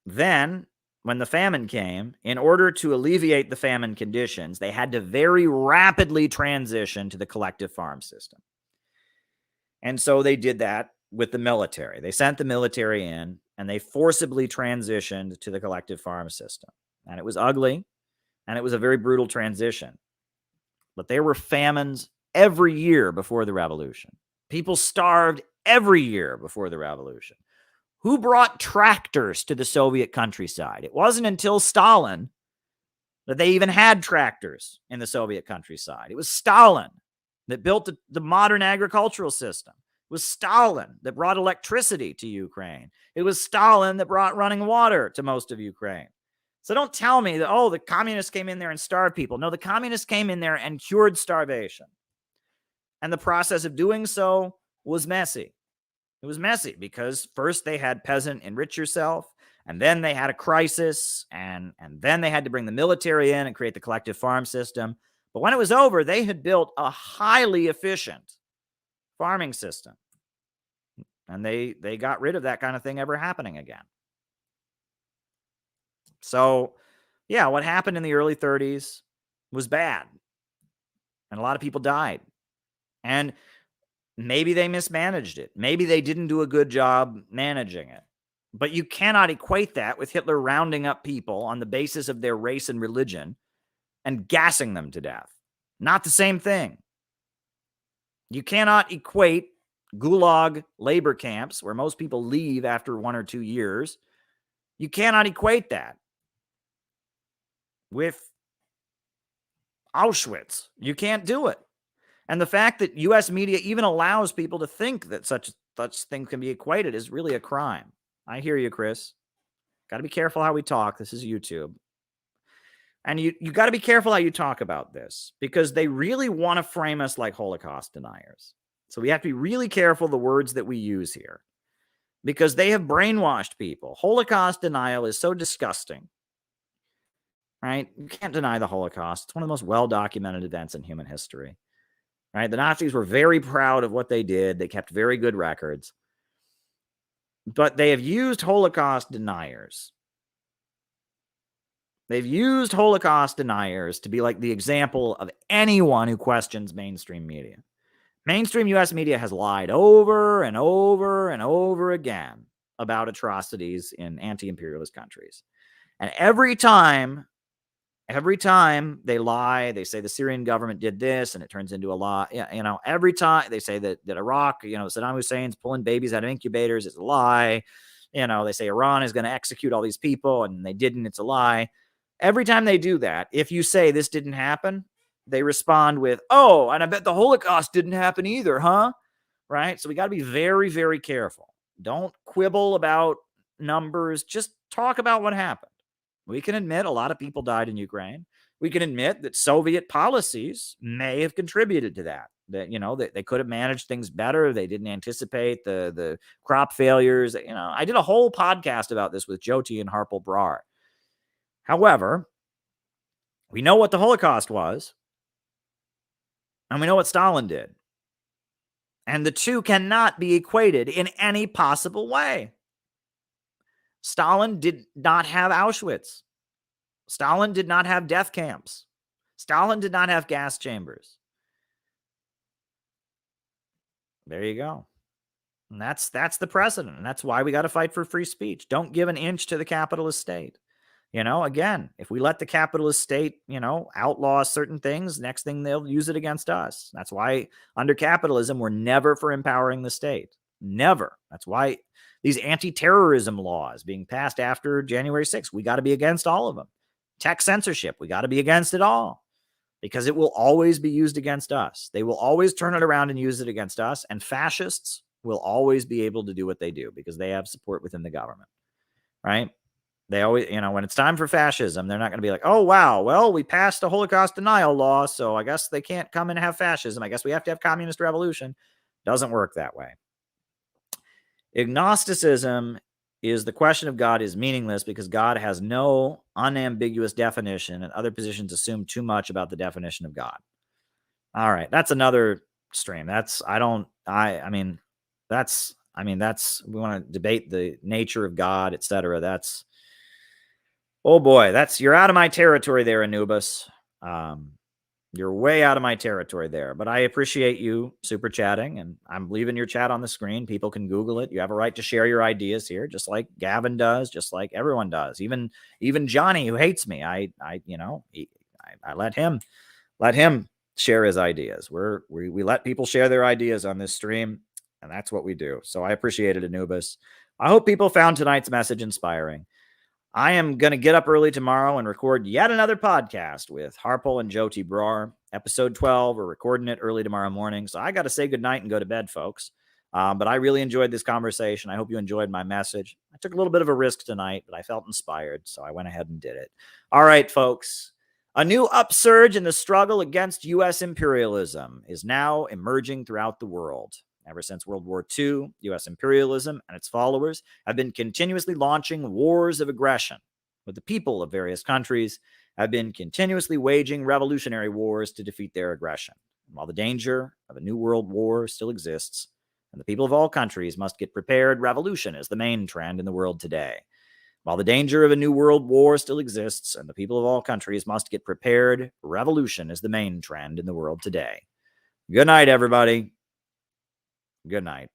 A: then, when the famine came, in order to alleviate the famine conditions, they had to very rapidly transition to the collective farm system. And so they did that with the military. They sent the military in, and they forcibly transitioned to the collective farm system. And it was ugly, and it was a very brutal transition. But there were famines every year before the revolution. People starved every year before the revolution. Who brought tractors to the Soviet countryside? It wasn't until Stalin that they even had tractors in the Soviet countryside. It was Stalin that built the modern agricultural system. It was Stalin that brought electricity to Ukraine. It was Stalin that brought running water to most of Ukraine. So don't tell me that, the communists came in there and starved people. No, the communists came in there and cured starvation. And the process of doing so was messy. It was messy because first they had peasant enrich yourself, and then they had a crisis, and then they had to bring the military in and create the collective farm system. But when it was over, they had built a highly efficient farming system. And they got rid of that kind of thing ever happening again. So, yeah, what happened in the early 30s was bad. And a lot of people died. And maybe they mismanaged it. Maybe they didn't do a good job managing it. But you cannot equate that with Hitler rounding up people on the basis of their race and religion and gassing them to death. Not the same thing. You cannot equate gulag labor camps, where most people leave after 1 or 2 years. You cannot equate that with Auschwitz. You can't do it. And the fact that U.S. media even allows people to think that such things can be equated is really a crime. I hear you, Chris. Got to be careful how we talk. This is YouTube. And you got to be careful how you talk about this, because they really want to frame us like Holocaust deniers. So we have to be really careful the words that we use here, because they have brainwashed people. Holocaust denial is so disgusting right? You can't deny the Holocaust. It's one of the most well-documented events in human history, right? The Nazis were very proud of what they did. They kept very good records. But they have used Holocaust deniers. They've used Holocaust deniers to be like the example of anyone who questions mainstream media. Mainstream U.S. media has lied over and over and over again about atrocities in anti-imperialist countries. And every time they lie, they say the Syrian government did this and it turns into a lie. Every time they say that Iraq, Saddam Hussein's pulling babies out of incubators, it's a lie. They say Iran is going to execute all these people and they didn't, it's a lie. Every time they do that, if you say this didn't happen, they respond with, oh, and I bet the Holocaust didn't happen either, huh? Right? So we got to be very, very careful. Don't quibble about numbers. Just talk about what happened. We can admit a lot of people died in Ukraine. We can admit that Soviet policies may have contributed to that. That they could have managed things better. They didn't anticipate the crop failures. I did a whole podcast about this with Jyoti and Harpal Brar. However, we know what the Holocaust was, and we know what Stalin did. And the two cannot be equated in any possible way. Stalin did not have Auschwitz. Stalin did not have death camps. Stalin did not have gas chambers. There you go. And that's the precedent. And that's why we got to fight for free speech. Don't give an inch to the capitalist state. Again, if we let the capitalist state, outlaw certain things, next thing they'll use it against us. That's why under capitalism, we're never for empowering the state. Never. That's why these anti-terrorism laws being passed after January 6th, we got to be against all of them. Tech censorship, we got to be against it all because it will always be used against us. They will always turn it around and use it against us. And fascists will always be able to do what they do because they have support within the government, right? They always, when it's time for fascism, they're not going to be like, oh, wow, well, we passed a Holocaust denial law, so I guess they can't come and have fascism. I guess we have to have communist revolution. Doesn't work that way. Agnosticism is the question of God is meaningless because God has no unambiguous definition and other positions assume too much about the definition of God. All right. That's another stream. We want to debate the nature of God, etc. Oh boy, you're out of my territory there, Anubis. You're way out of my territory there, but I appreciate you super chatting and I'm leaving your chat on the screen. People can Google it. You have a right to share your ideas here, just like Gavin does, just like everyone does. Even Johnny, who hates me, I let him share his ideas. We let people share their ideas on this stream, and that's what we do. So I appreciate it, Anubis. I hope people found tonight's message inspiring. I am going to get up early tomorrow and record yet another podcast with Harpal and Jyoti Brar. Episode 12, we're recording it early tomorrow morning. So I got to say goodnight and go to bed, folks. But I really enjoyed this conversation. I hope you enjoyed my message. I took a little bit of a risk tonight, but I felt inspired, so I went ahead and did it. All right, folks. A new upsurge in the struggle against U.S. imperialism is now emerging throughout the world. Ever since World War II, U.S. imperialism and its followers have been continuously launching wars of aggression, with the people of various countries have been continuously waging revolutionary wars to defeat their aggression. And while the danger of a new world war still exists, and the people of all countries must get prepared, revolution is the main trend in the world today. While the danger of a new world war still exists, and the people of all countries must get prepared, revolution is the main trend in the world today. Good night, everybody. Good night.